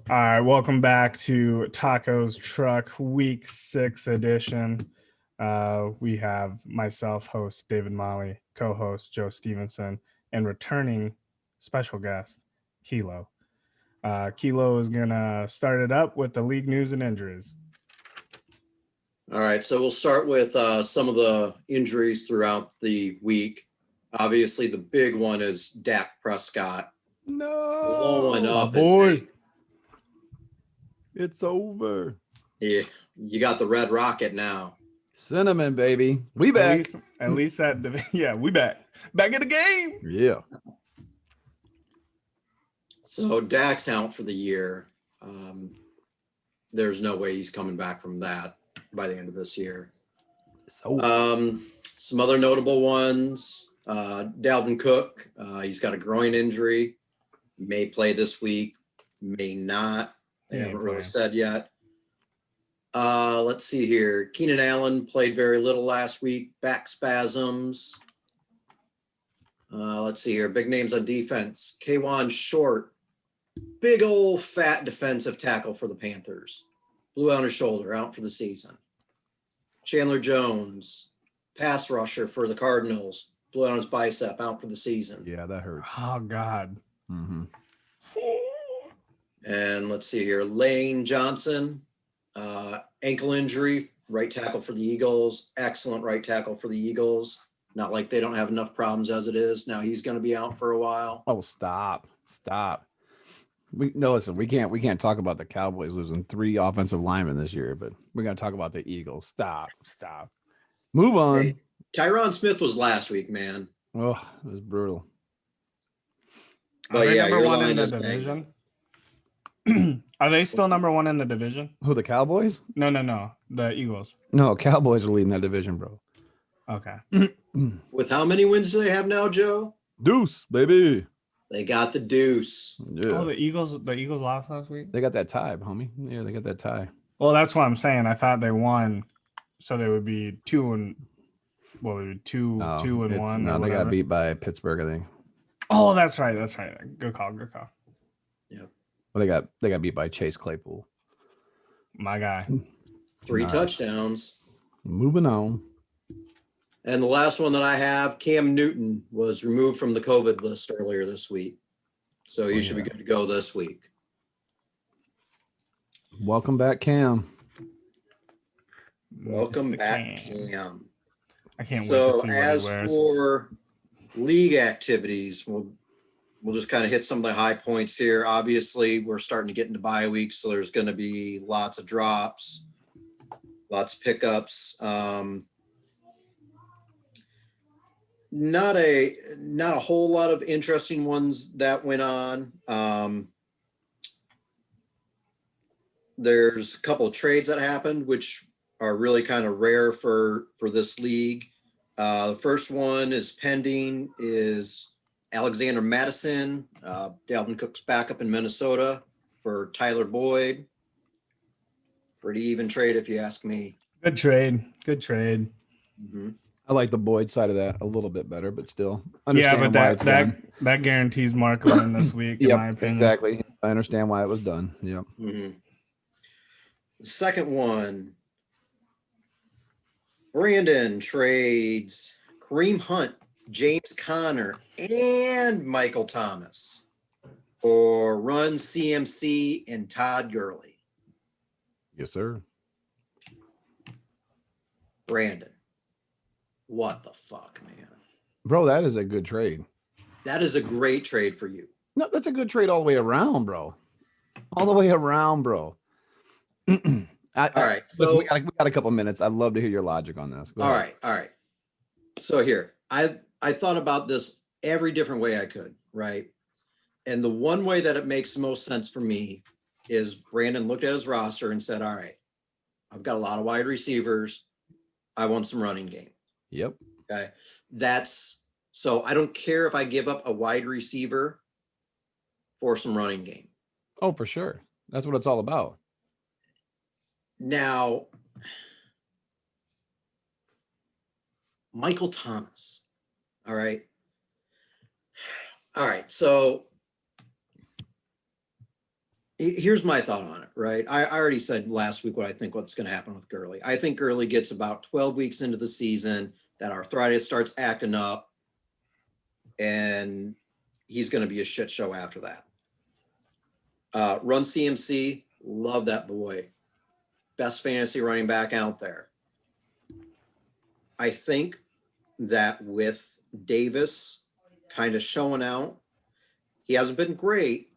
All right, welcome back to Taco's Truck Week 6 edition. We have myself, host David Molly, co-host Joe Stevenson, and returning special guest, Kilo. Kilo is going to start it up with the league news and injuries. All right, so we'll start with some of the injuries throughout the week. Obviously, the big one is Dak Prescott. Blowing up, boy. It's over. Yeah, you got the Red Rocket now. Cinnamon, baby. We back. At least that, yeah, we back. Back in the game. Yeah. So Dak's out for the year. There's no way he's coming back from that by the end of this year. Some other notable ones. Dalvin Cook, he's got a groin injury. May play this week, may not. They haven't really said yet. Let's see here. Keenan Allen played very little last week. Back spasms. Let's see here. Big names on defense. K'Wan Short. Big old fat defensive tackle for the Panthers. Blew out his shoulder, out for the season. Chandler Jones. Pass rusher for the Cardinals. Blew out his bicep, out for the season. Yeah, that hurts. Oh, God. Mm-hmm. And let's see here. Lane Johnson, ankle injury, right tackle for the Eagles. Excellent right tackle for the Eagles. Not like they don't have enough problems as it is. Now he's going to be out for a while. Oh, stop. Listen, we can't talk about the Cowboys losing 3 offensive linemen this year, but we're going to talk about the Eagles. Stop. Move on. Hey, Tyron Smith was last week, man. Oh, it was brutal. But yeah, number your one in line the is division. Are they still number one in the division? Who, the Cowboys? No. The Eagles. No, Cowboys are leading that division, bro. Okay. With how many wins do they have now, Joe? Deuce, baby. They got the deuce. Yeah. Oh, the Eagles lost last week? They got that tie, homie. Yeah, they got that tie. Well, that's what I'm saying. I thought they won, so they would be 2 and 1. No, they got beat by Pittsburgh, I think. Oh, that's right. Good call. Yeah. Well, they got beat by Chase Claypool. My guy. 3 touchdowns. Moving on. And the last one that I have, Cam Newton was removed from the COVID list earlier this week. So you should be good to go this week. Welcome back, Cam. Welcome back, Cam. I can't wait So to see what he as wears. for league activities, we'll just kind of hit some of the high points here. Obviously, we're starting to get into bye weeks, so there's going to be lots of drops, lots of pickups. Not a whole lot of interesting ones that went on. There's a couple of trades that happened, which are really kind of rare for this league. The first one is pending is Alexander Madison, Dalvin Cook's backup in Minnesota for Tyler Boyd. Pretty even trade, if you ask me. Good trade. Mm-hmm. I like the Boyd side of that a little bit better, but still. Yeah, but that guarantees Mark a win this week, in my opinion. Exactly. I understand why it was done. Yep. Mm-hmm. The second one, Brandon trades Kareem Hunt, James Conner, and Michael Thomas for Run CMC and Todd Gurley. Yes, sir. Brandon, what the fuck, man? Bro, that is a good trade. That is a great trade for you. No, that's a good trade all the way around, bro. All the way around, bro. All right. So we got a couple minutes. I'd love to hear your logic on this. All right. So here, I thought about this every different way I could, right? And the one way that it makes the most sense for me is Brandon looked at his roster and said, all right, I've got a lot of wide receivers. I want some running game. Yep. Okay. So I don't care if I give up a wide receiver for some running game. Oh, for sure. That's what it's all about. Now, Michael Thomas. All right. So Here's my thought on it, right? I already said last week what's going to happen with Gurley. I think Gurley gets about 12 weeks into the season, that arthritis starts acting up, and he's going to be a shit show after that. Run CMC, love that boy. Best fantasy running back out there. I think that with Davis kind of showing out, he hasn't been great,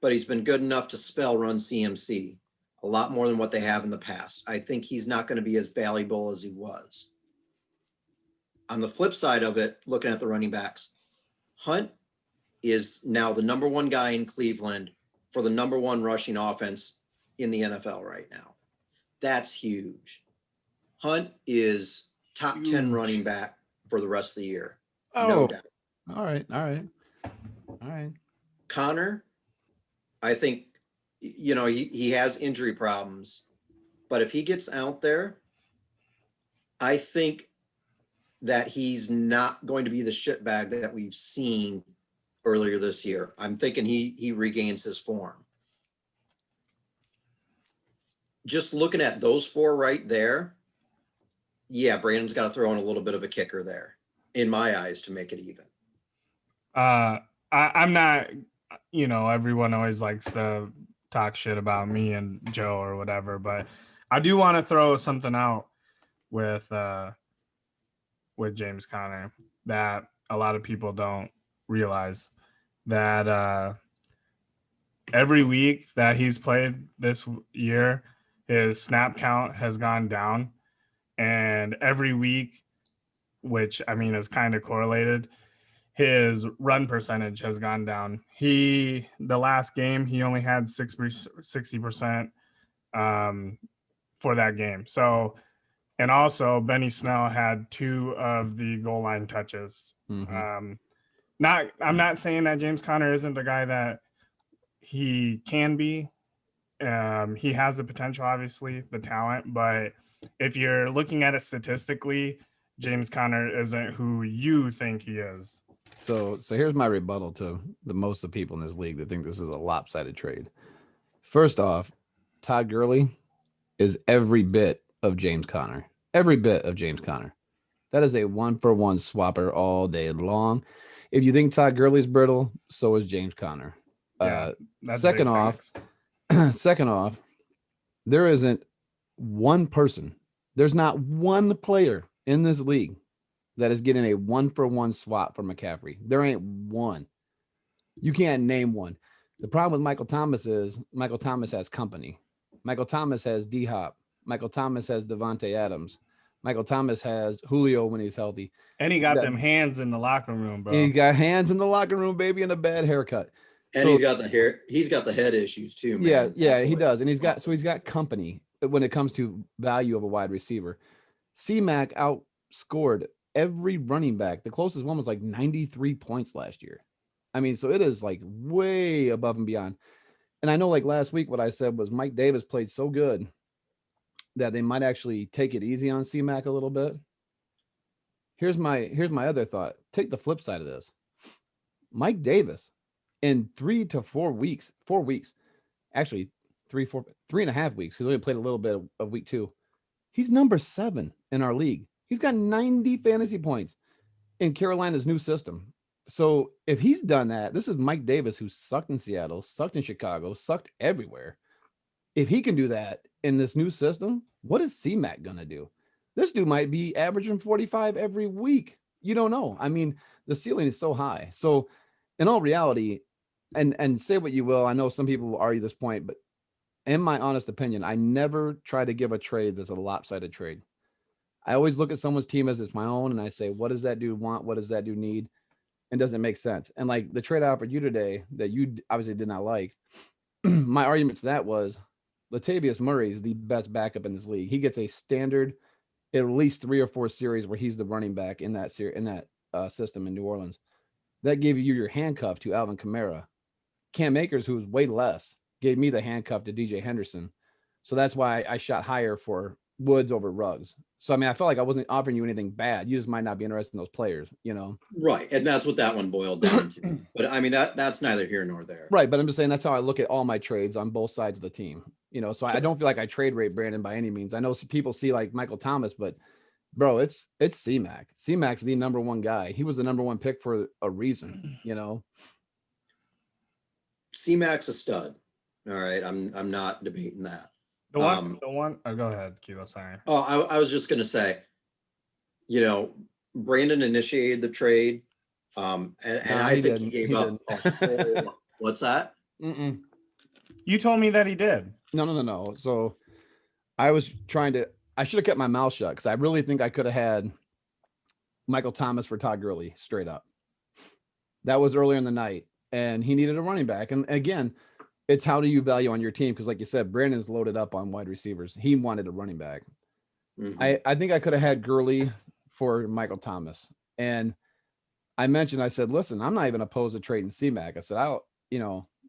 but he's been good enough to spell Run CMC a lot more than what they have in the past. I think he's not going to be as valuable as he was. On the flip side of it, looking at the running backs, Hunt is now the number one guy in Cleveland for the number one rushing offense in the NFL right now. That's huge. Hunt is top 10 running back for the rest of the year. No doubt. All right. Connor, I think, he has injury problems, but if he gets out there, I think that he's not going to be the shitbag that we've seen earlier this year. I'm thinking he regains his form. Just looking at those four right there, yeah, Brandon's got to throw in a little bit of a kicker there, in my eyes, to make it even. I'm not, everyone always likes to talk shit about me and Joe or whatever, but I do want to throw something out with James Conner that a lot of people don't realize, that every week that he's played this year, his snap count has gone down, and every week, which I mean is kind of correlated, his run percentage has gone down. The last game, he only had 60% for that game. So, and also Benny Snell had 2 of the goal line touches. I'm not saying that James Conner isn't the guy that he can be. He has the potential, obviously, the talent, but if you're looking at it statistically, James Conner isn't who you think he is. So here's my rebuttal to the most of the people in this league that think this is a lopsided trade. First off, Todd Gurley is every bit of James Conner. Every bit of James Conner. That is a 1-for-1 swapper all day long. If you think Todd Gurley's brittle, so is James Conner. Yeah, second off, there isn't one person. There's not one player in this league that is getting a 1-for-1 swap for McCaffrey. There ain't one. You can't name one. The problem with Michael Thomas is Michael Thomas has company. Michael Thomas has D-Hop. Michael Thomas has Devontae Adams. Michael Thomas has Julio when he's healthy. And he got them hands in the locker room, bro. He got hands in the locker room, baby, and a bad haircut. And he's got the hair. He's got the head issues too, man. Yeah, he does. And he's got company when it comes to value of a wide receiver. C-Mac outscored every running back. The closest one was like 93 points last year. I mean, so it is like way above and beyond. And I know like last week what I said was Mike Davis played so good that they might actually take it easy on C-Mac a little bit. Here's my other thought. Take the flip side of this. Mike Davis in 3 to 4 weeks, actually 3.5 weeks, because he only played a little bit of week 2. He's number 7 in our league. He's got 90 fantasy points in Carolina's new system. So if he's done that, this is Mike Davis, who sucked in Seattle, sucked in Chicago, sucked everywhere. If he can do that in this new system, what is C-Mac going to do? This dude might be averaging 45 every week. You don't know. I mean, the ceiling is so high. So in all reality, and say what you will, I know some people will argue this point, but in my honest opinion, I never try to give a trade that's a lopsided trade. I always look at someone's team as it's my own, and I say, what does that dude want? What does that dude need? And does it make sense? And like the trade I offered you today that you obviously did not like, my argument to that was Latavius Murray is the best backup in this league. He gets a standard at least 3 or 4 series where he's the running back in that system in New Orleans. That gave you your handcuff to Alvin Kamara. Cam Akers, who was way less, gave me the handcuff to DJ Henderson. So that's why I shot higher for Woods over Ruggs. So I mean, I felt like I wasn't offering you anything bad. You just might not be interested in those players, you know. Right, and that's what that one boiled down to. But I mean, that's neither here nor there. Right, but I'm just saying that's how I look at all my trades on both sides of the team. You know, so I don't feel like I trade rate Brandon by any means. I know people see like Michael Thomas, but bro, it's C-Mac. C-Mac's the number one guy. He was the number one pick for a reason, you know. C-Mac's a stud. All right, I'm not debating that. The one. Oh, go ahead, Kilo. Sorry. Oh, I was just gonna say, you know, Brandon initiated the trade, and I think he gave up. What's that? Mm-mm. You told me that he did. No. So I was I should have kept my mouth shut because I really think I could have had Michael Thomas for Todd Gurley straight up. That was earlier in the night, and he needed a running back. And again, it's how do you value on your team? Because like you said, Brandon's loaded up on wide receivers. He wanted a running back. Mm-hmm. I think I could have had Gurley for Michael Thomas. And I said, listen, I'm not even opposed to trading C-Mac. I said,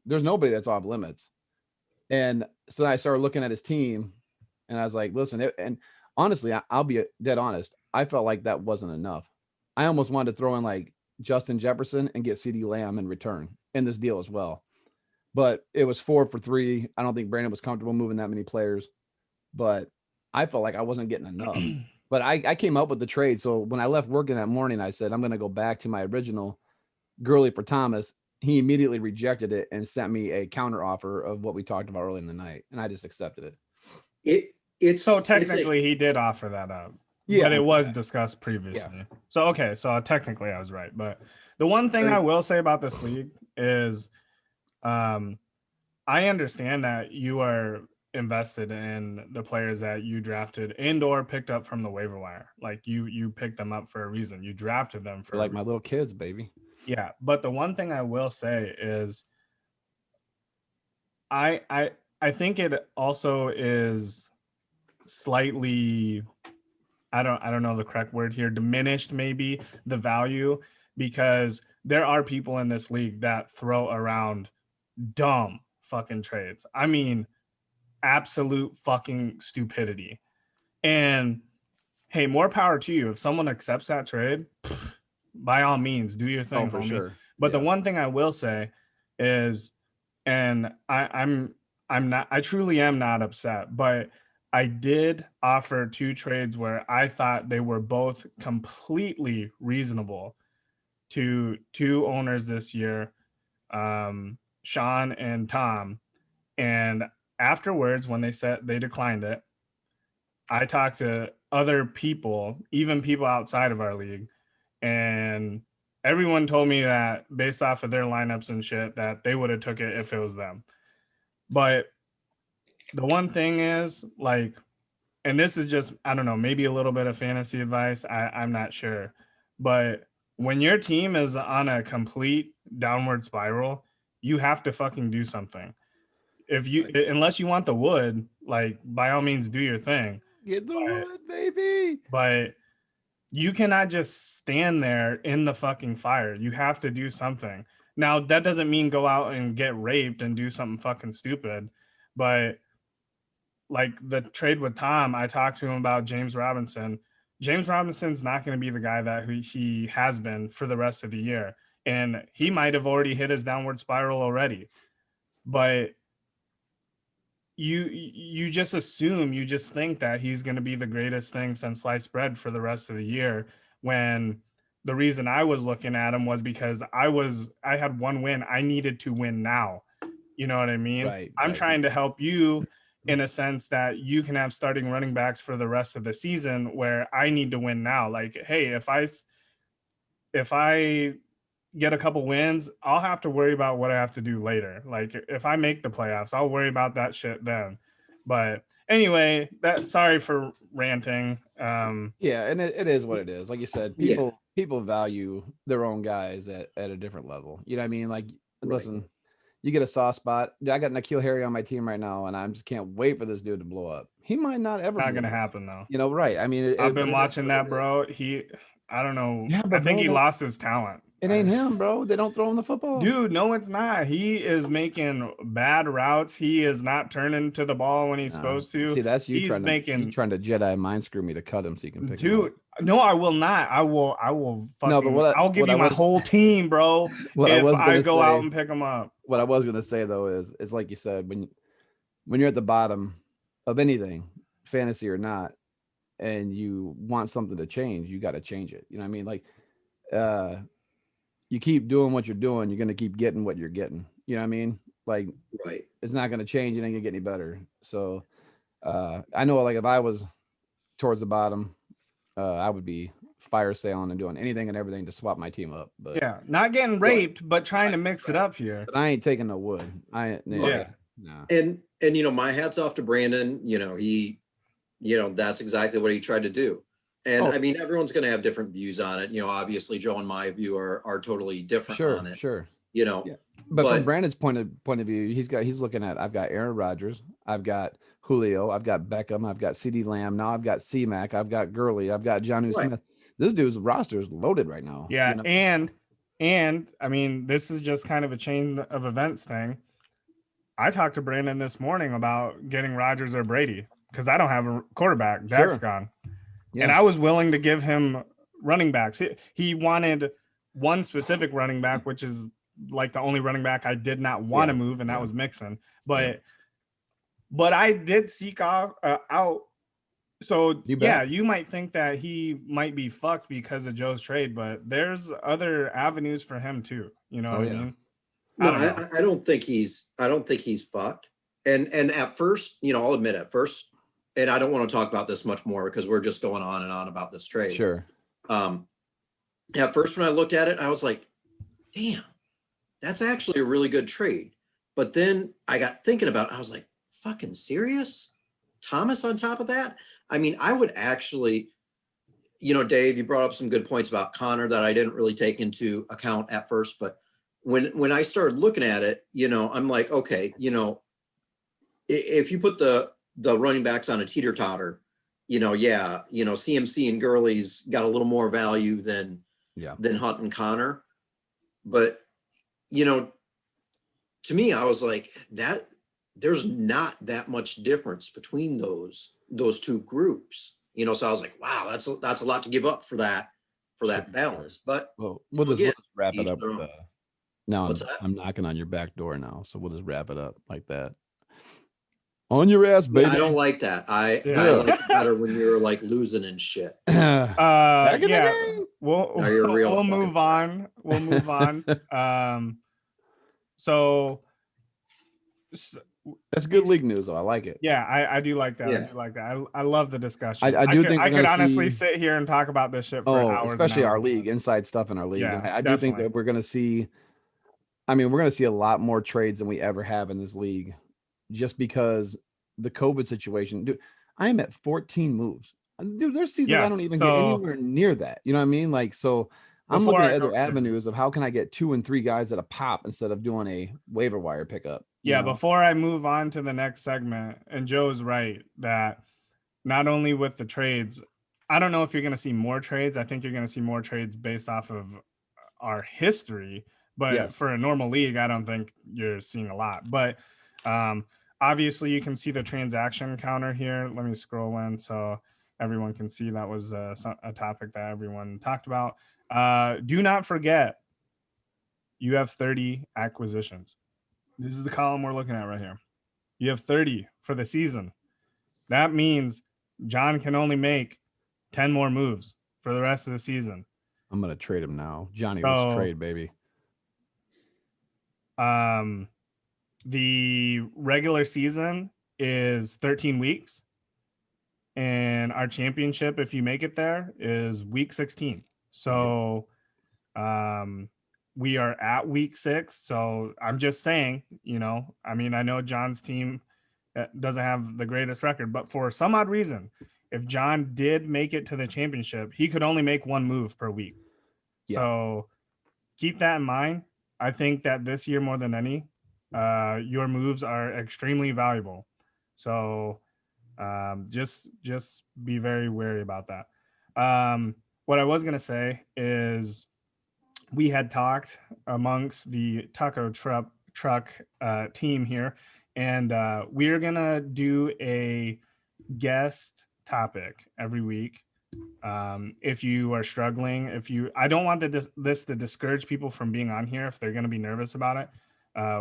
there's nobody that's off limits. And so I started looking at his team and I was like, listen, and honestly, I'll be dead honest. I felt like that wasn't enough. I almost wanted to throw in like Justin Jefferson and get CeeDee Lamb in return in this deal as well. But it was 4 for 3. I don't think Brandon was comfortable moving that many players, but I felt like I wasn't getting enough. But I came up with the trade. So when I left working that morning, I said, I'm going to go back to my original Gurley for Thomas. He immediately rejected it and sent me a counter offer of what we talked about early in the night. And I just accepted it. So technically he did offer that up. Yeah. But it was discussed previously. Yeah. So, okay. So technically I was right. But the one thing I will say about this league is I understand that you are invested in the players that you drafted and or picked up from the waiver wire. Like you picked them up for a reason. You drafted them for like my little kids, baby. Yeah. But the one thing I will say is I think it also is slightly, I don't know the correct word here, diminished maybe the value, because there are people in this league that throw around dumb fucking trades. I mean, absolute fucking stupidity. And hey, more power to you. If someone accepts that trade, by all means, do your thing, for homie. Sure. But the one thing I will say is, and I truly am not upset, but I did offer 2 trades where I thought they were both completely reasonable to 2 owners this year, Sean and Tom. And afterwards, when they said they declined it, I talked to other people, even people outside of our league, and everyone told me that based off of their lineups and shit, that they would have took it if it was them. But the one thing is, like, and this is just, I don't know, maybe a little bit of fantasy advice. I'm not sure. But when your team is on a complete downward spiral, you have to fucking do something. Unless you want the wood, like, by all means, do your thing. Get the wood, baby. But you cannot just stand there in the fucking fire. You have to do something. Now, that doesn't mean go out and get raped and do something fucking stupid. But like the trade with Tom, I talked to him about James Robinson. James Robinson's not going to be the guy that he has been for the rest of the year. And he might have already hit his downward spiral already. But you just assume, you just think that he's going to be the greatest thing since sliced bread for the rest of the year, when the reason I was looking at him was because I had 1 win. I needed to win now. You know what I mean? Right, I'm trying to help you in a sense that you can have starting running backs for the rest of the season, where I need to win now. Like, hey, if I get a couple wins, I'll have to worry about what I have to do later. Like, if I make the playoffs, I'll worry about that shit then. But anyway, sorry for ranting. Yeah, and it is what it is. Like you said, people value their own guys at a different level. You know what I mean? Like, listen, you get a soft spot. I got N'Keal Harry on my team right now, and I just can't wait for this dude to blow up. He might not ever. Not gonna happen though. You know, right? I mean, I've been watching that, bro. I don't know. Yeah, I think he lost his talent. It ain't him, bro. They don't throw him the football. Dude, no, it's not. He is making bad routes. He is not turning to the ball when he's supposed to. See, that's you He's trying making to Jedi mind screw me to cut him so you can pick him dude. up. No, I will not. I will fucking. No, but I'll give you my whole team, bro. What if I was I gonna go say, out and pick him up. What I was gonna say though is, it's like you said, when you're at the bottom of anything, fantasy or not, and you want something to change, you got to change it. You know what I mean? Like, you keep doing what you're doing, you're gonna keep getting what you're getting. You know what I mean? Like, Right. it's not gonna change. It ain't gonna get any better. So, I know, like, if I was towards the bottom, I would be fire sailing and doing anything and everything to swap my team up. But Yeah, not getting raped, but trying to mix it up here. But I ain't taking no wood. Yeah. Nah. And my hat's off to Brandon. He, that's exactly what he tried to do. And I mean, everyone's going to have different views on it. Obviously Joe and my view are totally different on it. Sure. Yeah. But from Brandon's point of view, he's looking at, I've got Aaron Rodgers, I've got Julio, I've got Beckham, I've got CeeDee Lamb, now I've got C-Mac, I've got Gurley, I've got Jonnu Smith. This dude's roster is loaded right now. Yeah, and I mean, this is just kind of a chain of events thing. I talked to Brandon this morning about getting Rodgers or Brady because I don't have a quarterback. Dak's gone. Yeah. And I was willing to give him running backs. He wanted one specific running back, which is like the only running back I did not want to move, and that was Mixon. But I did seek out. So you might think that he might be fucked because of Joe's trade, but there's other avenues for him too. You know what I mean? No, I don't think he's fucked. And at first, I'll admit at first, and I don't want to talk about this much more because we're just going on and on about this trade. Sure. At first, when I looked at it, I was like, damn, that's actually a really good trade. But then I got thinking about it. I was like, fucking serious? Thomas on top of that? I mean, I would actually, Dave, you brought up some good points about Connor that I didn't really take into account at first. But when I started looking at it, I'm like, okay, if you put the running backs on a teeter-totter, CMC and Gurley's got a little more value than Hunt and Connor. But, to me, I was like, that there's not that much difference between those two groups, so I was like, wow, that's a lot to give up for that balance. But we'll just wrap it up with now I'm knocking on your back door now, so we'll just wrap it up like that. On your ass, baby. I don't like that. I like it better when you're like losing and shit. We'll move on. We'll move on. So that's good league news, though. I like it. Yeah, I do like that. Yeah. I do like that. I love the discussion. I could honestly sit here and talk about this shit for hours. Especially and hours. Our league, inside stuff in our league. Yeah, and I do think that we're going to see. I mean, we're going to see a lot more trades than we ever have in this league, just because the COVID situation. Dude, I am at 14 moves. Dude, there's seasons I don't even get anywhere near that. You know what I mean? Like, so I'm looking at other avenues of how can I get 2 and 3 guys at a pop instead of doing a waiver wire pickup. Yeah, before I move on to the next segment, and Joe's right that not only with the trades, I don't know if you're going to see more trades. I think you're going to see more trades based off of our history. But for a normal league, I don't think you're seeing a lot. But obviously, you can see the transaction counter here. Let me scroll in so everyone can see that was a topic that everyone talked about. Do not forget, you have 30 acquisitions. This is the column we're looking at right here. You have 30 for the season. That means John can only make 10 more moves for the rest of the season. I'm going to trade him now. Johnny, let's trade, baby. The regular season is 13 weeks. And our championship, if you make it there, is week 16. So we are at week 6. So I'm just saying, I mean, I know John's team doesn't have the greatest record, but for some odd reason, if John did make it to the championship, he could only make 1 move per week. Yeah. So keep that in mind. I think that this year more than any, your moves are extremely valuable. So just be very wary about that. What I was going to say is we had talked amongst the taco truck team here, and we're gonna do a guest topic every week. If you are struggling, I don't want this to discourage people from being on here if they're going to be nervous about it.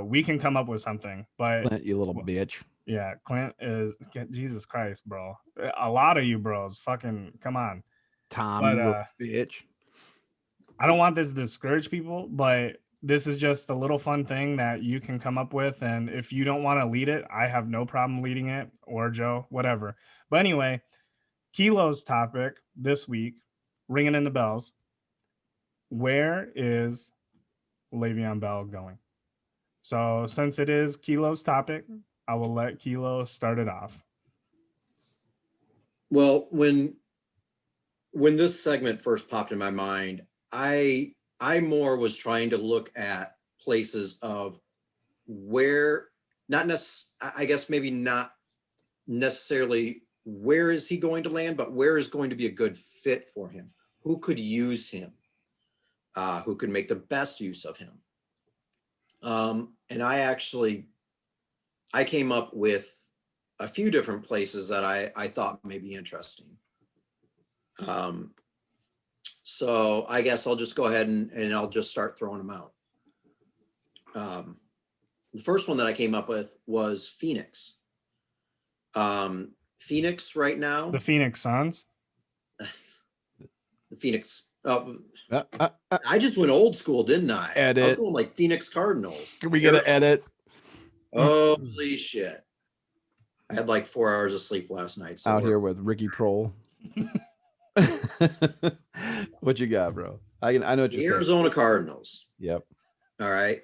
We can come up with something, but Clint, you little bitch. yeah, Clint is Jesus Christ, bro. A lot of you bros, fucking come on. Tom, But you little bitch. I don't want this to discourage people, but this is just a little fun thing that you can come up with. And if you don't want to lead it, I have no problem leading it, or Joe, whatever. But anyway, Kilo's topic this week, ringing in the bells. Where is Le'Veon Bell going? So since it is Kilo's topic, I will let Kilo start it off. Well, when this segment first popped in my mind, I more was trying to look at places of where, I guess maybe not necessarily where is he going to land, but where is going to be a good fit for him? Who could use him? Who could make the best use of him? And I came up with a few different places that I thought may be interesting. So I guess I'll just go ahead and I'll just start throwing them out. The first one that I came up with was Phoenix. Phoenix right now. The Phoenix Suns. The Phoenix. I just went old school, didn't I? Edit. I was going like Phoenix Cardinals. Can we get an edit? Holy shit. I had like 4 hours of sleep last night. So Out here with Ricky Prohl. What you got, bro? I know what the you're saying. Arizona Cardinals. Yep. All right.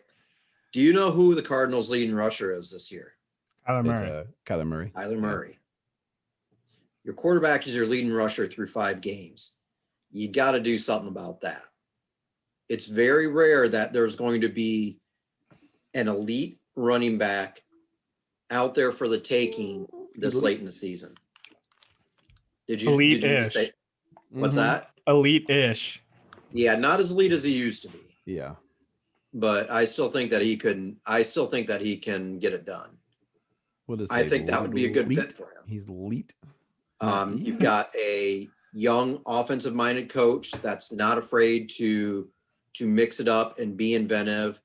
Do you know who the Cardinals' leading rusher is this year? Kyler Murray. Kyler Murray. Kyler Murray. Your quarterback is your leading rusher through 5 games. You got to do something about that. It's very rare that there's going to be an elite running back out there for the taking this late in the season. Did you say what's that? Elite-ish. Yeah, not as elite as he used to be. Yeah. But I still think that he can get it done. I think that would be a good fit for him. He's elite. You've got a young offensive minded coach that's not afraid to mix it up and be inventive.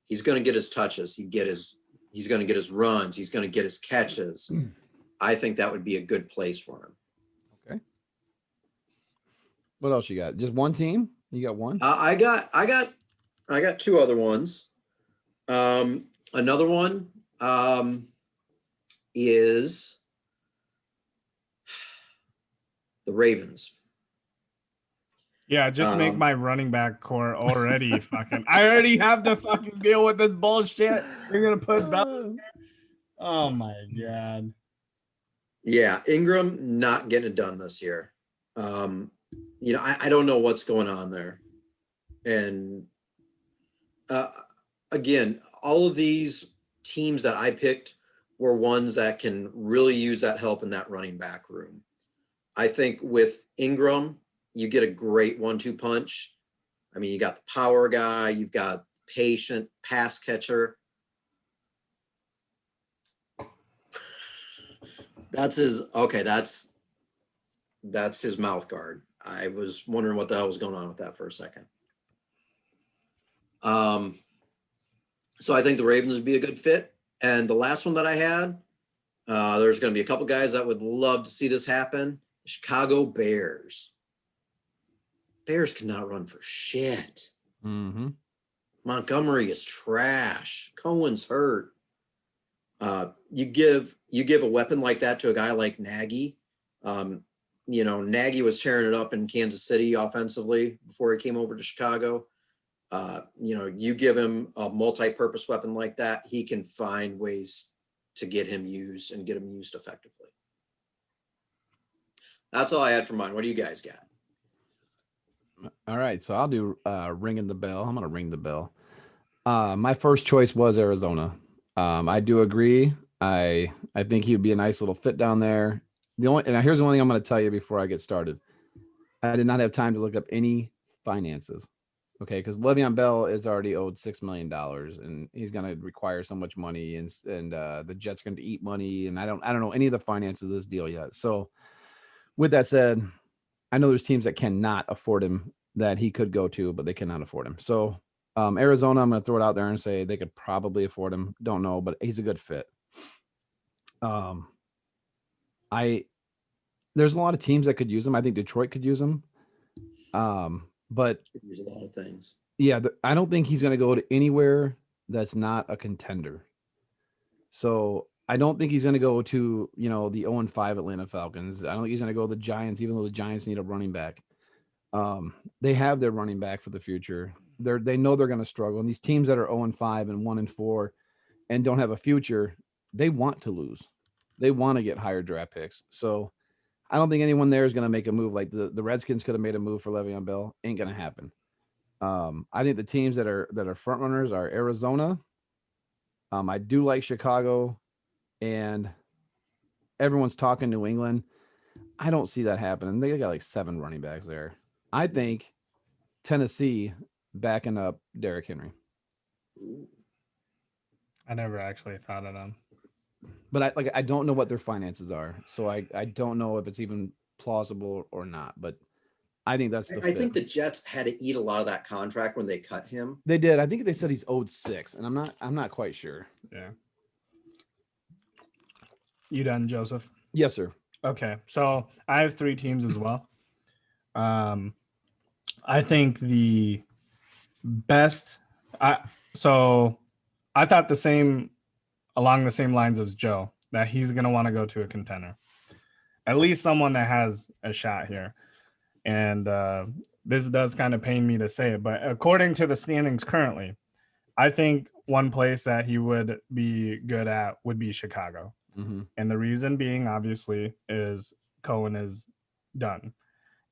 He's going to get his touches. He's going to get his runs. He's going to get his catches. I think that would be a good place for him. Okay. What else you got? Just one team? You got one? I got 2 other ones. Another one is the Ravens. Yeah, just make my running back core already fucking. I already have to fucking deal with this bullshit. You're gonna put Bell. Oh my god. Yeah, Ingram not getting it done this year. I don't know what's going on there, and again, all of these teams that I picked were ones that can really use that help in that running back room. I think with Ingram, you get a great 1-2 punch. I mean, you got the power guy, you've got patient pass catcher. That's his mouth guard. I was wondering what the hell was going on with that for a second. So I think the Ravens would be a good fit. And the last one that I had, there's going to be a couple guys that would love to see this happen. Chicago Bears. Bears cannot run for shit. Mm-hmm. Montgomery is trash. Cohen's hurt. You give a weapon like that to a guy like Nagy. Nagy was tearing it up in Kansas City offensively before he came over to Chicago. You give him a multi-purpose weapon like that, he can find ways to get him used and get him used effectively. That's all I had for mine. What do you guys got? All right, so I'll do ringing the bell. I'm going to ring the bell. My first choice was Arizona. I do agree. I think he would be a nice little fit down there. Here's the one thing I'm going to tell you before I get started. I did not have time to look up any finances. Okay, because Le'Veon Bell is already owed $6 million, and he's going to require so much money, and the Jets going to eat money, and I don't know any of the finances of this deal yet. So, with that said, I know there's teams that cannot afford him that he could go to, but they cannot afford him. So, Arizona, I'm going to throw it out there and say they could probably afford him. Don't know, but he's a good fit. There's a lot of teams that could use him. I think Detroit could use him. But There's a lot of things. Yeah, I don't think he's going to go to anywhere that's not a contender. So I don't think he's going to go to, the 0-5 Atlanta Falcons. I don't think he's going to go to the Giants, even though the Giants need a running back. They have their running back for the future. They know they're going to struggle. And these teams that are 0-5 and 1-4 and don't have a future, they want to lose. They want to get higher draft picks. So I don't think anyone there is going to make a move like the Redskins could have made a move for Le'Veon Bell. Ain't going to happen. I think the teams that are front runners are Arizona. I do like Chicago, and everyone's talking New England. I don't see that happening. They got like 7 running backs there. I think Tennessee backing up Derrick Henry. I never actually thought of them. But I don't know what their finances are, so I don't know if it's even plausible or not. But I think that's I think the Jets had to eat a lot of that contract when they cut him. They did. I think they said he's owed 6, and I'm not quite sure. Yeah. You done, Joseph? Yes, sir. Okay. So I have 3 teams as well. I think the best I thought along the same lines as Joe, that he's gonna want to go to a contender. At least someone that has a shot here. And this does kind of pain me to say it, but according to the standings currently, I think one place that he would be good at would be Chicago. Mm-hmm. And the reason being, obviously, is Cohen is done.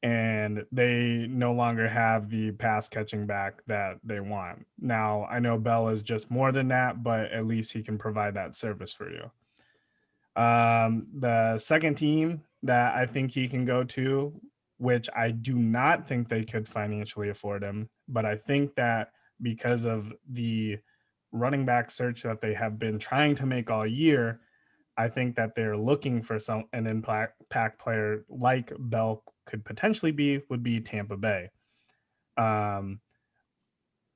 And they no longer have the pass catching back that they want. Now, I know Bell is just more than that, but at least he can provide that service for you. The second team that I think he can go to, which I do not think they could financially afford him, but I think that because of the running back search that they have been trying to make all year, I think that they're looking for an impact player like Bell could potentially would be Tampa Bay. And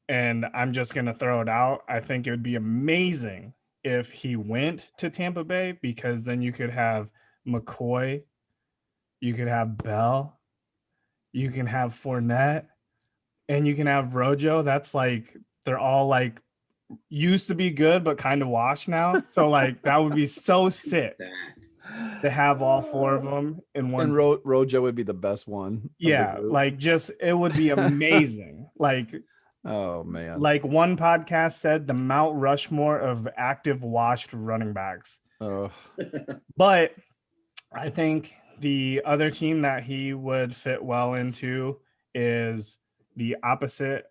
I'm just going to throw it out. I think it would be amazing if he went to Tampa Bay, because then you could have McCoy, you could have Bell, you can have Fournette, and you can have Rojo. That's like, they're all like used to be good, but kind of washed now. So like, that would be so sick to have all 4 of them in one. And Rojo would be the best one. Yeah. Like it would be amazing. Like, oh man. Like one podcast said, the Mount Rushmore of active washed running backs. Oh. But I think the other team that he would fit well into is the opposite,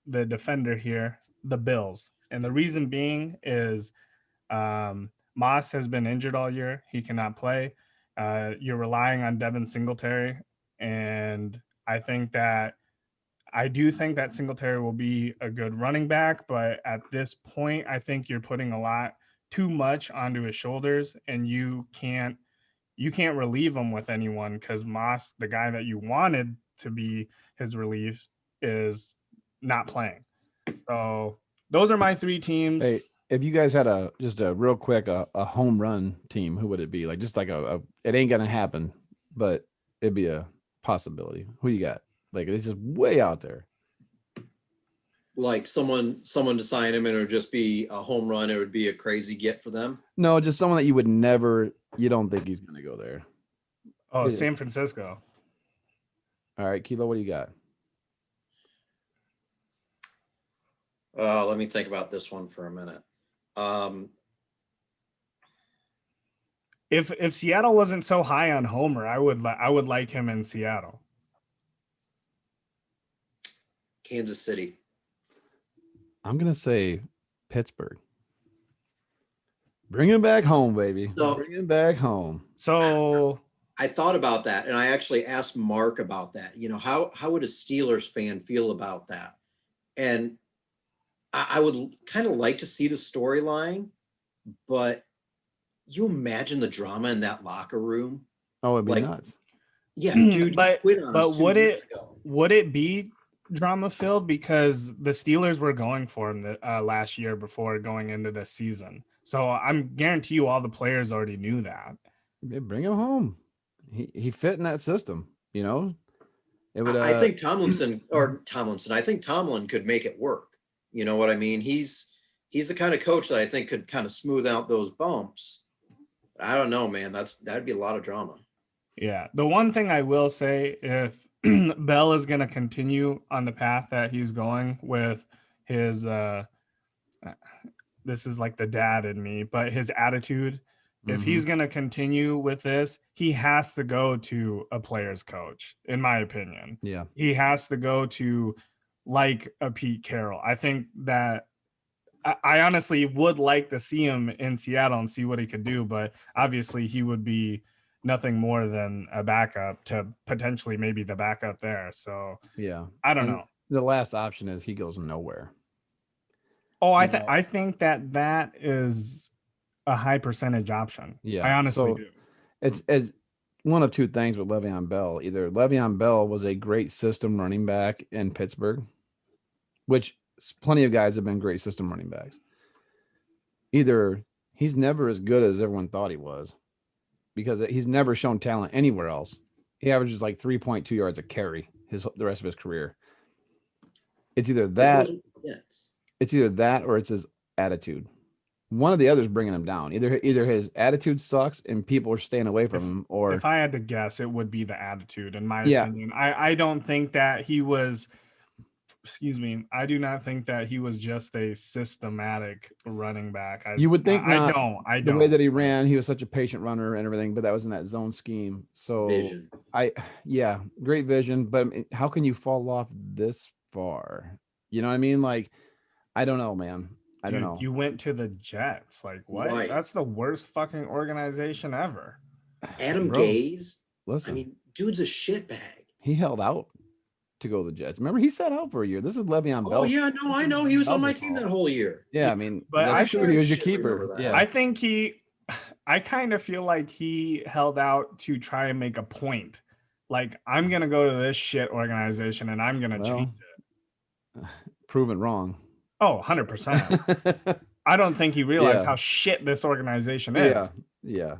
the defender here, the Bills. And the reason being is Moss has been injured all year. He cannot play. You're relying on Devin Singletary. And I do think that Singletary will be a good running back. But at this point, I think you're putting a lot too much onto his shoulders, and you can't relieve him with anyone, because Moss, the guy that you wanted to be his relief, is not playing. So those are my 3 teams. Hey, if you guys had just a real quick a home run team, who would it be? Like just like it ain't gonna happen, but it'd be a possibility. Who you got? Like it's just way out there. Like someone to sign him and it would just be a home run. It would be a crazy get for them. No, just someone that you don't think he's gonna go there. Oh, San Francisco. All right, Kilo, what do you got? Let me think about this one for a minute. If Seattle wasn't so high on Homer, I would like him in Seattle. Kansas City. I'm gonna say Pittsburgh. Bring him back home, baby. Bring him back home. So I thought about that, and I actually asked Mark about that. How would a Steelers fan feel about that? And I would kind of like to see the storyline, but you imagine the drama in that locker room. Oh, it'd be Like, nuts. yeah, dude, but you quit on us 2 years ago. would it be drama filled because the Steelers were going for him last year before going into the season? So I'm guarantee you all the players already knew that. Yeah, bring him home. He fit in that system, you know. It would. I think I think Tomlin could make it work. You know what I mean? He's the kind of coach that I think could kind of smooth out those bumps. I don't know, man. That'd be a lot of drama. Yeah. The one thing I will say, if Bell is going to continue on the path that he's going with his, this is like the dad in me, but his attitude, if he's going to continue with this, he has to go to a player's coach, in my opinion. Yeah. He has to go to like a Pete Carroll. I think that I honestly would like to see him in Seattle and see what he could do, but obviously he would be nothing more than a backup to potentially maybe the backup there. So yeah, I don't know. The last option is he goes nowhere. Oh, I think that is a high percentage option. Yeah, I honestly do. It's as one of two things with Le'Veon Bell. Either Le'Veon Bell was a great system running back in Pittsburgh, which plenty of guys have been great system running backs. Either he's never as good as everyone thought he was, because he's never shown talent anywhere else. He averages like 3.2 yards a carry the rest of his career. It's either that, or it's his attitude. One of the others bringing him down. Either his attitude sucks and people are staying away from him, or if I had to guess, it would be the attitude, in my opinion. I don't think that he was. Excuse me. I do not think that he was just a systematic running back. You would think not. I don't. The way that he ran, he was such a patient runner and everything, but that was in that zone scheme. So Vision. Great vision. But how can you fall off this far? You know what I mean? Like, I don't know, man. I don't know. You went to the Jets. Like, what? Right. That's the worst fucking organization ever. Adam Gase. Listen, I mean, dude's a shitbag. He held out to go to the Jets. Remember, he sat out for a year. This is Le'Veon Bell. Oh yeah, no, I know. He was on my team that whole year. Yeah, I mean, but I'm sure he was your keeper. Yeah, I think I kind of feel like he held out to try and make a point. Like, I'm gonna go to this shit organization and I'm gonna change it. Proven wrong. Oh, 100%. I don't think he realized how shit this organization is. Yeah.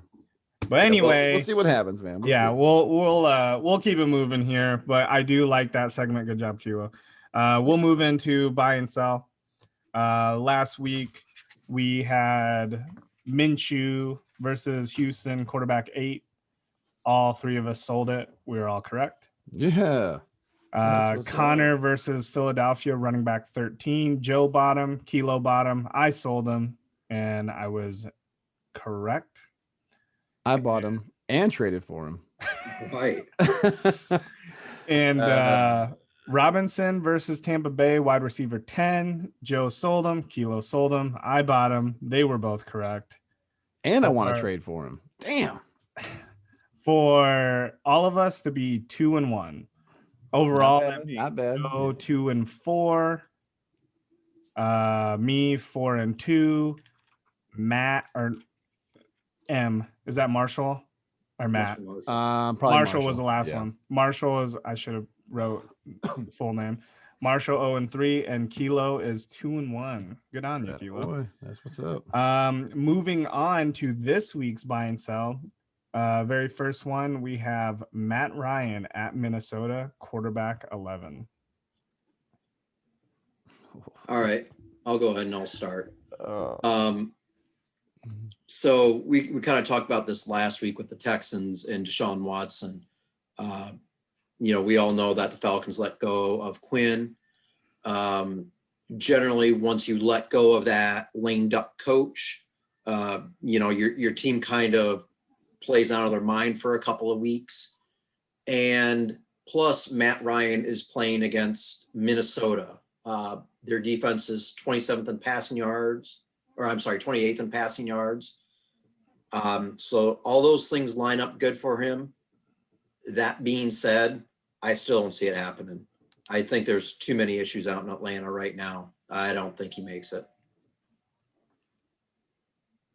But anyway, we'll see what happens, man. We'll keep it moving here. But I do like that segment. Good job, Kilo. We'll move into buy and sell. Last week we had Minshew versus Houston, quarterback 8. All three of us sold it. We were all correct. Yeah. Connor versus Philadelphia, running back 13. Joe bottom, Kilo bottom. I sold him, and I was correct. I bought him and traded for him. Right. And Robinson versus Tampa Bay, wide receiver 10. Joe sold him. Kilo sold him. I bought him. They were both correct. And I want to trade for him. Damn. For all of us to be 2-1. Overall, not bad. Joe 2-4. Me 4-2. Matt or M. Is that Marshall or Matt? Probably Marshall was the last one. Marshall is, I should have wrote full name. Marshall 0-3, and Kilo is 2-1. Good on you, Kilo. Boy, that's what's up. Moving on to this week's buy and sell. Very first one, we have Matt Ryan at Minnesota, quarterback 11. All right, I'll go ahead and I'll start. So we kind of talked about this last week with the Texans and Deshaun Watson. We all know that the Falcons let go of Quinn. Generally, once you let go of that lame duck coach, your team kind of plays out of their mind for a couple of weeks. And plus, Matt Ryan is playing against Minnesota. Their defense is 27th in passing yards, 28th in passing yards. So all those things line up good for him. That being said, I still don't see it happening. I think there's too many issues out in Atlanta right now. I don't think he makes it.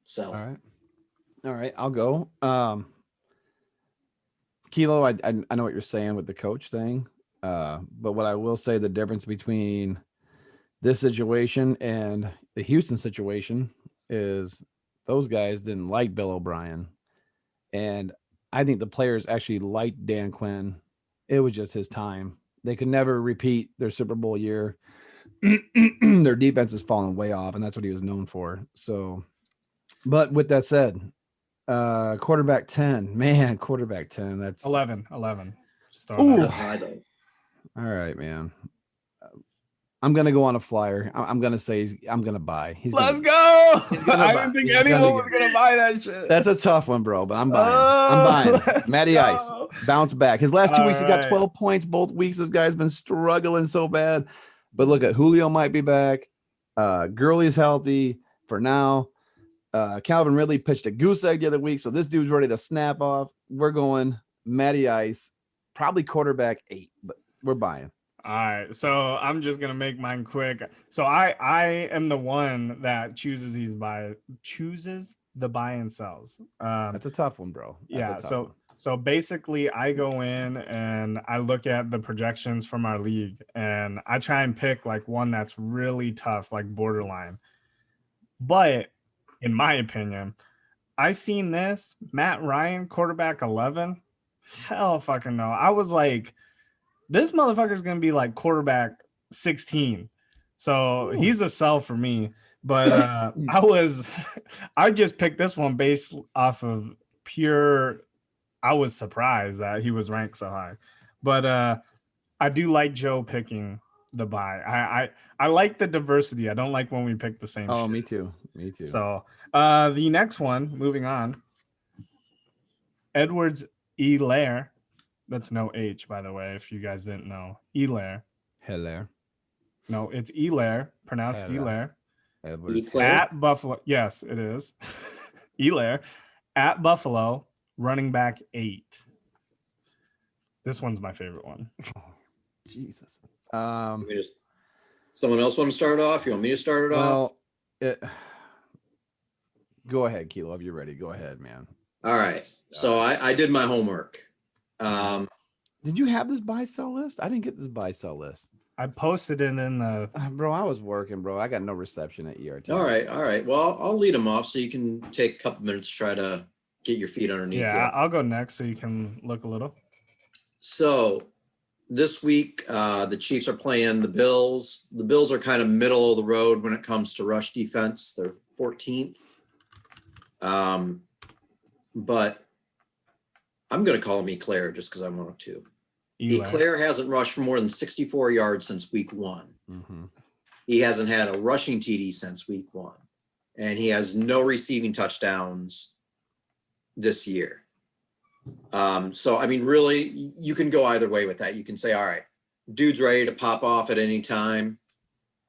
So. All right, I'll go. Kilo, I know what you're saying with the coach thing, but what I will say, the difference between this situation and the Houston situation is those guys didn't like Bill O'Brien, and I think the players actually liked Dan Quinn. It was just his time. They could never repeat their Super Bowl year. Their defense has fallen way off, and that's what he was known for. So, but with that said, quarterback 10, man, quarterback 10. That's 11. Ooh. That's high though. All right, man. I'm gonna go on a flyer. I'm gonna say I'm gonna buy. Let's go. I didn't think anyone was gonna buy that shit. That's a tough one, bro. But I'm buying. I'm buying. Matty Ice bounce back. His last 2 weeks, he got 12 points. Both weeks, this guy's been struggling so bad. But look at Julio might be back. Gurley's healthy for now. Calvin Ridley pitched a goose egg the other week, so this dude's ready to snap off. We're going Matty Ice, probably quarterback 8, but we're buying. All right, so I'm just gonna make mine quick. So I am the one that chooses the buy and sells. That's a tough one, bro. So basically, I go in and I look at the projections from our league, and I try and pick like one that's really tough, like borderline. But in my opinion, I seen this Matt Ryan quarterback 11. Hell fucking no. I was like, this motherfucker's gonna be like quarterback 16. So he's a sell for me. But I just picked this one based off of pure. I was surprised that he was ranked so high. But I do like Joe picking the buy. I like the diversity. I don't like when we pick the same shit. Me too. So the next one, moving on. Edwards Elaire. That's no H, by the way, if you guys didn't know. Elaire. Hilaire. No, it's Elaire, pronounced Elaire. At Buffalo. Yes, it is. Elaire at Buffalo, running back 8. This one's my favorite one. Oh, Jesus. Someone else want to start off? You want me to start it off? Go ahead, Kilo, if you're ready. Go ahead, man. All right. So I did my homework. Did you have this buy sell list? I didn't get this buy sell list. I posted it in the bro. I was working, bro. I got no reception at ERT. All right. Well, I'll lead them off so you can take a couple minutes to try to get your feet underneath. Yeah, I'll go next so you can look a little. So this week, the Chiefs are playing the Bills. The Bills are kind of middle of the road when it comes to rush defense. They're 14th. But I'm going to call him Eclair just because I want to. Eclair hasn't rushed for more than 64 yards since week 1. Mm-hmm. He hasn't had a rushing TD since week 1. And he has no receiving touchdowns this year. So, I mean, really, you can go either way with that. You can say, all right, dude's ready to pop off at any time.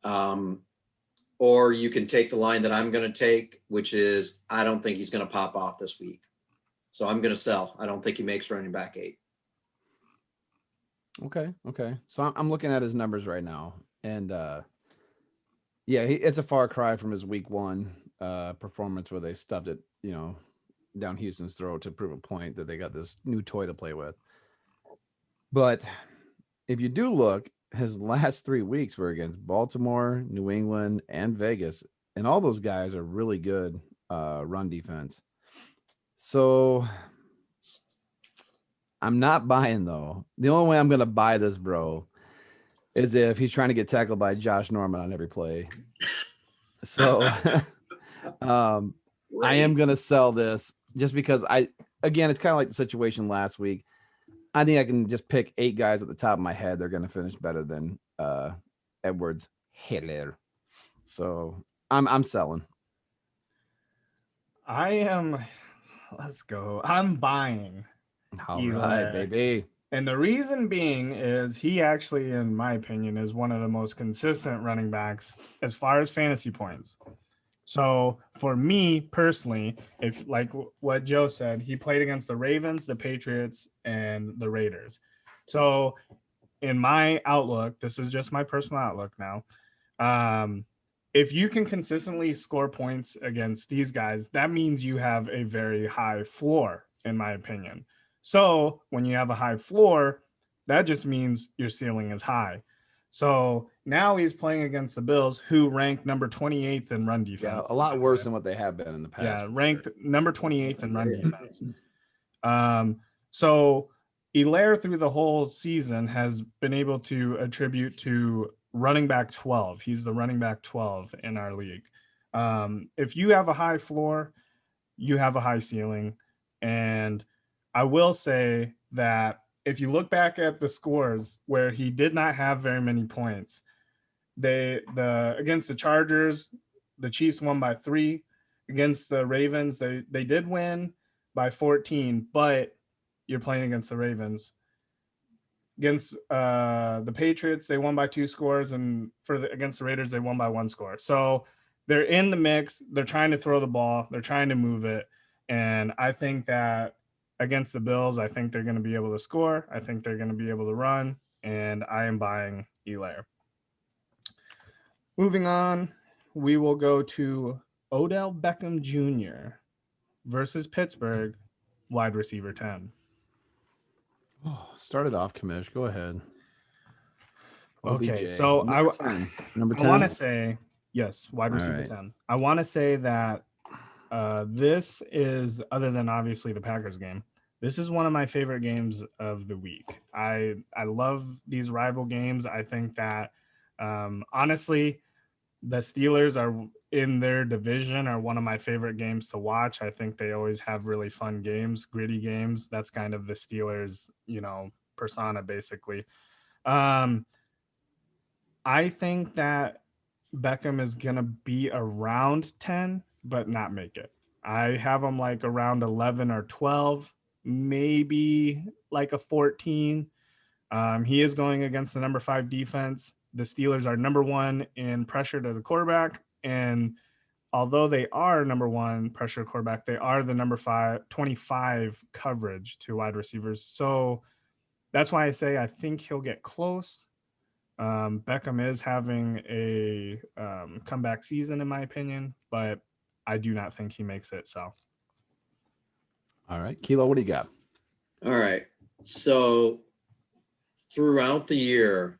Or you can take the line that I'm going to take, which is I don't think he's going to pop off this week. So I'm going to sell. I don't think he makes running back 8. Okay. So I'm looking at his numbers right now. And, it's a far cry from his week 1 performance where they stuffed it, down Houston's throat to prove a point that they got this new toy to play with. But if you do look, his last 3 weeks were against Baltimore, New England, and Vegas. And all those guys are really good run defense. So I'm not buying, though. The only way I'm going to buy this, bro, is if he's trying to get tackled by Josh Norman on every play. So I am going to sell this just because it's kind of like the situation last week. I think I can just pick 8 guys at the top of my head. They're going to finish better than Edwards Hilaire. So I'm selling. Let's go. I'm buying. All right, baby. And the reason being is he actually, in my opinion, is one of the most consistent running backs as far as fantasy points. So for me personally, if like what Joe said, he played against the Ravens, the Patriots, and the Raiders. So in my outlook, this is just my personal outlook now. If you can consistently score points against these guys, that means you have a very high floor, in my opinion. So when you have a high floor, that just means your ceiling is high. So now he's playing against the Bills, who ranked number 28th in run defense. Yeah, a lot worse than what they have been in the past. Yeah, ranked number 28th in run defense. So Hilaire through the whole season has been able to attribute to running back 12. He's the running back 12 in our league. If you have a high floor, you have a high ceiling. And I will say that if you look back at the scores where he did not have very many points, against the Chargers, the Chiefs won by 3. Against the Ravens, they did win by 14, but you're playing against the Ravens. Against the Patriots, they won by 2 scores, and against the Raiders, they won by 1 score. So they're in the mix. They're trying to throw the ball. They're trying to move it. And I think that against the Bills, I think they're going to be able to score. I think they're going to be able to run, and I am buying Hilaire. Moving on, we will go to Odell Beckham Jr. versus Pittsburgh, wide receiver 10. Oh, started off, Kamish. Go ahead. Okay, OBJ. so number 10. I want to say, yes, wide receiver right. 10. I want to say that this is, other than obviously the Packers game, this is one of my favorite games of the week. I love these rival games. I think that, honestly, the Steelers are in their division are one of my favorite games to watch. I think they always have really fun games, gritty games. That's kind of the Steelers, persona, basically. I think that Beckham is going to be around 10, but not make it. I have him like around 11 or 12, maybe like a 14. He is going against the number 5 defense. The Steelers are number 1 in pressure to the quarterback. And although they are number 1 pressure quarterback, they are the number 25 coverage to wide receivers. So that's why I say I think he'll get close. Beckham is having a comeback season, in my opinion, but I do not think he makes it. So, all right, Kilo, what do you got? All right. So throughout the year,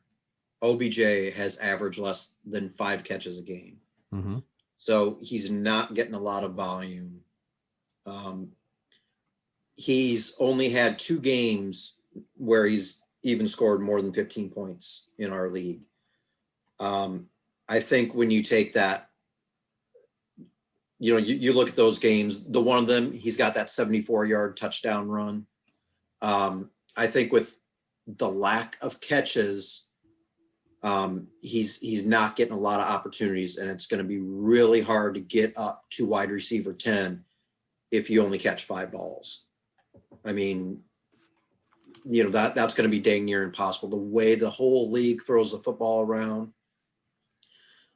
OBJ has averaged less than 5 catches a game. Mm-hmm. So he's not getting a lot of volume. He's only had 2 games where he's even scored more than 15 points in our league. I think when you take that, you look at those games, the one of them, he's got that 74-yard touchdown run. I think with the lack of catches, he's not getting a lot of opportunities, and it's going to be really hard to get up to wide receiver 10 if you only catch 5 balls. I mean, that's going to be dang near impossible, the way the whole league throws the football around.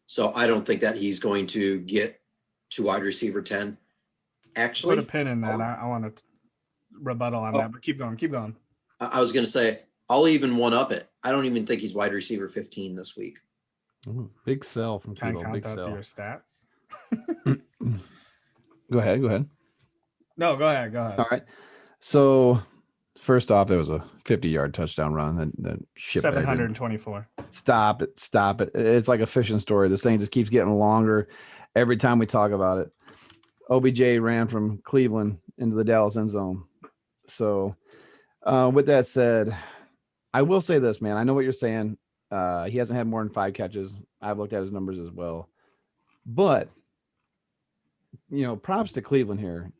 So I don't think that he's going to get to wide receiver 10. Actually, put a pin in that. I want to rebuttal on that, but keep going. I was going to say, I'll even one up it. I don't even think he's wide receiver 15 this week. Ooh, big sell from Can I Kilo. count Big that sell. to your stats? Go ahead. No, go ahead. All right. So first off, there was a 50-yard touchdown run that shit 724. Stop it. It's like a fishing story. This thing just keeps getting longer every time we talk about it. OBJ ran from Cleveland into the Dallas end zone. So with that said, I will say this, man. I know what you're saying. He hasn't had more than 5 catches. I've looked at his numbers as well. But, props to Cleveland here.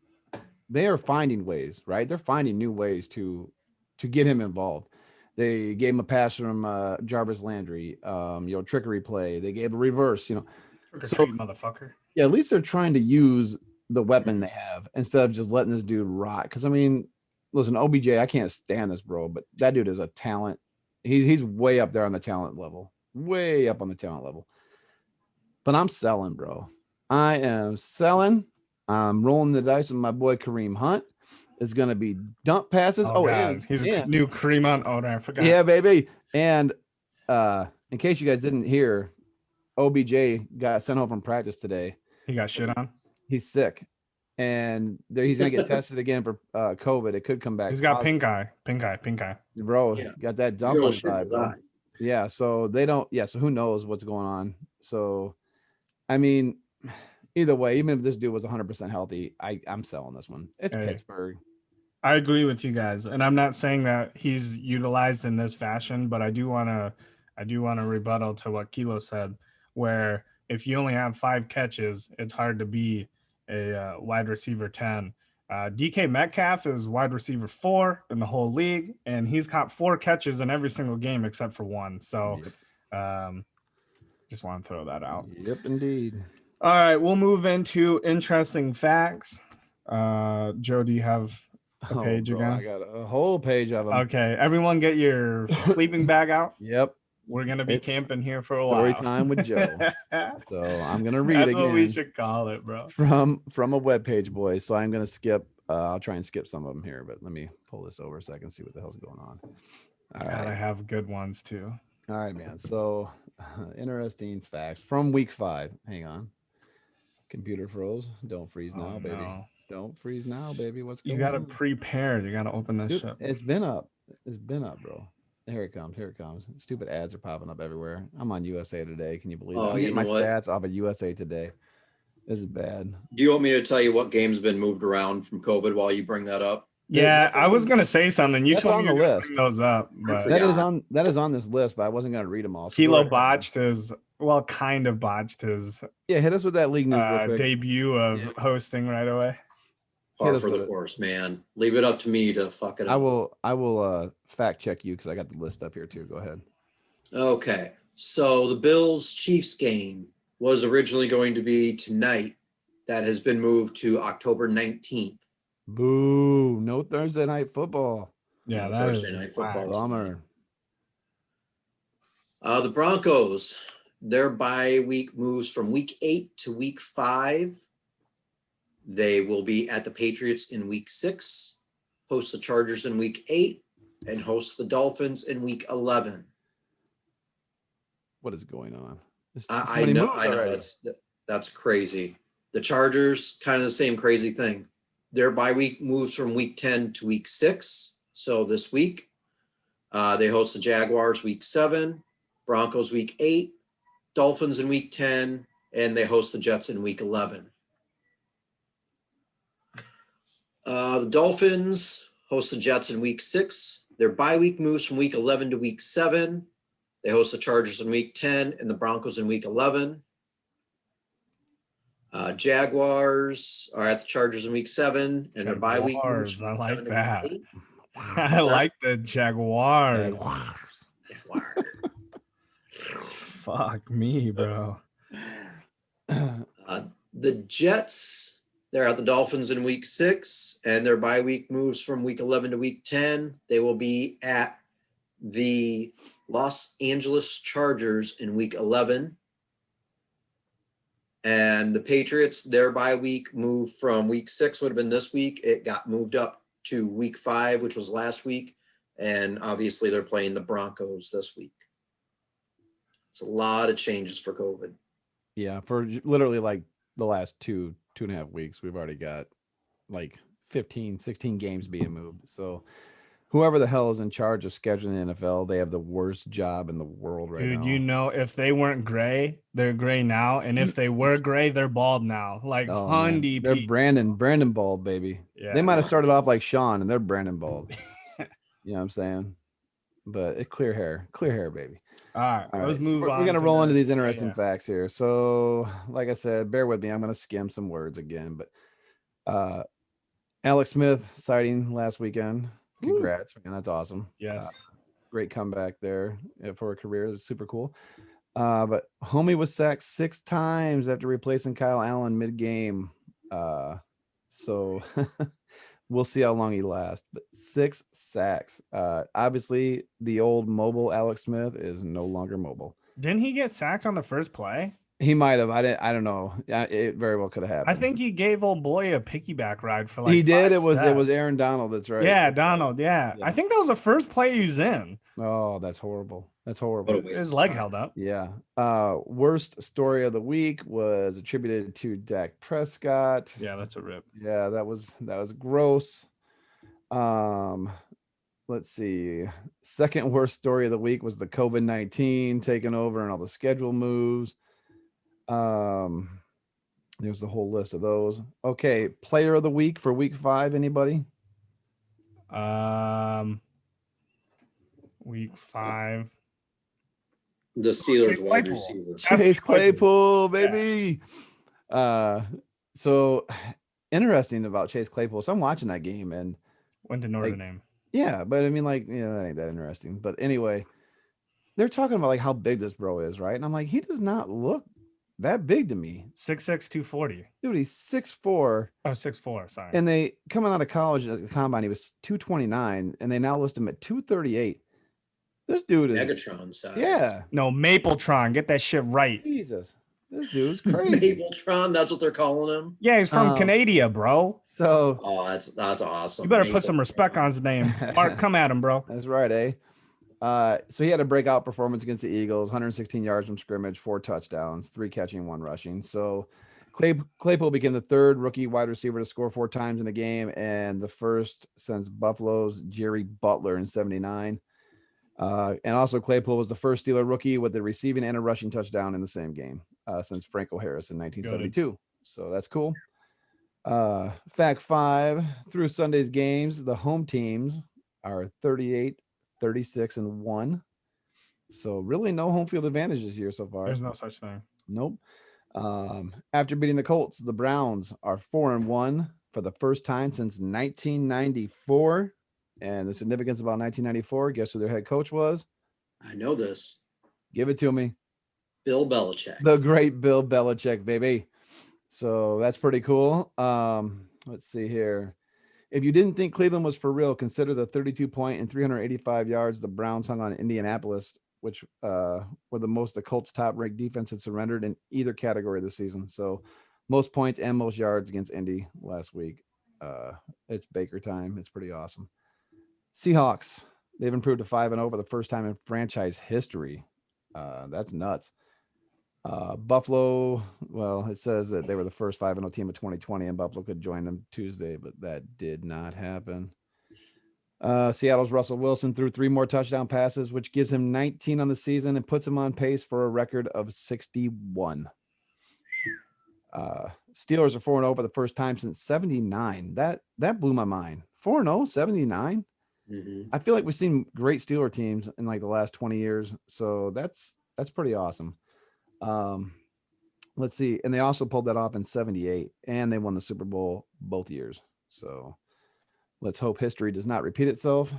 They are finding ways, right? They're finding new ways to get him involved. They gave him a pass from Jarvis Landry, trickery play. They gave a reverse, Trick or treat, motherfucker. Yeah, at least they're trying to use the weapon they have instead of just letting this dude rot. Because, listen, OBJ, I can't stand this, bro, but that dude is a talent. He's way up there on the talent level. Way up on the talent level. But I'm selling, bro. I am selling. I'm rolling the dice with my boy Kareem Hunt. is going to be dump passes. Oh, God. He's a new cream on. Oh, I forgot. Yeah, baby. And in case you guys didn't hear, OBJ got sent home from practice today. He got shit on. He's sick. And he's going to get tested again for COVID. It could come back. He's got pink eye. Pink eye. Bro, Yeah. got that dump on his eye, bro. Yeah, so they don't. Yeah, so who knows what's going on? So, I mean, either way, even if this dude was 100% healthy, I'm selling this one. It's Pittsburgh. I agree with you guys, and I'm not saying that he's utilized in this fashion, but I do want to rebuttal to what Kilo said, where if you only have 5 catches, it's hard to be a wide receiver 10. DK Metcalf is wide receiver 4 in the whole league, and he's caught 4 catches in every single game except for 1. So just want to throw that out. Yep, indeed. All right, we'll move into interesting facts. Joe, do you have a page again? I got a whole page of them. Okay, everyone get your sleeping bag out. Yep. We're going to be camping here for a Story while. time with Joe. So I'm going to read That's again. what we should call it, bro. From a webpage, boys. So I'm going to skip. I'll try and skip some of them here, but let me pull this over so I can see what the hell's going on. All right. I have good ones too. All right, man. So interesting facts from week 5. Hang on. Computer froze. Don't freeze now, baby. No. Don't freeze now, baby. What's going You got to on? prepare. You got to open this Dude, shit. It's been up. It's been up, bro. Here it comes. Here it comes. Stupid ads are popping up everywhere. I'm on USA Today. Can you believe it? I'm getting my stats off of USA Today. This is bad. Do you want me to tell you what game's been moved around from COVID while you bring that up? Yeah, I was gonna say something. You told me on the list. Bring those up, but that is on this list, but I wasn't gonna read them all. So Kilo botched his. Well, kind of botched his. Yeah, hit us with that league news real quick. Debut of hosting right away. Par for the course, man. Leave it up to me to fuck it up. I will fact check you because I got the list up here too. Go ahead. Okay. So the Bills Chiefs game was originally going to be tonight. That has been moved to October 19th. Boo. No Thursday night football. Yeah, No that Thursday is night football. Bummer. The Broncos, their bye week moves from week 8 to week 5. They will be at the Patriots in week 6, host the Chargers in week 8, and host the Dolphins in week 11. What is going on? I know that's crazy. The Chargers, kind of the same crazy thing. Their bye week moves from week 10 to week 6. So this week, they host the Jaguars week 7, Broncos week 8, Dolphins in week 10, and they host the Jets in week 11. The Dolphins host the Jets in week 6. Their bye week moves from week 11 to week 7. They host the Chargers in week 10 and the Broncos in week 11. Jaguars are at the Chargers in week 7, and their bye week moves from I week like 7 to that. week 8. I like the Jaguars. Fuck me, bro. The Jets, they're at the Dolphins in week 6, and their bye week moves from week 11 to week 10. They will be at the Los Angeles Chargers in week 11. And the Patriots, their bye week moved from week 6, would have been this week. It got moved up to week 5, which was last week. And obviously they're playing the Broncos this week. It's a lot of changes for COVID. Yeah, for literally like the last 2.5 weeks, we've already got like 15, 16 games being moved. So whoever the hell is in charge of scheduling the NFL, they have the worst job in the world right now. Dude, you know, if they weren't gray, they're gray now. And if they were gray, they're bald now. Like Hundy. They're Brandon bald, baby. Yeah. They might have started off like Sean and they're Brandon bald. You know what I'm saying? But it's clear hair, baby. All right, let's move on. We're going to roll into these interesting facts here. So, like I said, bear with me. I'm going to skim some words again. But Alex Smith sighting last weekend. Congrats, man. That's awesome. Yes. Great comeback there for a career. It's super cool. But homie was sacked 6 times after replacing Kyle Allen mid-game. So we'll see how long he lasts. But 6 sacks. Obviously, the old mobile Alex Smith is no longer mobile. Didn't he get sacked on the first play? He might have. I don't know. It very well could have happened. I think he gave old boy a piggyback ride for like he did. 5 It was steps. Aaron Donald. That's right. Yeah, That's right. Donald. Yeah. Yeah. I think that was the first play he was in. Oh, that's horrible. That's What a horrible. way to His leg start. held up. Yeah. Worst story of the week was attributed to Dak Prescott. Yeah, that's a rip. Yeah, that was gross. Let's see. Second worst story of the week was the COVID-19 taking over and all the schedule moves. There's the whole list of those. Okay, player of the week for week 5. Anybody? Week 5. The Steelers Chase wide Claypool. receiver. Chase Claypool, Claypool. baby. So interesting about Chase Claypool. So I'm watching that game and Went to Notre Dame. yeah, but I mean, like, that ain't that interesting. But anyway, they're talking about like how big this bro is, right? And I'm like, he does not look that big to me. 6'6", 240. Dude, he's 6'4". Oh, 6'4", sorry. And they coming out of college at the combine, he was 229, and they now list him at 238. This dude is Megatron size. yeah. No, Mapletron. Get that shit right. Jesus. This dude's crazy. Mapletron, that's what they're calling him. Yeah, he's from Canada, bro. So Oh, that's awesome. You better put some respect on his name. Mark, come at him, bro. that's right, eh? So he had a breakout performance against the Eagles, 116 yards from scrimmage, 4 touchdowns, 3 catching, 1 rushing. So Claypool became the third rookie wide receiver to score 4 times in a game, and the first since Buffalo's Jerry Butler in '79. And also Claypool was the first Steeler rookie with a receiving and a rushing touchdown in the same game since Franco Harris in 1972. So that's cool. Fact 5, through Sunday's games, the home teams are 38, 36, and 1. So really no home field advantage this year so far. There's no such thing. Nope. After beating the Colts, the Browns are 4-1 for the first time since 1994. And the significance about 1994, guess who their head coach was? I know this. Give it to me. Bill Belichick. The great Bill Belichick, baby. So that's pretty cool. Let's see here. If you didn't think Cleveland was for real, consider the 32-point and 385 yards the Browns hung on Indianapolis, which were the most the Colts' top-ranked defense had surrendered in either category this season. So most points and most yards against Indy last week. It's Baker time. It's pretty awesome. Seahawks, they've improved to 5-0 for the first time in franchise history. That's nuts. Buffalo, well, it says that they were the first 5-0 team of 2020, and Buffalo could join them Tuesday, but that did not happen. Seattle's Russell Wilson threw 3 more touchdown passes, which gives him 19 on the season and puts him on pace for a record of 61. Steelers are 4-0 for the first time since 79. That blew my mind. 4-0, 79. Mm-hmm. I feel like we've seen great Steeler teams in like the last 20 years. So that's pretty awesome. Let's see. And they also pulled that off in 78, and they won the Super Bowl both years. So let's hope history does not repeat itself.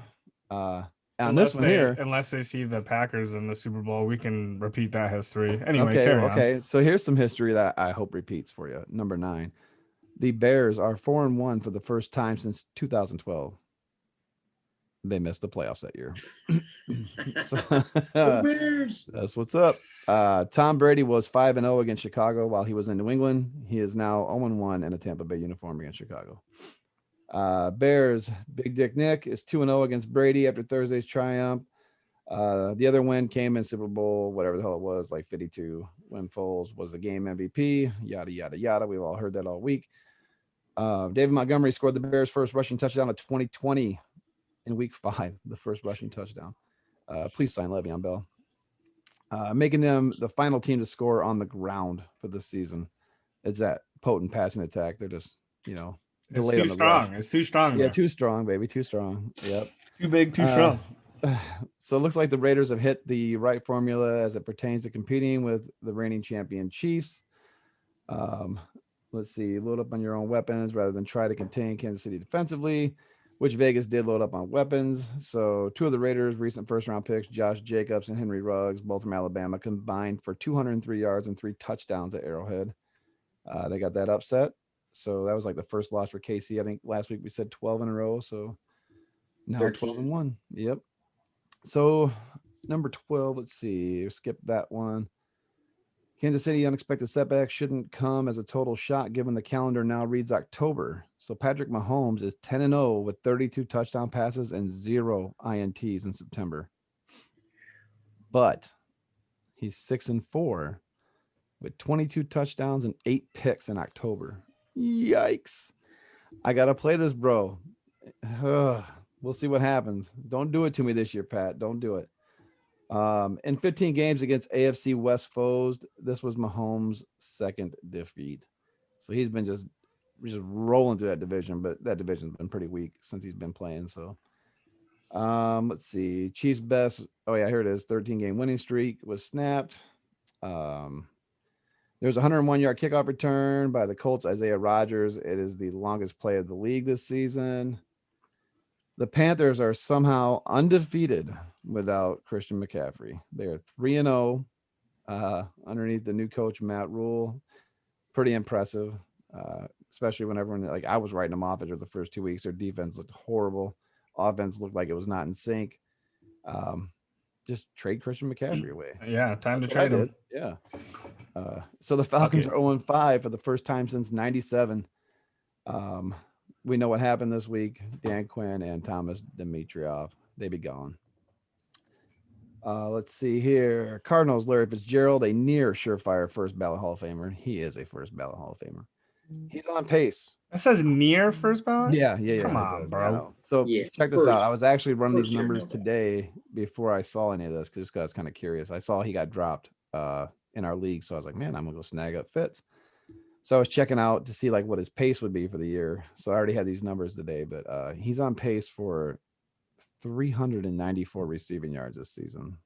On this one here, unless they see the Packers in the Super Bowl, we can repeat that history. Anyway, okay. So here's some history that I hope repeats for you. Number 9, the Bears are 4-1 for the first time since 2012. They missed the playoffs that year. Bears. That's what's up. Tom Brady was 5-0 against Chicago while he was in New England. He is now 0-1 in a Tampa Bay uniform against Chicago. Bears, Big Dick Nick is 2-0 against Brady after Thursday's triumph. The other win came in Super Bowl, whatever the hell it was, like 52, when Foles was the game MVP, yada, yada, yada. We've all heard that all week. David Montgomery scored the Bears' first rushing touchdown of 2020 in week 5, the first rushing touchdown. Please sign Le'Veon Bell. Making them the final team to score on the ground for this season. It's that potent passing attack. They're just, it's too strong. It's too strong. Yeah, too strong, baby. Too strong. Yep. Too big, too strong. So it looks like the Raiders have hit the right formula as it pertains to competing with the reigning champion Chiefs. Let's see. Load up on your own weapons rather than try to contain Kansas City defensively, which Vegas did load up on weapons. So 2 of the Raiders' recent first-round picks, Josh Jacobs and Henry Ruggs, both from Alabama, combined for 203 yards and 3 touchdowns at Arrowhead. They got that upset. So that was like the first loss for KC. I think last week we said 12 in a row. So now 12-1. Yep. So number 12, let's see. Skip that one. Kansas City unexpected setback shouldn't come as a total shock given the calendar now reads October. So Patrick Mahomes is 10-0 with 32 touchdown passes and 0 INTs in September. But he's 6-4 with 22 touchdowns and 8 picks in October. Yikes. I got to play this, bro. We'll see what happens. Don't do it to me this year, Pat. Don't do it. In 15 games against AFC West foes, this was Mahomes' second defeat. So he's been just rolling through that division, but that division's been pretty weak since he's been playing. So let's see. Chiefs best. Oh yeah, here it is. 13-game winning streak was snapped. There's a 101-yard kickoff return by the Colts, Isaiah Rodgers. It is the longest play of the league this season. The Panthers are somehow undefeated without Christian McCaffrey. They are 3-0 underneath the new coach, Matt Rule. Pretty impressive, especially when everyone, like I was writing them off after the first 2 weeks. Their defense looked horrible. Offense looked like it was not in sync. Just trade Christian McCaffrey away. Yeah, time to trade him. Yeah. So the Falcons are 0-5 for the first time since 97. We know what happened this week. Dan Quinn and Thomas Dimitroff, they be gone. Let's see here. Cardinals, Larry Fitzgerald, a near surefire first ballot Hall of Famer. He is a first ballot Hall of Famer. He's on pace. That says near first ballot? Yeah. Come on, bro. So check this out. I was actually running these year, numbers today before I saw any of this because I was kind of curious. I saw he got dropped in our league. So I was like, man, I'm going to go snag up Fitz. So I was checking out to see like what his pace would be for the year. So I already had these numbers today, but he's on pace for 394 receiving yards this season.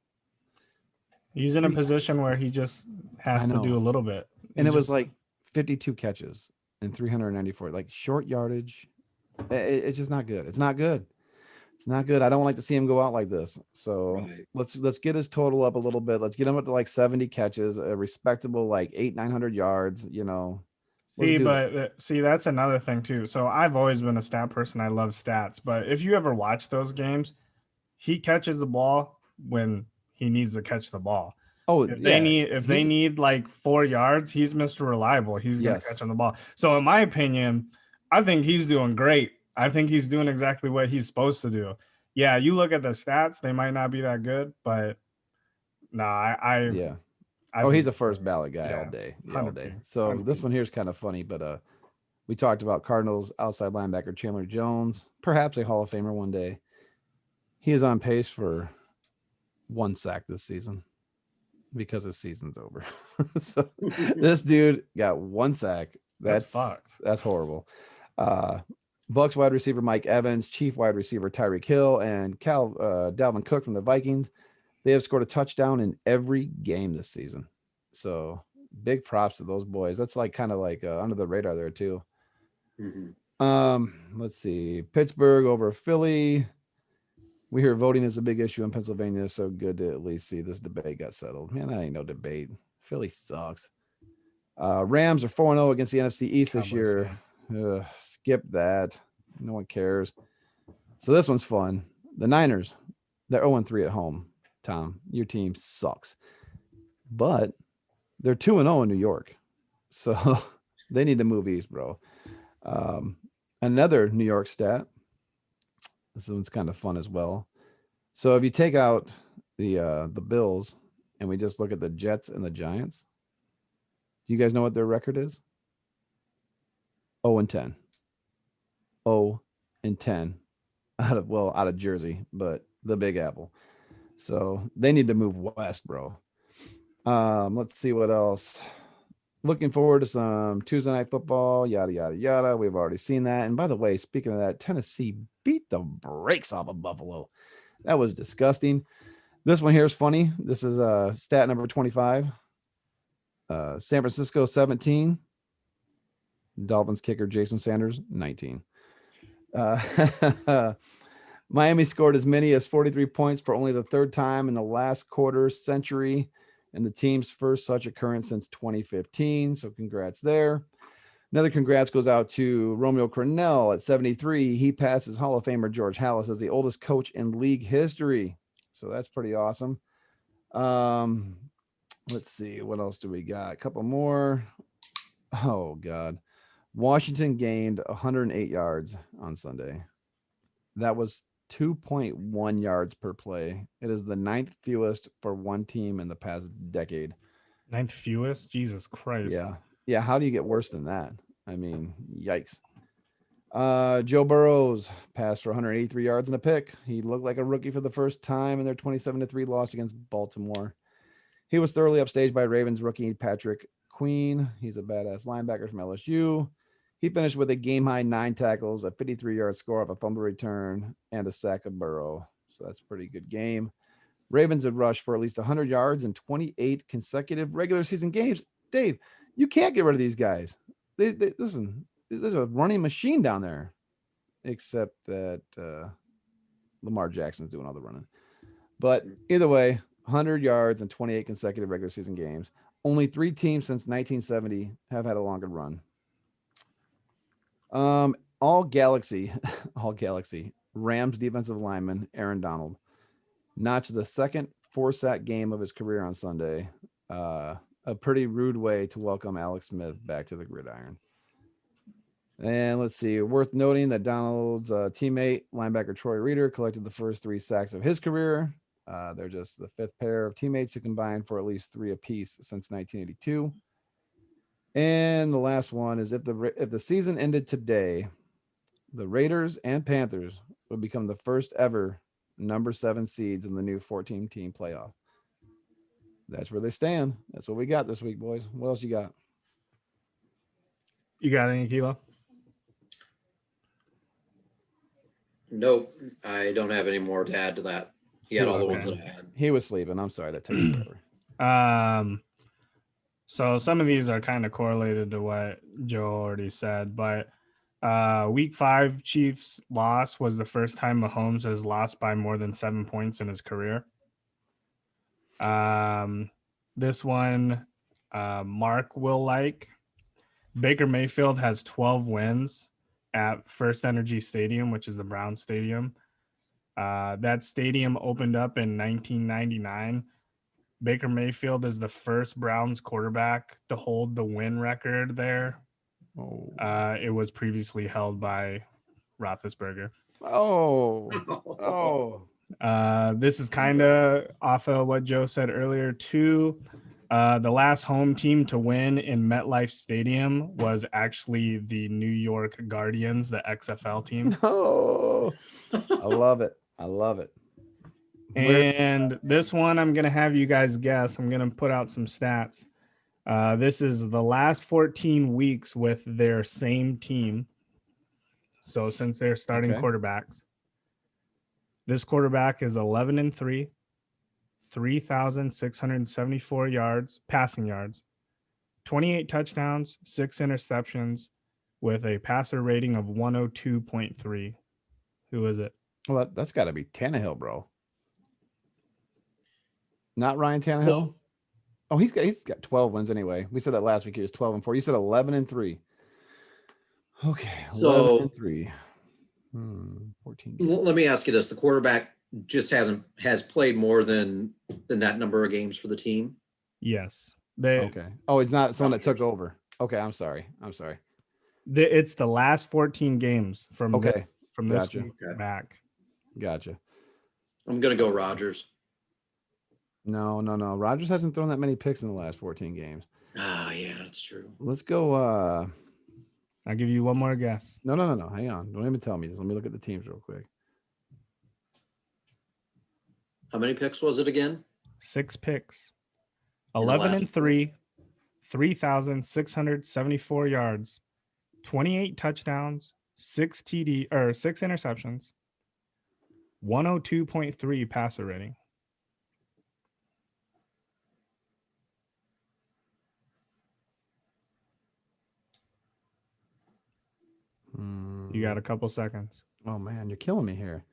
He's in a position where he just has to do a little bit. And it was like 52 catches and 394, like short yardage. It's just not good. It's not good. It's not good. I don't like to see him go out like this. So let's get his total up a little bit. Let's get him up to like 70 catches, a respectable like 800-900 yards, you know. See, that's another thing too. So I've always been a stat person. I love stats, but if you ever watch those games, he catches the ball when he needs to catch the ball. Oh, if they need like 4 yards, he's Mr. Reliable. He's gonna catch on the ball. So in my opinion, I think he's doing great. I think he's doing exactly what he's supposed to do. Yeah, you look at the stats; they might not be that good, but he's a first ballot guy all day. So this one here is kind of funny, but we talked about Cardinals outside linebacker Chandler Jones, perhaps a Hall of Famer one day. He is on pace for 1 sack this season because his season's over. So this dude got 1 sack. That's fucked. That's horrible. Bucks wide receiver Mike Evans, Chief wide receiver Tyreek Hill, and Dalvin Cook from the Vikings. They have scored a touchdown in every game this season. So big props to those boys. That's like kind of like under the radar there too. Mm-hmm. Let's see. Pittsburgh over Philly. We hear voting is a big issue in Pennsylvania. So good to at least see this debate got settled. Man, that ain't no debate. Philly sucks. Rams are 4-0 against the NFC East this year. Skip that. No one cares. So this one's fun. The Niners, they're 0-3 at home. Tom, your team sucks. But they're 2-0 in New York. So they need to move east, bro. Another New York stat. This one's kind of fun as well. So if you take out the Bills and we just look at the Jets and the Giants, do you guys know what their record is? 0-10. 0-10 out of Jersey, but the Big Apple. So they need to move west, bro. Let's see what else. Looking forward to some Tuesday night football, yada, yada, yada. We've already seen that. And by the way, speaking of that, Tennessee beat the brakes off of Buffalo. That was disgusting. This one here is funny. This is stat number 25. San Francisco 17. Dolphins kicker Jason Sanders 19. Miami scored as many as 43 points for only the third time in the last quarter century, and the team's first such occurrence since 2015. So congrats there. Another congrats goes out to Romeo Crennel at 73. He passes Hall of Famer George Halas as the oldest coach in league history. So that's pretty awesome. Let's see. What else do we got? A couple more. Oh, God. Washington gained 108 yards on Sunday. That was 2.1 yards per play. It is the 9th fewest for one team in the past decade. 9th fewest? Jesus Christ. Yeah. Yeah. How do you get worse than that? I mean, yikes. Joe Burrows passed for 183 yards and a pick. He looked like a rookie for the first time in their 27-3 loss against Baltimore. He was thoroughly upstaged by Ravens rookie Patrick Queen. He's a badass linebacker from LSU. He finished with a game-high 9 tackles, a 53-yard score of a fumble return, and a sack of Burrow. So that's a pretty good game. Ravens had rushed for at least 100 yards in 28 consecutive regular season games. Dave, you can't get rid of these guys. Listen, there's a running machine down there, except that Lamar Jackson's doing all the running. But either way, 100 yards and 28 consecutive regular season games. Only 3 teams since 1970 have had a longer run. All Galaxy, Rams defensive lineman Aaron Donald notched the second 4-sack game of his career on Sunday. A pretty rude way to welcome Alex Smith back to the gridiron. And let's see, worth noting that Donald's teammate, linebacker Troy Reeder, collected the first 3 sacks of his career. They're just the 5th pair of teammates who combined for at least 3 apiece since 1982. And the last one is if the season ended today, the Raiders and Panthers would become the first ever number 7 seeds in the new 14-team playoff. That's where they stand. That's what we got this week, boys. What else you got? You got any, Kilo? Nope, I don't have any more to add to that. He had all the ones that I had. He was sleeping. I'm sorry, that took forever. So some of these are kind of correlated to what Joe already said, but week 5 Chiefs loss was the first time Mahomes has lost by more than 7 points in his career. This one, Mark will like. Baker Mayfield has 12 wins at First Energy Stadium, which is the Browns Stadium. That stadium opened up in 1999. Baker Mayfield is the first Browns quarterback to hold the win record there. It was previously held by Roethlisberger. This is kind of off of what Joe said earlier too. The last home team to win in MetLife Stadium was actually the New York Guardians, the XFL team. I love it. And this one, I'm going to have you guys guess. I'm going to put out some stats. This is the last 14 weeks with their same team. So since they're starting quarterbacks, this quarterback is 11-3, 3,674 yards, passing yards, 28 touchdowns, 6 interceptions, with a passer rating of 102.3. Who is it? Well, that's got to be Tannehill, bro. Not Ryan Tannehill. Oh, he's got 12 wins anyway. We said that last week. He was 12-4. You said 11-3. Okay, 11-3. 14. Let me ask you this: the quarterback just has played more than that number of games for the team. Yes. Okay. Oh, it's not someone that took over. Okay, I'm sorry. It's the last 14 games from this Gotcha. week back. Gotcha. I'm gonna go Rodgers. No. Rodgers hasn't thrown that many picks in the last 14 games. Ah, yeah, that's true. Let's go. I'll give you one more guess. No. Hang on. Don't even tell me this. Let me look at the teams real quick. How many picks was it again? 6 picks. 11-3, 3,674 yards, 28 touchdowns, 6 interceptions, 102.3 passer rating. You got a couple seconds. Oh man, you're killing me here.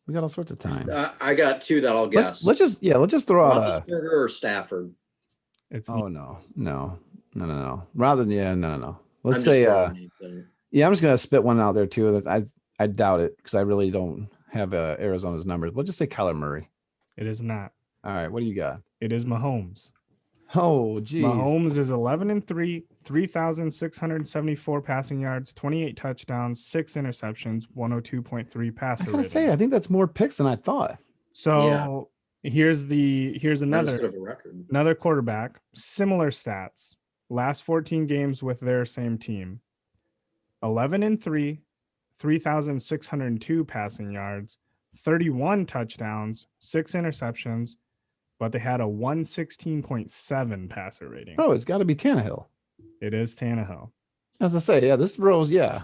We got all sorts of time. I got 2 that I'll guess. Let's just throw out Roethlisberger or Stafford. No. Rather than no. Let's say I'm just gonna spit one out there too. That I doubt it because I really don't have Arizona's numbers. We'll just say Kyler Murray. It is not. All right, what do you got? It is Mahomes. Oh, geez. Mahomes is 11-3, 3,674 passing yards, 28 touchdowns, 6 interceptions, 102.3 I passer gotta rating. say, I think that's more picks than I thought. So here's Not as another good of a record. quarterback, similar stats. Last 14 games with their same team. 11-3, 3,602 passing yards, 31 touchdowns, 6 interceptions, but they had a 116.7 passer rating. Bro, it's got to be Tannehill. It is Tannehill. As I say, yeah, this bro's, yeah.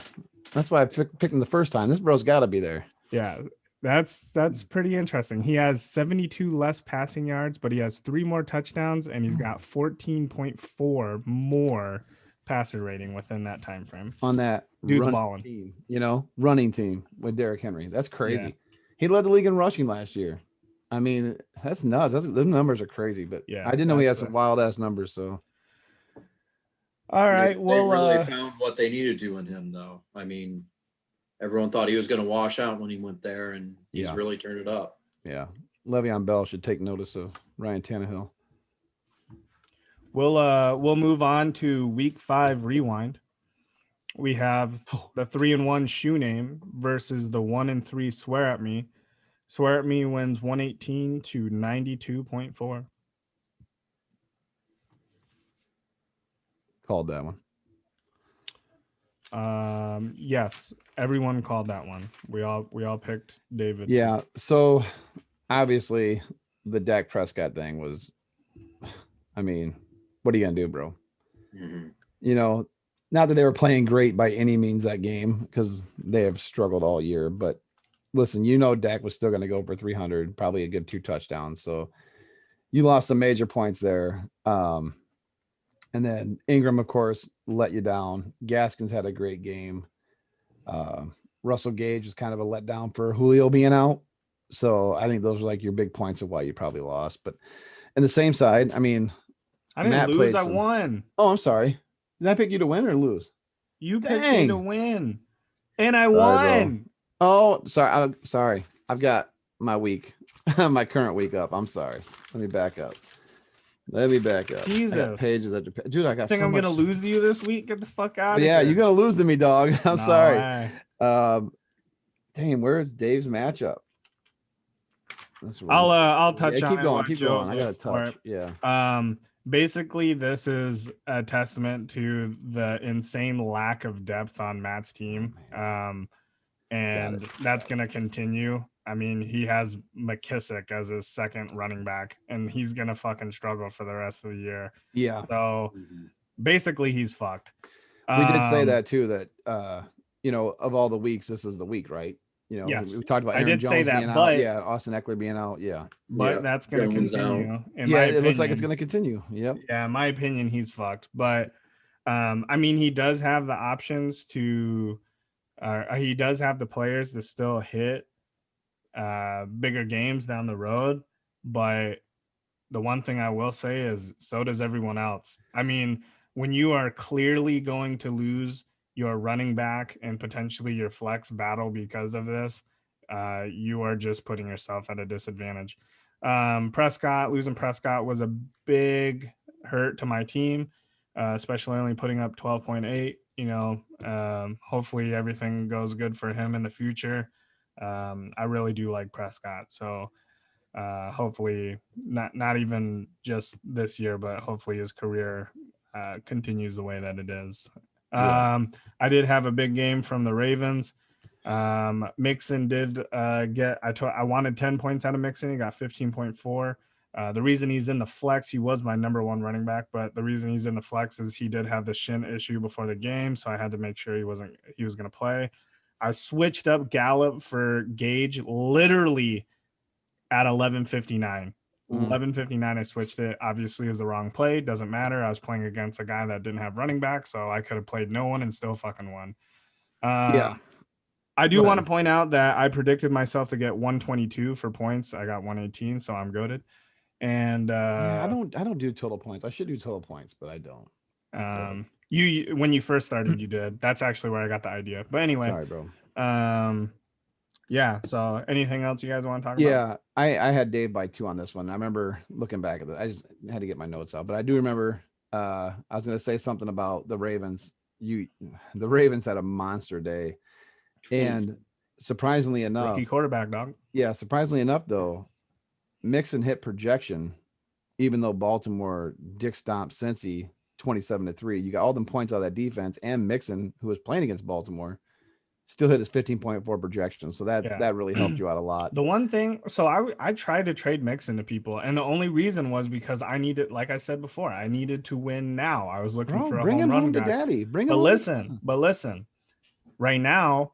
That's why I picked him the first time. This bro's got to be there. Yeah, that's pretty interesting. He has 72 less passing yards, but he has 3 more touchdowns, and he's got 14.4 more passer rating within that time frame. On that Dude's running balling. team, running team with Derrick Henry. That's crazy. Yeah. He led the league in rushing last year. I mean, that's nuts. Those numbers are crazy, but Yeah, I didn't know he had that's some wild ass numbers. So, all right, They well, really found what they needed to in him, though. I mean, everyone thought he was going to wash out when he went there, and he's really turned it up. yeah, Le'Veon Bell should take notice of Ryan Tannehill. we'll move on to week 5 rewind. We have the 3-1 shoe name versus the 1-3 swear at me. Swear at me wins 118 to 92.4. Called that one. Yes, everyone called that one. We all picked David. Yeah. So obviously the Dak Prescott thing was, I mean, what are you gonna do, bro? Mm-hmm. Not that they were playing great by any means that game, because they have struggled all year. But listen, Dak was still gonna go for 300, probably a good 2 touchdowns. So you lost some major points there. And then Ingram, of course, let you down. Gaskins had a great game. Russell Gage was kind of a letdown for Julio being out. So I think those are like your big points of why you probably lost. But in the same side, I mean, I didn't Matt lose. I played won. Oh, I'm sorry. Did I pick you to win or lose? You picked me to Dang. win, and I Sorry, won. Oh, sorry. I'm sorry. I've got my my current week up. I'm sorry. Let me back up. Jesus. I got pages after dude. I got. Think so I'm much... gonna lose to you this week? Get the fuck out of Yeah, here. you're gonna lose to me, dog. I'm No sorry. way. Dang, where's Dave's matchup? I'll touch on keep it going. while Keep Joe going. I gotta looks for touch. it. Yeah. Basically, this is a testament to the insane lack of depth on Matt's team. And that's going to continue. I mean, he has McKissick as his second running back, and he's going to fucking struggle for the rest of the year. Yeah. So basically, he's fucked. We did say that too, that, of all the weeks, this is the week, right? Yes. We talked about I Aaron did Jones say that, being but out. Yeah. Austin Eckler being out. Yeah. But that's going to continue. In my it looks like opinion. it's going to continue. Yep. Yeah. In my opinion, he's fucked. But I mean, he does have the options to, he does have the players to still hit bigger games down the road. But the one thing I will say is so does everyone else. I mean, when you are clearly going to lose your running back and potentially your flex battle because of this, you are just putting yourself at a disadvantage. Losing Prescott was a big hurt to my team, especially only putting up 12.8. Hopefully everything goes good for him in the future. I really do like Prescott. So hopefully not even just this year, but hopefully his career continues the way that it is. I did have a big game from the Ravens. Mixon did I wanted 10 points out of Mixon. He got 15.4. The reason he's in the flex, he was my number 1 running back, but the reason he's in the flex is he did have the shin issue before the game, so I had to make sure he was going to play. I switched up Gallup for Gage literally at 11:59. 11:59, I switched it. Obviously, it was the wrong play. Doesn't matter. I was playing against a guy that didn't have running back, so I could have played no one and still fucking won. I do want to point out that I predicted myself to get 122 for points. I got 118, so I'm goated. And I don't do total points. I should do total points, but I don't. You when you first started, you did. That's actually where I got the idea. But anyway, sorry, bro. Yeah. So anything else you guys want to talk about? Yeah, I had Dave by 2 on this one. I remember looking back at it. I just had to get my notes out, but I do remember I was going to say something about the Ravens. The Ravens had a monster day, and surprisingly enough, Rookie quarterback, dog. yeah, surprisingly enough though, Mixon hit projection, even though Baltimore dick stomped Cincy 27-3. You got all them points out of that defense, and Mixon, who was playing against Baltimore, still hit his 15.4 projection. So that really helped you out a lot. The one thing, so I tried to trade Mixon to people, and the only reason was because I needed, like I said before, I needed to win now. I was looking for a bring home him run home guy. to daddy. Bring him But home. listen, right now,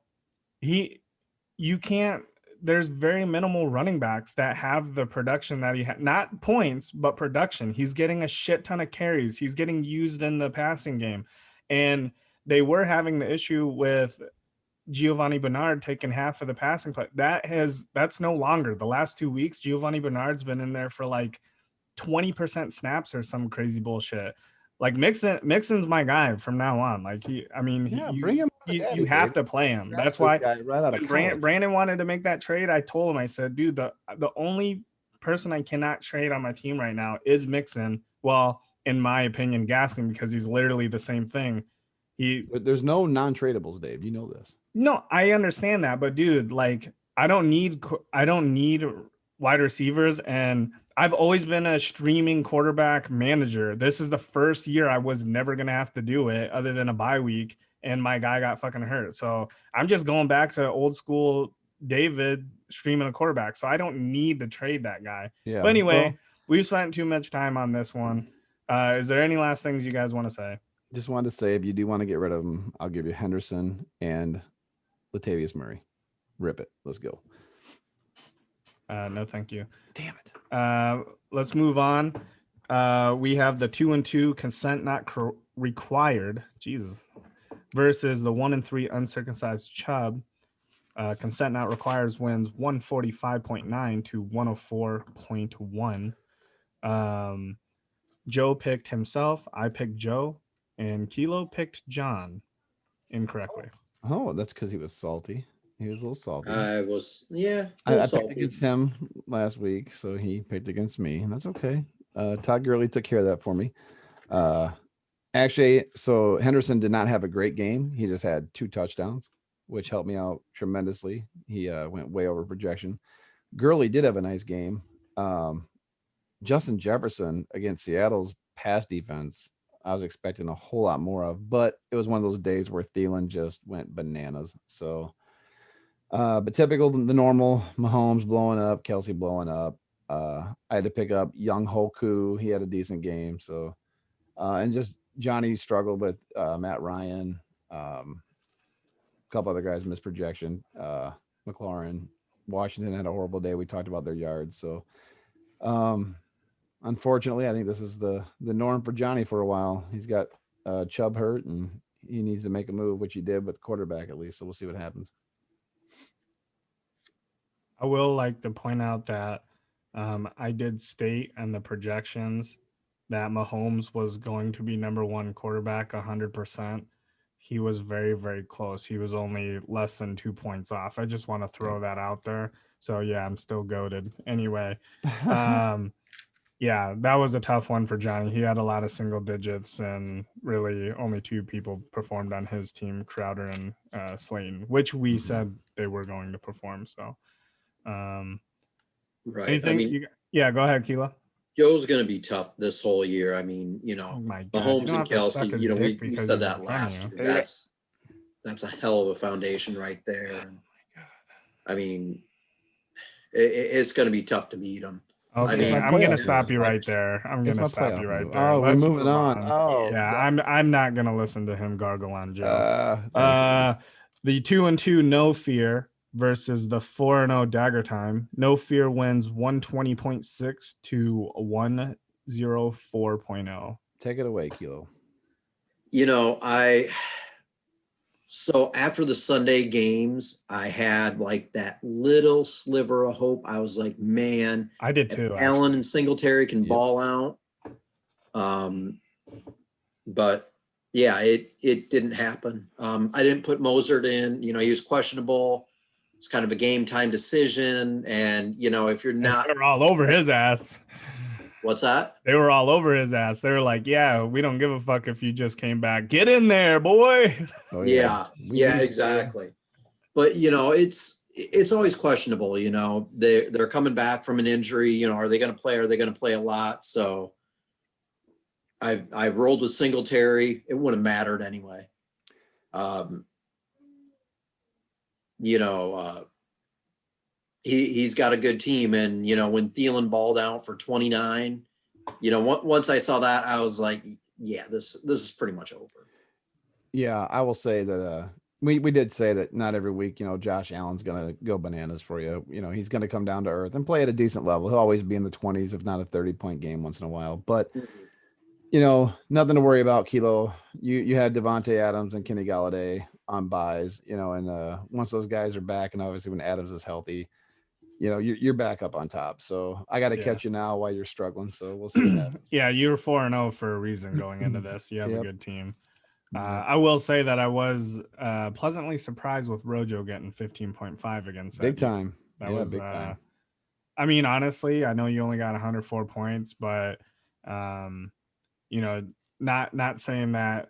you can't. There's very minimal running backs that have the production that he had, not points, but production. He's getting a shit ton of carries. He's getting used in the passing game, and they were having the issue with Giovanni Bernard taking half of the passing play. That's no longer. The last 2 weeks, Giovanni Bernard's been in there for like 20% snaps or some crazy bullshit. Like Mixon's my guy from now on. Like Bring him. you have to play him. That's why when Brandon wanted to make that trade, I told him, I said, dude, the only person I cannot trade on my team right now is Mixon. Well, in my opinion, Gaskin, because he's literally the same thing. There's no non-tradables, Dave. You know this. No, I understand that, but dude, like I don't need wide receivers, and I've always been a streaming quarterback manager. This is the first year I was never gonna have to do it, other than a bye week, and my guy got fucking hurt. So I'm just going back to old school David streaming a quarterback. So I don't need to trade that guy. Yeah. But anyway, we've spent too much time on this one. Is there any last things you guys want to say? Just wanted to say, if you do want to get rid of him, I'll give you Henderson and Latavius Murray. Rip it. Let's go. No, thank you. Damn it. Let's move on. We have the 2-2 consent not required. Jesus. Versus the 1-3 uncircumcised Chubb. Consent not requires wins 145.9 to 104.1. Joe picked himself. I picked Joe. And Kilo picked John incorrectly. Oh, that's because he was salty. He was a little salty. I was, yeah. I picked against him last week, so he picked against me, and that's okay. Todd Gurley took care of that for me. Actually, so Henderson did not have a great game. He just had 2 touchdowns, which helped me out tremendously. He went way over projection. Gurley did have a nice game. Justin Jefferson against Seattle's pass defense, I was expecting a whole lot more of, but it was one of those days where Thielen just went bananas. So, but typical, the normal, Mahomes blowing up, Kelsey blowing up. I had to pick up Young Hoku. He had a decent game. So, and just Johnny struggled with Matt Ryan. A couple other guys missed projection. McLaurin, Washington had a horrible day. We talked about their yards. So, unfortunately, I think this is the norm for Johnny for a while. He's got Chubb hurt, and he needs to make a move, which he did with quarterback at least. So we'll see what happens. I will like to point out that I did state in the projections that Mahomes was going to be number 1 quarterback 100%. He was very, very close. He was only less than 2 points off. I just want to throw that out there. So yeah, I'm still goated. Anyway, yeah, that was a tough one for Johnny. He had a lot of single digits, and really only 2 people performed on his team, Crowder and Slayton, which we said they were going to perform. So, right. Anything? Yeah, go ahead, Keela. Joe's going to be tough this whole year. I mean, Mahomes and Kelsey, we said that last year. That's a hell of a foundation right there. And, I mean, it's going to be tough to beat them. Okay, I'm going to stop you right there. We're moving on. Oh, yeah, I'm not going to listen to him gargle on Joe. The 2-2 no fear versus the 4-0 Dagger time. No fear wins 120.6 to 104.0. Take it away, Kilo. So after the Sunday games, I had like that little sliver of hope. I was like, man, I did too. Allen and Singletary can ball out. But yeah, it didn't happen. I didn't put Mozart in. He was questionable. it's kind of a game time decision. And, you know, if you're not, they're all over his ass. what's that? They were all over his ass. They were like, yeah, we don't give a fuck if you just came back. Get in there, boy. Oh, Yeah, exactly. But, you know, it's always questionable, you know, they're coming back from an injury, you know, are they going to play? Are they going to play a lot? So I rolled with Singletary. It wouldn't have mattered anyway. You know, he's got a good team. And, you know, when Thielen balled out for 29, you know, once I saw that, I was like, yeah, this is pretty much over. Yeah, I will say that we did say that not every week, you know, Josh Allen's gonna go bananas for you. You know, he's gonna come down to earth and play at a decent level. He'll always be in the 20s, if not a 30-point game once in a while. But you know, nothing to worry about, Kilo. You had Devontae Adams and Kenny Galladay on buys, you know, and once those guys are back, and obviously when Adams is healthy, you know, you're back up on top. So I got to catch you now while you're struggling. So we'll see what happens. Yeah, you're 4-0 for a reason going into this. You have a good team. I will say that I was pleasantly surprised with Rojo getting 15.5 against that. Big time. That was big time. I mean, honestly, I know you only got 104 points, but you know, not saying that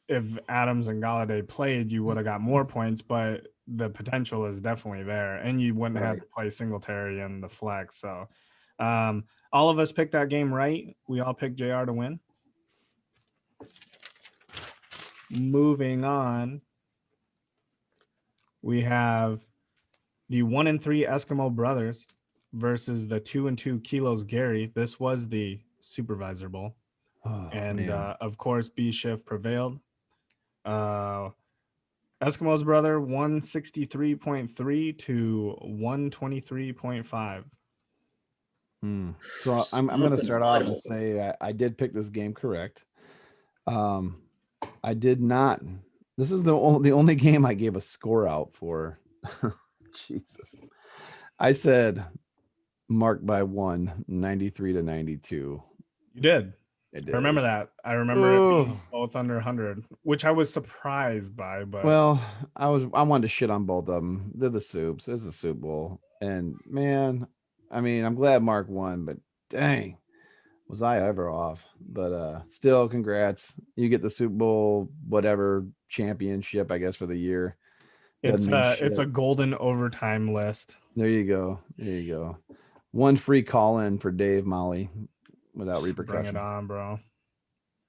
if Adams and Galladay played, you would have got more points, but the potential is definitely there, and you wouldn't have to play Singletary in the flex. So all of us picked that game right. We all picked JR to win. Moving on, we have the 1-3 Eskimo brothers versus the 2-2 Kilos Gary. This was the Supervisor Bowl. And of course, B Shift prevailed. Eskimo's brother 163.3 to 123.5. So I'm going to start off and say I did pick this game correct. I did not. This is the only game I gave a score out for. Jesus. I said marked by 1, 93 to 92. You did. I did. I remember that. I remember it being both under 100, which I was surprised by. But well, I wanted to shit on both of them. They're the soups. It's the Super Bowl, and man, I mean, I'm glad Mark won, but dang, was I ever off? But still, congrats. You get the Super Bowl, whatever championship, I guess, for the year. It's a golden overtime list. There you go. There you go. One free call in for Dave Molly without repercussion. Bring it on, bro.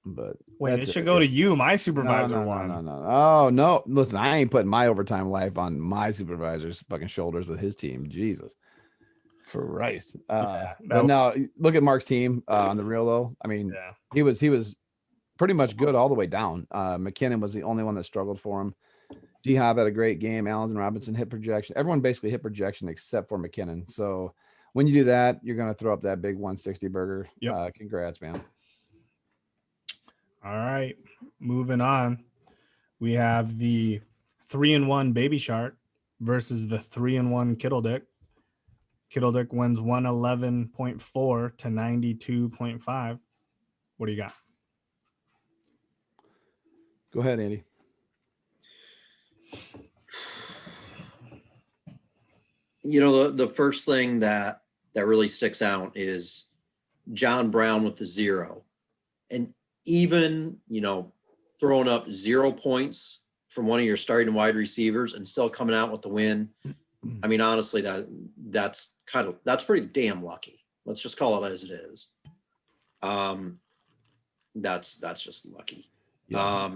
But wait, it should go to you. My supervisor won. No. Oh no! Listen, I ain't putting my overtime life on my supervisor's fucking shoulders with his team. Jesus Christ! But no, look at Mark's team on the real though. I mean, he was pretty much good all the way down. McKinnon was the only one that struggled for him. D-Hop had a great game. Allen and Robinson hit projection. Everyone basically hit projection except for McKinnon. So when you do that, you're going to throw up that big 160 burger. Yep. Congrats, man. All right. Moving on. We have the 3-1 Baby Shark versus the 3-1 Kittle Dick. Kittle Dick wins 111.4 to 92.5. What do you got? Go ahead, Andy. You know, the first thing that really sticks out is John Brown with the 0. And even, you know, throwing up 0 points from one of your starting wide receivers and still coming out with the win. I mean, honestly, that's pretty damn lucky. Let's just call it as it is. That's just lucky. Yeah.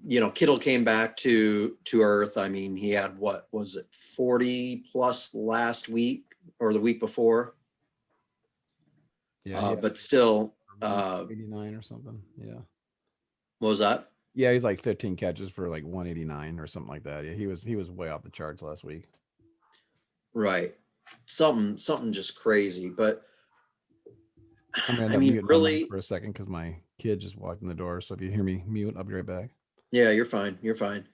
You know, Kittle came back to earth. I mean, he had, what was it, 40 plus last week or the week before? Yeah. But still 89 or something. Yeah. What was that? Yeah, he's like 15 catches for like 189 or something like that. Yeah, he was way off the charts last week. Right. Something just crazy. But I mean, really for a second because my kid just walked in the door. So if you hear me mute, I'll be right back. Yeah, you're fine. You're fine.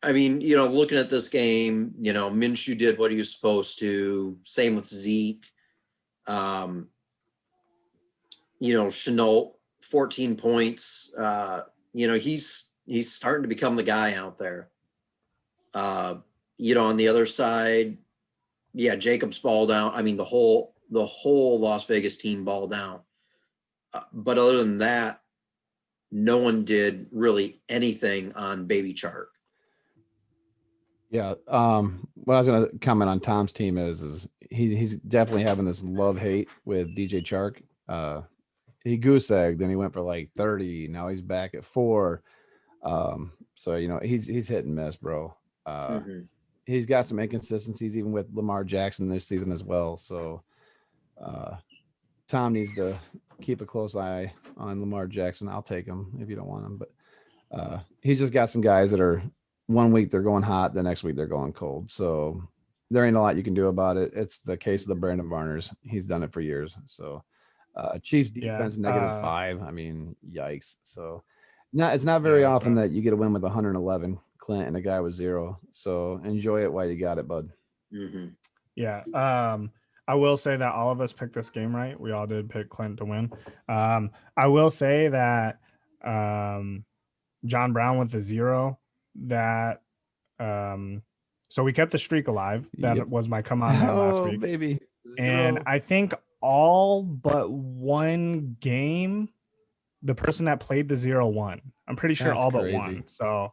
I mean, you know, looking at this game, you know, Minshew did what he was supposed to. Same with Zeke. You know, Chenault, 14 points. You know, he's starting to become the guy out there. on the other side, yeah, Jacobs ball down. I mean, the whole Las Vegas team ball down. But other than that, no one did really anything on Baby Chark. Yeah. What I was going to comment on Tom's team is he's definitely having this love-hate with DJ Chark. He goose egged, then he went for like 30. Now he's back at 4. So he's hit and miss, bro. He's got some inconsistencies even with Lamar Jackson this season as well. So Tom needs to keep a close eye on Lamar Jackson. I'll take him if you don't want him, but he's just got some guys that are 1 week they're going hot, the next week they're going cold. So there ain't a lot you can do about it. It's the case of the Brandon Varners. He's done it for years. So Chiefs defense -5. I mean, yikes. So it's not very often that you get a win with 111, Clint, and a guy with 0. So enjoy it while you got it, bud. Yeah. I will say that all of us picked this game right. We all did pick Clint to win. I will say that John Brown with the 0, that so we kept the streak alive. That was my come on man last week. Baby. 0. And I think all but one game, the person that played the 0 won. I'm pretty sure all but one. So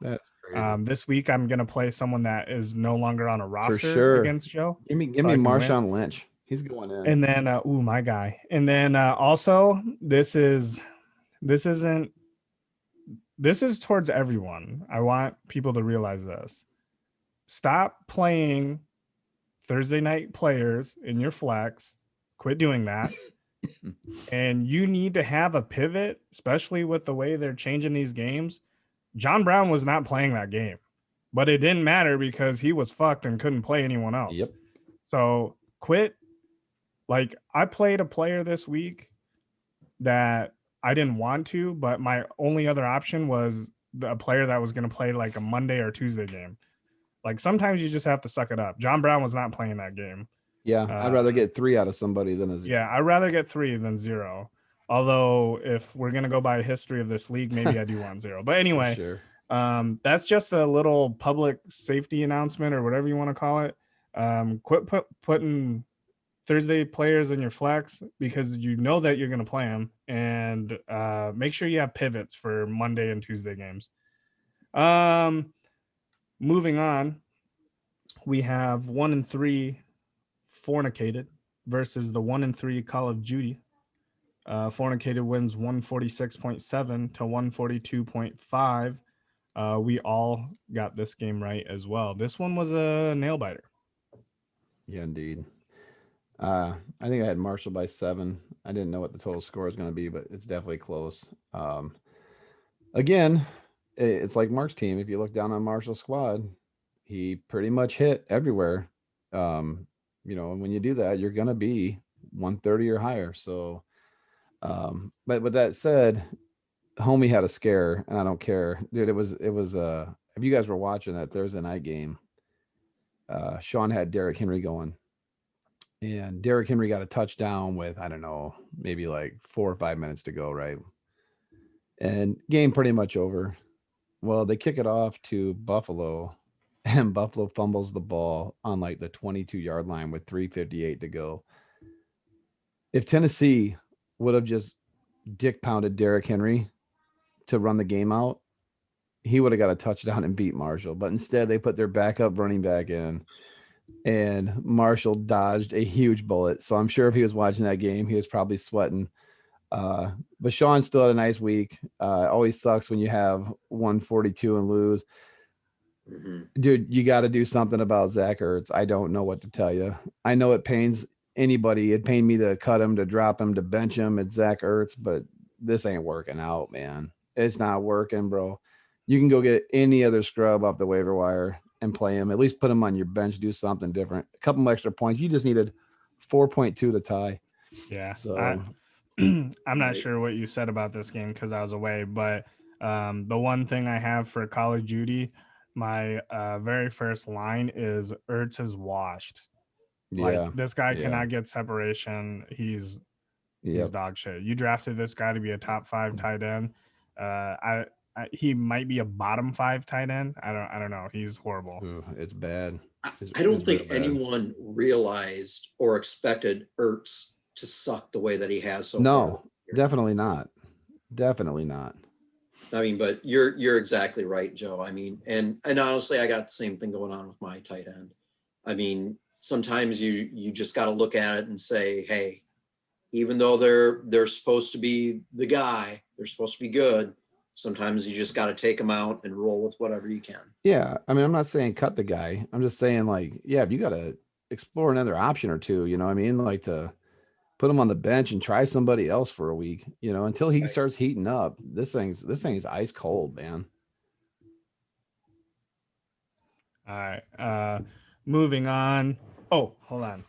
this week I'm gonna play someone that is no longer on a roster against Joe. Give me Marshawn Lynch. He's going in. And then my guy. And then also this is towards everyone. I want people to realize this. Stop playing Thursday night players in your flex. Quit doing that. And you need to have a pivot, especially with the way they're changing these games. John Brown was not playing that game, but it didn't matter because he was fucked and couldn't play anyone else. Yep. So quit. Like, I played a player this week that I didn't want to, but my only other option was a player that was going to play like a Monday or Tuesday game. Like, sometimes you just have to suck it up. John Brown was not playing that game. Yeah, I'd rather get 3 out of somebody than a 0. Yeah, I'd rather get 3 than 0. Although, if we're going to go by history of this league, maybe I do want 0. But anyway, sure. That's just a little public safety announcement or whatever you want to call it. Quit putting Thursday players in your flex because you know that you're going to play them, and make sure you have pivots for Monday and Tuesday games. Moving on, we have 1-3 Fournettecated versus the 1-3 CallofJeudy. Fournettecated wins 146.7 to 142.5. We all got this game right as well. This one was a nail biter. Yeah, indeed. I think I had Marshall by 7. I didn't know what the total score is going to be, but it's definitely close. Again, it's like Mark's team. If you look down on Marshall's squad, he pretty much hit everywhere. And when you do that, you're going to be 130 or higher. So, but with that said, homie had a scare, and I don't care, dude. It was if you guys were watching that Thursday night game, Sean had Derrick Henry going, and Derrick Henry got a touchdown with, I don't know, maybe like 4 or 5 minutes to go, right? And game pretty much over. Well, they kick it off to Buffalo, and Buffalo fumbles the ball on like the 22-yard line with 3:58 to go. If Tennessee would have just dick pounded Derrick Henry to run the game out, he would have got a touchdown and beat Marshall. But instead, they put their backup running back in, and Marshall dodged a huge bullet. So I'm sure if he was watching that game, he was probably sweating. But Sean still had a nice week. Always sucks when you have 142 and lose. Dude, you got to do something about Zach Ertz. I don't know what to tell you. I know it pains anybody. It pained me to cut him, to drop him, to bench him. It's Zach Ertz, but this ain't working out, man. It's not working, bro. You can go get any other scrub off the waiver wire and play him. At least put him on your bench. Do something different. A couple extra points. You just needed 4.2 to tie. Yeah. So I'm not sure what you said about this game because I was away, but the one thing I have for CallofJeudy, my very first line is Ertz is washed. Like, this guy cannot get separation. He's dog shit. You drafted this guy to be a top 5 tight end. I he might be a bottom 5 tight end. I don't know. He's horrible. Ooh, it's bad. I don't It's think real bad. anyone realized or expected Ertz to suck the way that he has so far. No, definitely not. Definitely not. I mean, but you're exactly right, Joe. I mean, and honestly, I got the same thing going on with my tight end. I mean, sometimes you just got to look at it and say, hey, even though they're supposed to be the guy, they're supposed to be good. Sometimes you just got to take them out and roll with whatever you can. Yeah, I mean, I'm not saying cut the guy. I'm just saying, like, yeah, if you got to explore another option or two, you know what I mean? Like to put him on the bench and try somebody else for a week, you know, until he starts heating up. This thing's ice cold, man. All right. Moving on. Oh, hold on.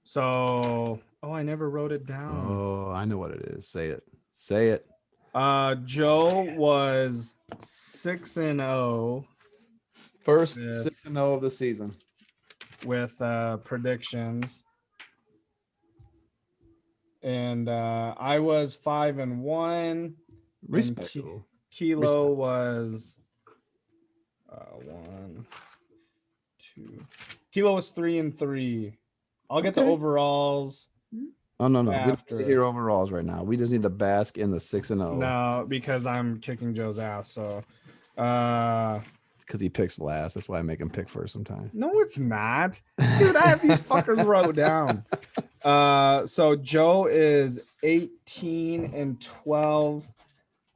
So, I never wrote it down. Oh, I know what it is. Say it. Say it. Joe was 6-0. First 6-0 of the season with predictions. And I was 5-1. Respectable. Kilo was 1, 2. Kilo was 3-3. I'll get the overalls. Oh no, we after. don't need to hear overalls right now. We just need to bask in the 6-0. No, because I'm kicking Joe's ass. So, because he picks last. That's why I make him pick first sometimes. No, it's not, dude. I have these fuckers wrote down. So Joe is 18-12.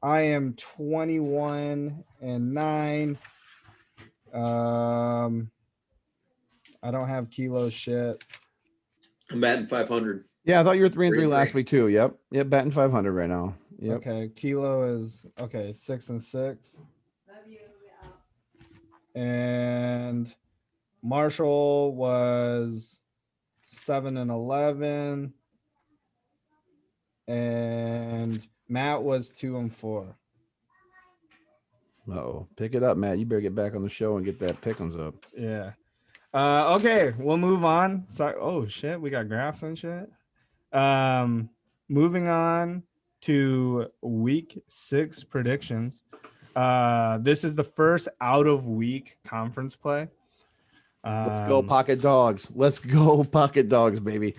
I am 21-9. I don't have Kilo shit. I'm batting 500. Yeah, I thought you were 3-3 last week too. Yep, batting 500 right now. Yep. Okay, Kilo is 6-6. And Marshall was 7-11. And Matt was 2-4. Uh-oh. Pick it up, Matt. You better get back on the show and get that pick'ems up. Yeah. Okay, we'll move on. Sorry. Oh shit, we got graphs and shit. Moving on to week 6 predictions. This is the first out of week conference play. Let's go Pocket Dogs. Let's go Pocket Dogs, baby.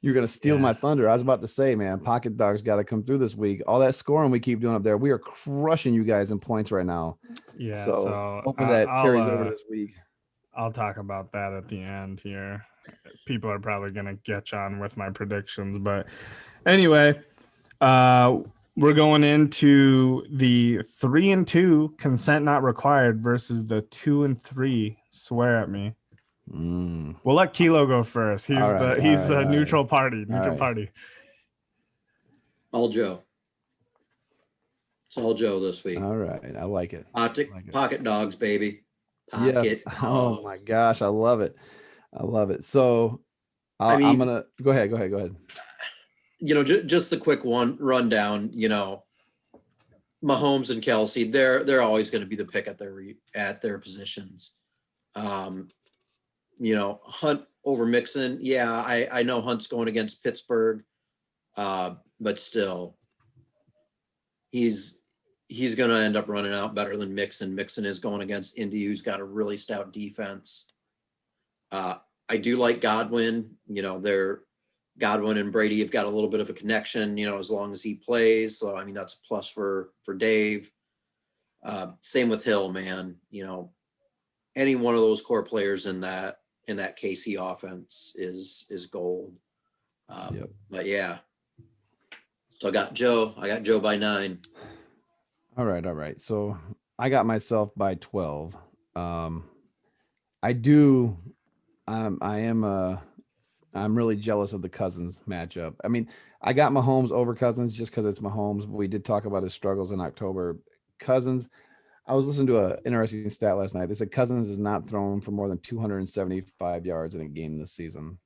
You're going to steal my thunder. I was about to say, man, Pocket Dogs got to come through this week. All that scoring we keep doing up there, we are crushing you guys in points right now. Yeah, so hopefully that carries over this week. I'll talk about that at the end here. People are probably going to get on with my predictions. But anyway, we're going into the 3-2 consent not required versus the 2-3 swear at me. We'll let Kilo go first. He's the neutral party. Party. All Joe. It's all Joe this week. All right. I like it. Pocket Dogs, baby. Pocket dogs. Oh my gosh. I love it. So I'm going to go ahead. You know, just the quick rundown, you know, Mahomes and Kelsey, they're always going to be the pick at their positions. You know, Hunt over Mixon. Yeah, I know Hunt's going against Pittsburgh, but still, he's going to end up running out better than Mixon. Mixon is going against Indy, who's got a really stout defense. I do like Godwin. You know, Godwin and Brady have got a little bit of a connection, you know, as long as he plays. So, I mean, that's a plus for Dave. Same with Hill, man. You know, any one of those core players in that KC offense is gold. But yeah, still got Joe. I got Joe by 9. All right. So I got myself by 12. I'm really jealous of the Cousins matchup. I mean, I got Mahomes over Cousins just because it's Mahomes, but we did talk about his struggles in October. Cousins, I was listening to an interesting stat last night. They said Cousins is not thrown for more than 275 yards in a game this season.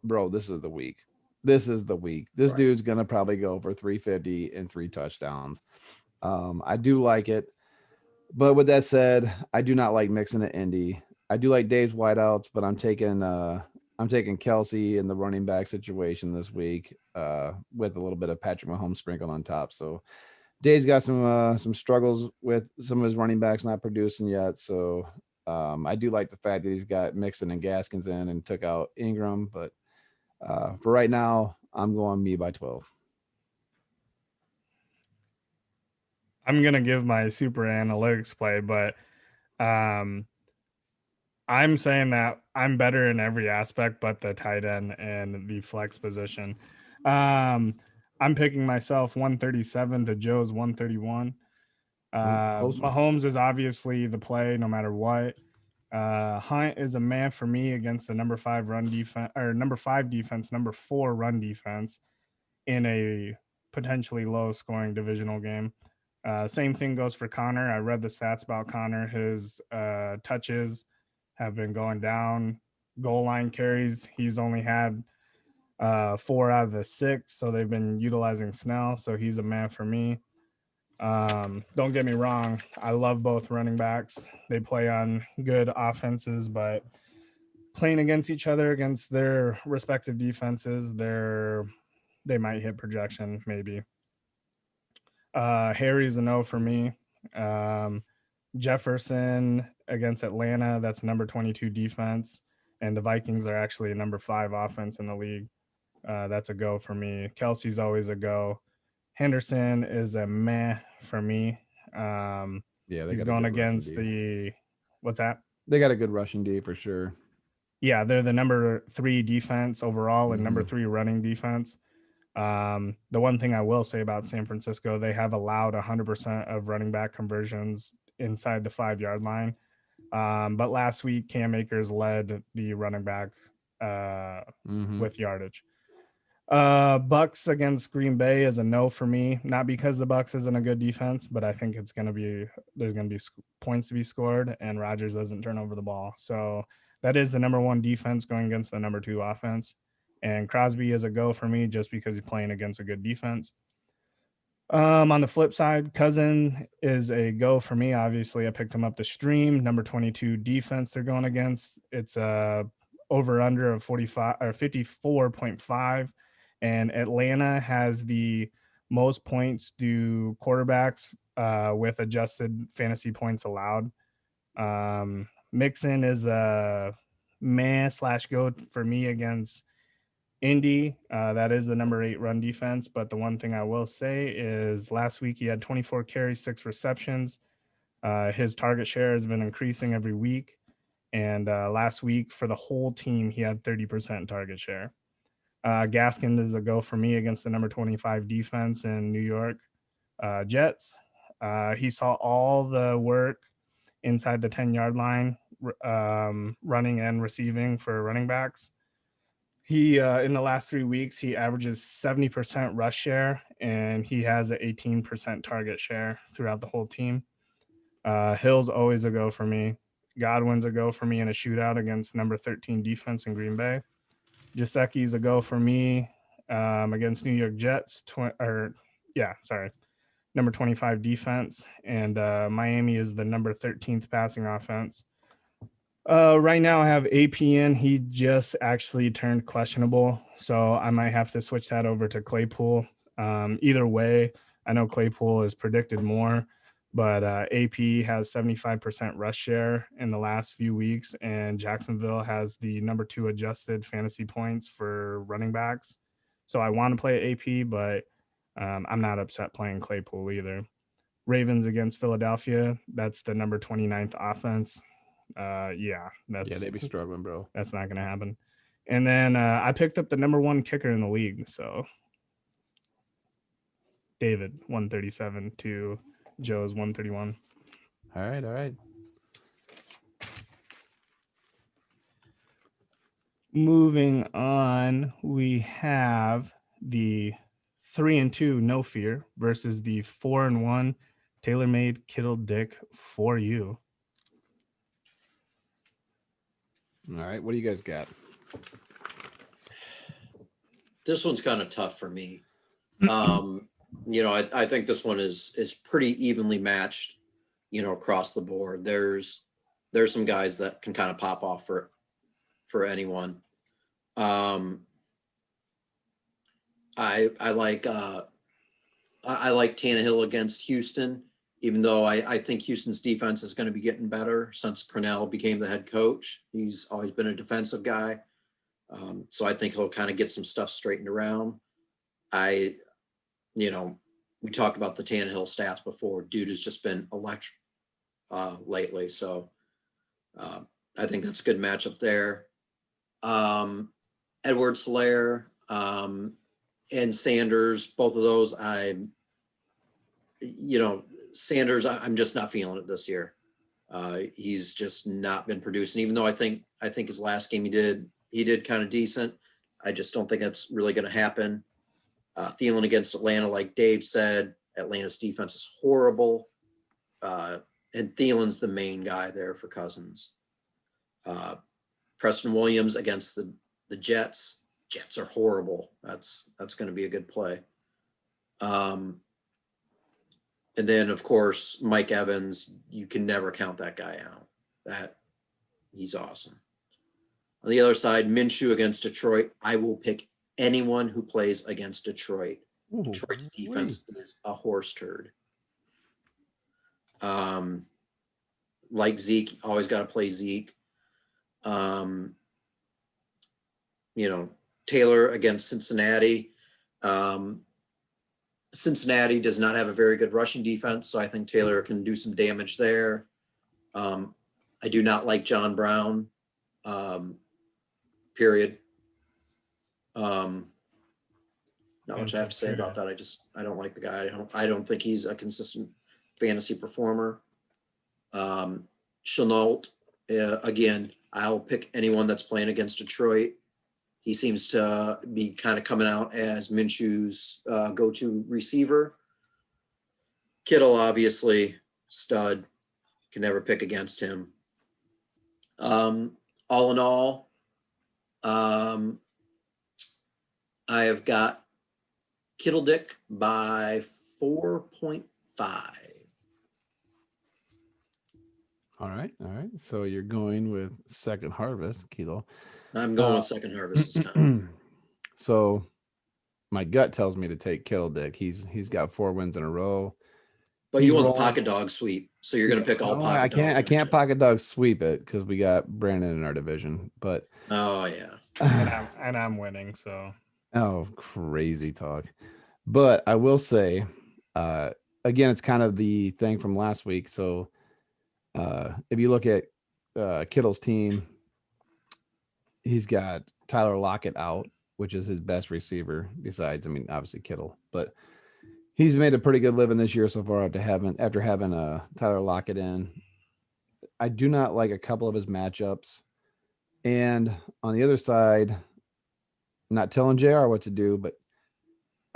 Bro, this is the week. This dude's going to probably go for 350 and 3 touchdowns. I do like it. But with that said, I do not like Mixon at Indy. I do like Dave's wideouts, but I'm taking Kelsey in the running back situation this week with a little bit of Patrick Mahomes sprinkled on top. So Dave's got some struggles with some of his running backs not producing yet. So I do like the fact that he's got Mixon and Gaskins in and took out Ingram. But for right now, I'm going me by 12. I'm gonna give my super analytics play, but I'm saying that I'm better in every aspect but the tight end and the flex position. I'm picking myself 137 to Joe's 131. Close one. Mahomes is obviously the play no matter what. Hunt is a man for me against the number 5 run defense or number 5 defense, number 4 run defense in a potentially low scoring divisional game. Same thing goes for Connor. I read the stats about Connor. His touches have been going down. Goal line carries, he's only had 4 out of the 6, so they've been utilizing Snell. So he's a man for me. Don't get me wrong, I love both running backs. They play on good offenses, but playing against each other against their respective defenses, they might hit projection maybe. Harry's a no for me. Jefferson against Atlanta, that's number 22 defense, and the Vikings are actually a number 5 offense in the league. That's a go for me. Kelsey's always a go. Henderson is a meh for me. Yeah, he's going against the what's that? They got a good rushing D for sure. Yeah, they're the number 3 defense overall and number 3 running defense. The one thing I will say about San Francisco, they have allowed 100% of running back conversions inside the 5-yard line. But last week, Cam Akers led the running back with yardage. Bucks against Green Bay is a no for me, not because the Bucks isn't a good defense, but I think there's going to be points to be scored and Rodgers doesn't turn over the ball. So that is the number 1 defense going against the number 2 offense. And Crosby is a go for me just because he's playing against a good defense. On the flip side, Cousin is a go for me. Obviously, I picked him up to stream. Number 22 defense they're going against. It's a over under of 45 or 54.5. And Atlanta has the most points to quarterbacks with adjusted fantasy points allowed. Mixon is a man/go for me against Indy. That is the number 8 run defense. But the one thing I will say is last week he had 24 carries, 6 receptions. His target share has been increasing every week. And last week for the whole team, he had 30% target share. Gaskin is a go for me against the number 25 defense in New York Jets. He saw all the work inside the 10-yard line, running and receiving for running backs. He in the last 3 weeks, he averages 70% rush share, and he has an 18% target share throughout the whole team. Hill's always a go for me. Godwin's a go for me in a shootout against number 13 defense in Green Bay. Gesicki's a go for me against New York Jets. Number 25 defense, and Miami is the number 13th passing offense. Right now I have APN. He just actually turned questionable, so I might have to switch that over to Claypool. Either way, I know Claypool is predicted more, but AP has 75% rush share in the last few weeks, and Jacksonville has the number 2 adjusted fantasy points for running backs. So I want to play AP, but I'm not upset playing Claypool either. Ravens against Philadelphia, that's the number 29th offense. They'd be struggling, bro. That's not going to happen. And then I picked up the number 1 kicker in the league. So David, 137 to Joe's 131. All right. Moving on, we have the 3-2 no fear versus the 4-1 tailor-made Kittle Dick for you. All right, what do you guys got? This one's kind of tough for me. I think this one is pretty evenly matched, across the board. There's some guys that can kind of pop off for anyone. I like I like Tannehill against Houston, even though I think Houston's defense is going to be getting better since Cornell became the head coach. He's always been a defensive guy. So I think he'll kind of get some stuff straightened around. We talked about the Tannehill stats before. Dude has just been electric lately. So I think that's a good matchup there. Edwards-Helaire and Sanders, both of those, Sanders, I'm just not feeling it this year. He's just not been producing, even though I think his last game he did kind of decent. I just don't think that's really going to happen. Thielen against Atlanta, like Dave said, Atlanta's defense is horrible. And Thielen's the main guy there for Cousins. Preston Williams against the Jets. Jets are horrible. That's going to be a good play. And then, of course, Mike Evans, you can never count that guy out. He's awesome. On the other side, Minshew against Detroit. I will pick anyone who plays against Detroit. Ooh, Detroit's defense is a horse turd. Like Zeke, always got to play Zeke. Taylor against Cincinnati. Cincinnati does not have a very good rushing defense, so I think Taylor can do some damage there. I do not like John Brown, period. Not much I have to say about that. I don't like the guy. I don't think he's a consistent fantasy performer. Chenault, again, I'll pick anyone that's playing against Detroit. He seems to be kind of coming out as Minshew's go-to receiver. Kittle, obviously, stud. Can never pick against him. All in all, I have got Kittle Dick by 4.5. All right. So you're going with second harvest, Kilo. I'm going with second harvest this time. So my gut tells me to take Kittle Dick. He's got 4 wins in a row. But you want the pocket dog sweep, so you're going to pick all pocket dogs. I can't pocket dog sweep it because we got Brandon in our division. But and I'm winning. So crazy talk. But I will say, again, it's kind of the thing from last week. So if you look at Kittle's team, he's got Tyler Lockett out, which is his best receiver besides, obviously Kittle, but he's made a pretty good living this year so far after having Tyler Lockett in. I do not like a couple of his matchups. And on the other side, not telling JR what to do, but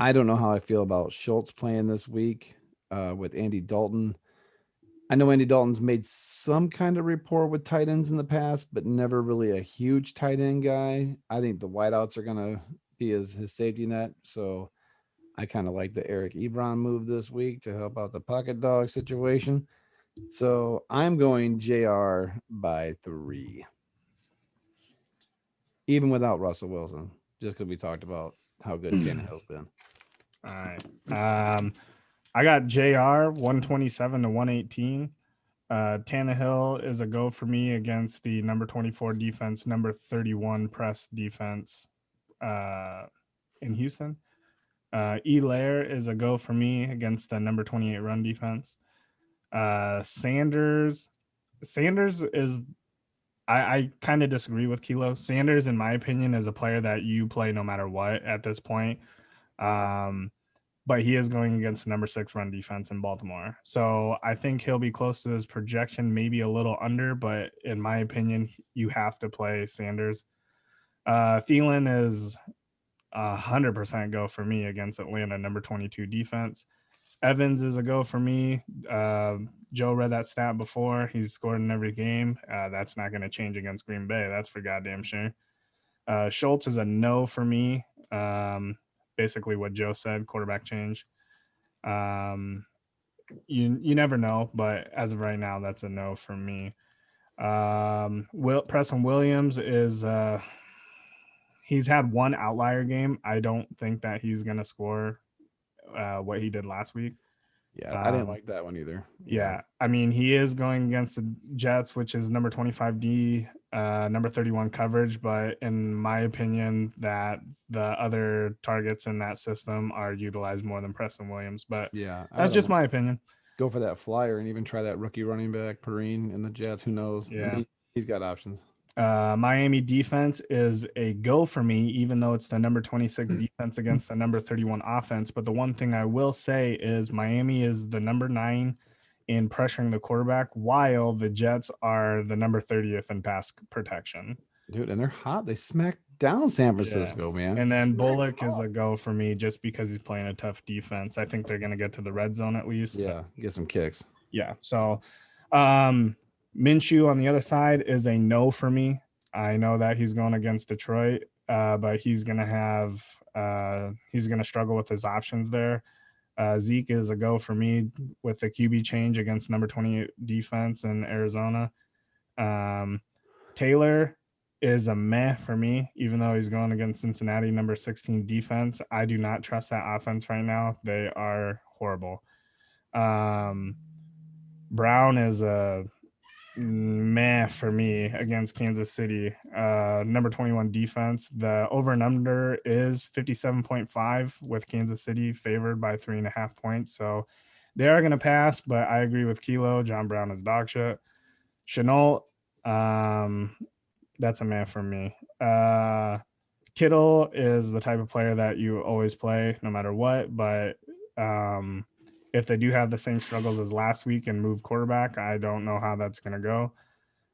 I don't know how I feel about Schultz playing this week with Andy Dalton. I know Andy Dalton's made some kind of rapport with tight ends in the past, but never really a huge tight end guy. I think the wideouts are going to be his safety net. So I kind of like the Eric Ebron move this week to help out the pocket dog situation. So I'm going JR by 3. Even without Russell Wilson, just because we talked about how good Tannehill's been. All right. I got JR 127 to 118. Tannehill is a go for me against the number 24 defense, number 31 press defense in Houston. Helaire is a go for me against the number 28 run defense. Sanders is, I kind of disagree with Kilo. Sanders, in my opinion, is a player that you play no matter what at this point. But he is going against the number 6 run defense in Baltimore. So I think he'll be close to his projection, maybe a little under, but in my opinion, you have to play Sanders. Thielen is 100% go for me against Atlanta, number 22 defense. Evans is a go for me. Joe read that stat before. He's scored in every game. That's not going to change against Green Bay. That's for goddamn sure. Schultz is a no for me. Basically what Joe said, quarterback change. You never know, but as of right now, that's a no for me. Preston Williams is he's had one outlier game. I don't think that he's gonna score what he did last week. Yeah, I didn't like that one either. Yeah, I mean, he is going against the Jets, which is number 25D, number 31 coverage. But in my opinion, that the other targets in that system are utilized more than Preston Williams. But yeah, that's just my opinion. Go for that flyer and even try that rookie running back Perrine in the Jets. Who knows? Yeah. I mean, he's got options. Miami defense is a go for me, even though it's the number 26 defense against the number 31 offense. But the one thing I will say is Miami is the number 9 in pressuring the quarterback, while the Jets are the number 30th in pass protection. Dude, and they're hot. They smacked down San Francisco, man. And then Bullock is a go for me just because he's playing a tough defense. I think they're going to get to the red zone at least. Yeah, get some kicks. Yeah. So, Minshew on the other side is a no for me. I know that he's going against Detroit, but he's going to struggle with his options there. Zeke is a go for me with the QB change against number 28 defense in Arizona. Taylor is a meh for me, even though he's going against Cincinnati number 16 defense. I do not trust that offense right now. They are horrible. Brown is a meh for me against Kansas City. Number 21 defense. The over and under is 57.5 with Kansas City favored by 3.5 points. So they are going to pass, but I agree with Kilo. John Brown is dog shit. Chenault, that's a meh for me. Kittle is the type of player that you always play no matter what, but if they do have the same struggles as last week and move quarterback, I don't know how that's going to go.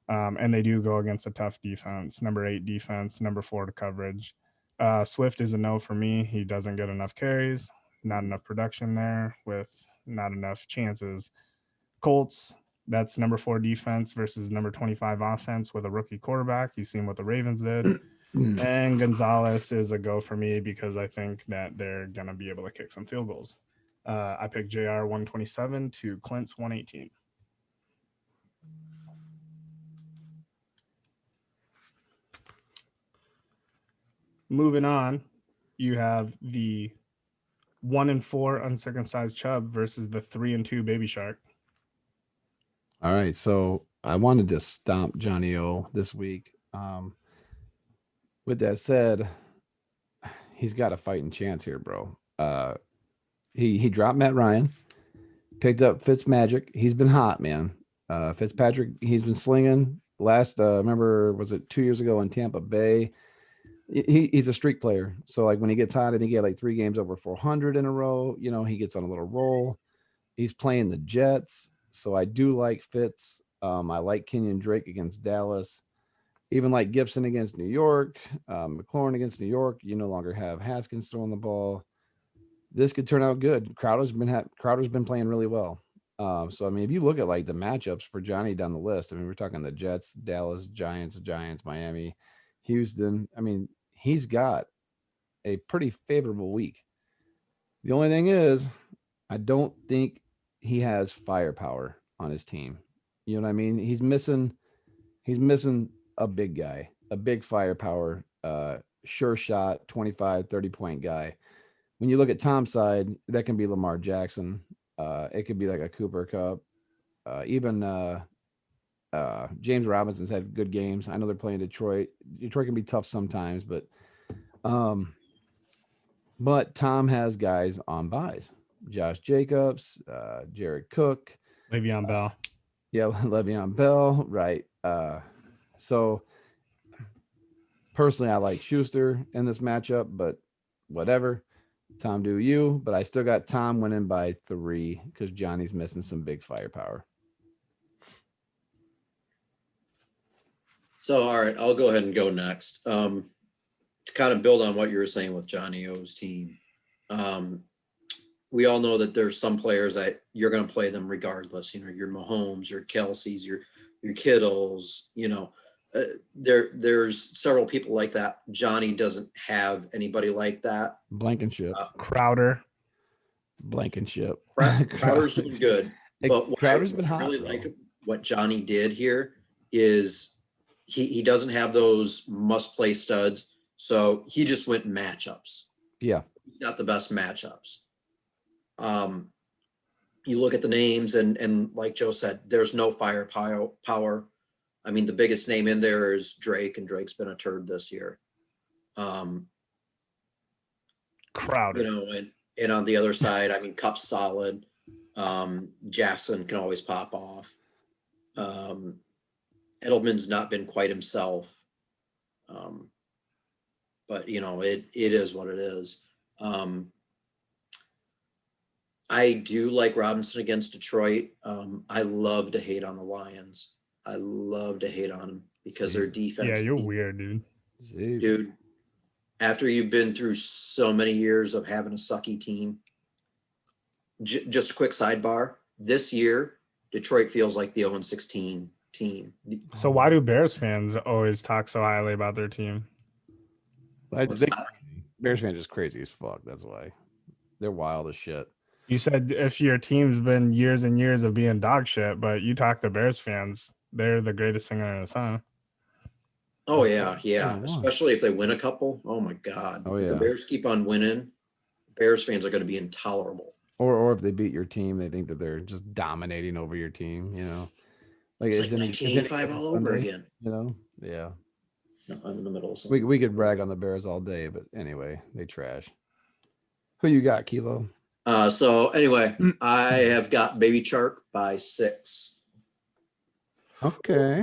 And they do go against a tough defense, number 8 defense, number 4 to coverage. Swift is a no for me. He doesn't get enough carries, not enough production there with not enough chances. Colts, that's number 4 defense versus number 25 offense with a rookie quarterback. You've seen what the Ravens did. And Gonzalez is a go for me because I think that they're going to be able to kick some field goals. I picked JR 127 to Clint's 118. Moving on, you have the 1-4 uncircumcised Chubb versus the 3-2 Baby Shark. All right, so I wanted to stomp Johnny O this week. With that said, he's got a fighting chance here, bro. He dropped Matt Ryan, picked up Fitzmagic. He's been hot, man. Fitzpatrick, he's been slinging. Last, remember, was it 2 years ago in Tampa Bay? He's a streak player. So, like, when he gets hot, I think he had like 3 games over 400 in a row. You know, he gets on a little roll. He's playing the Jets. So I do like Fitz. I like Kenyon Drake against Dallas. Even like Gibson against New York. McLaurin against New York. You no longer have Haskins throwing the ball. This could turn out good. Crowder's been playing really well. So I mean, if you look at like the matchups for Johnny down the list, I mean, we're talking the Jets, Dallas, Giants, Miami, Houston. I mean, he's got a pretty favorable week. The only thing is, I don't think he has firepower on his team. You know what I mean? He's missing a big guy, a big firepower, sure shot, 25, 30-point guy. When you look at Tom's side, that can be Lamar Jackson. It could be like a Cooper Kupp. Even James Robinson's had good games. I know they're playing Detroit. Detroit can be tough sometimes, but Tom has guys on buys. Josh Jacobs, Jared Cook. Le'Veon Bell. Yeah, Le'Veon Bell, right. So personally, I like Schuster in this matchup, but whatever. Tom, do you? But I still got Tom winning by 3 because Johnny's missing some big firepower. So, all right, I'll go ahead and go next. To kind of build on what you were saying with Johnny O's team. We all know that there's some players that you're going to play them regardless. You know, your Mahomes, your Kelce's, your Kittles. You know, there's several people like that. Johnny doesn't have anybody like that. Blankenship. Crowder. Blankenship. Crowder's doing good. But Crowder's been hot. Really like what Johnny did here is he doesn't have those must-play studs, so he just went matchups. Yeah. He's got the best matchups. You look at the names and like Joe said, there's no firepower. I mean, the biggest name in there is Drake, and Drake's been a turd this year. Crowder. You know, and on the other side, I mean, Cup's solid. Jackson can always pop off. Edelman's not been quite himself. But you know, it is what it is. I do like Robinson against Detroit. I love to hate on the Lions. I love to hate on them because their defense. Yeah, you're weird, dude. Dude, after you've been through so many years of having a sucky team, just a quick sidebar. This year, Detroit feels like the 0-16 team. So why do Bears fans always talk so highly about their team? Bears fans just crazy as fuck. That's why they're wild as shit. You said if your team's been years and years of being dog shit, but you talk to Bears fans, they're the greatest thing under the sun. Oh yeah, yeah. Especially if they win a couple. Oh my God. Oh, if the yeah. Bears keep on winning, Bears fans are going to be intolerable. Or if they beat your team, they think that they're just dominating over your team. You know, It's like 1985 all over again. You know, yeah. No, I'm in the middle of something. We could brag on the Bears all day, but anyway, they trash. Who you got, Kilo? So anyway, I have got Baby Chark by 6. Okay.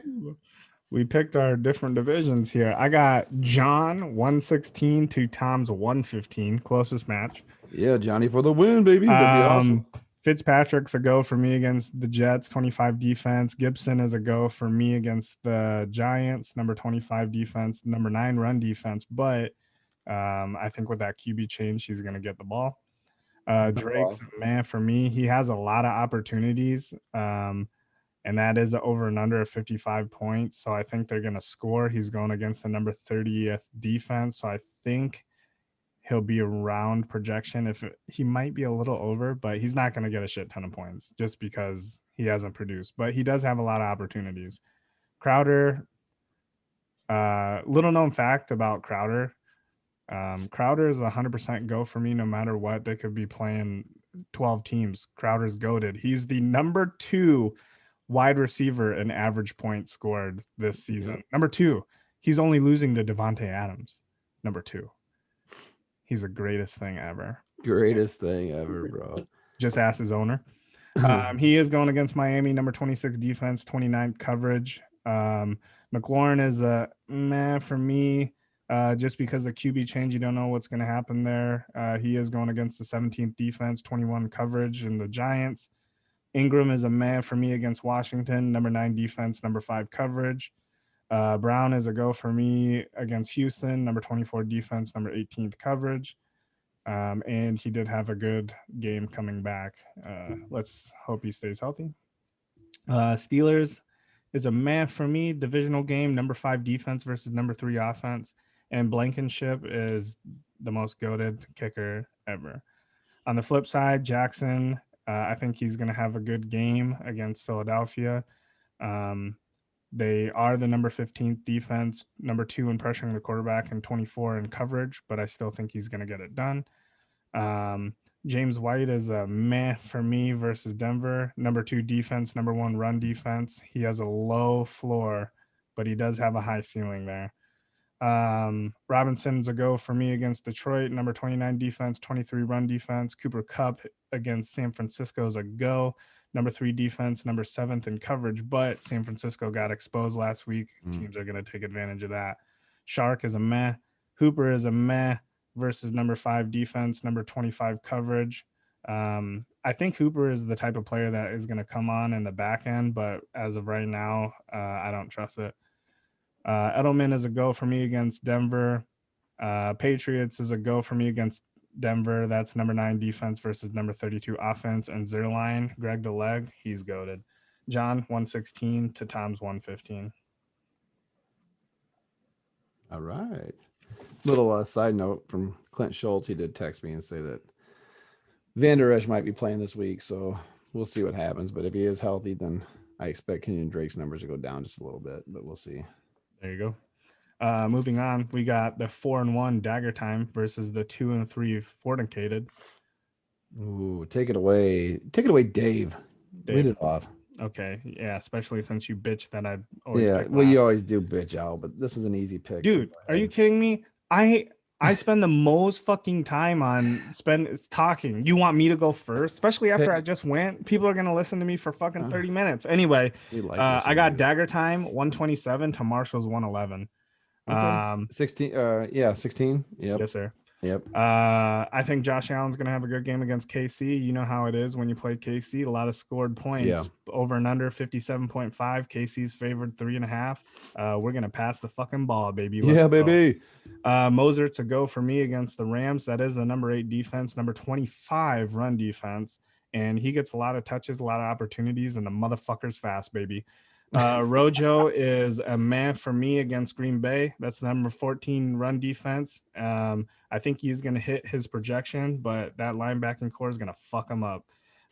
We picked our different divisions here. I got John 116 to Tom's 115, closest match. Yeah, Johnny for the win, baby. That'd be awesome. Fitzpatrick's a go for me against the Jets, 25 defense. Gibson is a go for me against the Giants, number 25 defense, number 9 run defense. But I think with that QB change, he's going to get the ball. Drake's a man for me. He has a lot of opportunities, and that is over and under 55 points. So I think they're going to score. He's going against the number 30th defense. So I think he'll be around projection. He might be a little over, but he's not going to get a shit ton of points just because he hasn't produced. But he does have a lot of opportunities. Crowder, little known fact about Crowder. Crowder is 100% go for me no matter what. They could be playing 12 teams. Crowder's goated. He's the number 2 wide receiver in average points scored this season. Yep. Number 2. He's only losing to Devontae Adams. Number 2. He's the greatest thing ever. Greatest thing ever, bro. Just ask his owner. He is going against Miami, number 26 defense, 29 coverage. McLaurin is a meh for me. Just because the QB change, you don't know what's going to happen there. He is going against the 17th defense, 21 coverage, and the Giants. Ingram is a man for me against Washington, number 9 defense, number 5 coverage. Brown is a go for me against Houston, number 24 defense, number 18th coverage. And he did have a good game coming back. Let's hope he stays healthy. Steelers is a man for me, divisional game, number 5 defense versus number 3 offense. And Blankenship is the most goated kicker ever. On the flip side, Jackson, I think he's going to have a good game against Philadelphia. They are the number 15th defense, number 2 in pressuring the quarterback, and 24 in coverage, but I still think he's going to get it done. James White is a meh for me versus Denver, number 2 defense, number 1 run defense. He has a low floor, but he does have a high ceiling there. Robinson's a go for me against Detroit, number 29 defense, 23 run defense. Cooper Kupp against San Francisco is a go, number 3 defense, number 7th in coverage, but San Francisco got exposed last week. Teams are going to take advantage of that. Chark is a meh. Hooper is a meh versus number 5 defense, number 25 coverage. I think Hooper is the type of player that is going to come on in the back end, but as of right now, I don't trust it. Edelman is a go for me against Denver. Patriots is a go for me against Denver. That's number 9 defense versus number 32 offense. And Zerline, Greg the Leg, he's goated. John 116 to Tom's 115. All right. Little side note from Clint Schultz. He did text me and say that Van Der Esch might be playing this week, so we'll see what happens. But if he is healthy, then I expect Kenyon Drake's numbers to go down just a little bit, but we'll see. There you go. Moving on, we got the 4-1 Dagger time versus the 2-3 Fournettecated. Ooh, take it away. Take it away, Dave. Read it off. Okay, yeah, especially since you bitch that I always Yeah, pick well, you last. always do bitch out, but this is an easy pick. So Dude, go are you ahead. kidding me? I spend the most fucking time on talking. You want me to go first, especially after Pick. I just went. People are gonna listen to me for fucking 30 minutes. Anyway, We like I listening got to you. Dagger time 127 to Marshall's 111. Okay, 16. Yeah, 16. Yep, Yes, sir. yep. I think Josh Allen's going to have a good game against KC. You know how it is when you play KC. A lot of scored points. Yeah. Over and under 57.5. KC's favored 3.5. We're going to pass the fucking ball, baby. Let's Yeah, go. baby. Mosert's a go for me against the Rams. That is the number 8 defense, number 25 run defense. And he gets a lot of touches, a lot of opportunities, and the motherfucker's fast, baby. Rojo is a man for me against Green Bay. That's the number 14 run defense. I think he's going to hit his projection, but that linebacking core is going to fuck him up.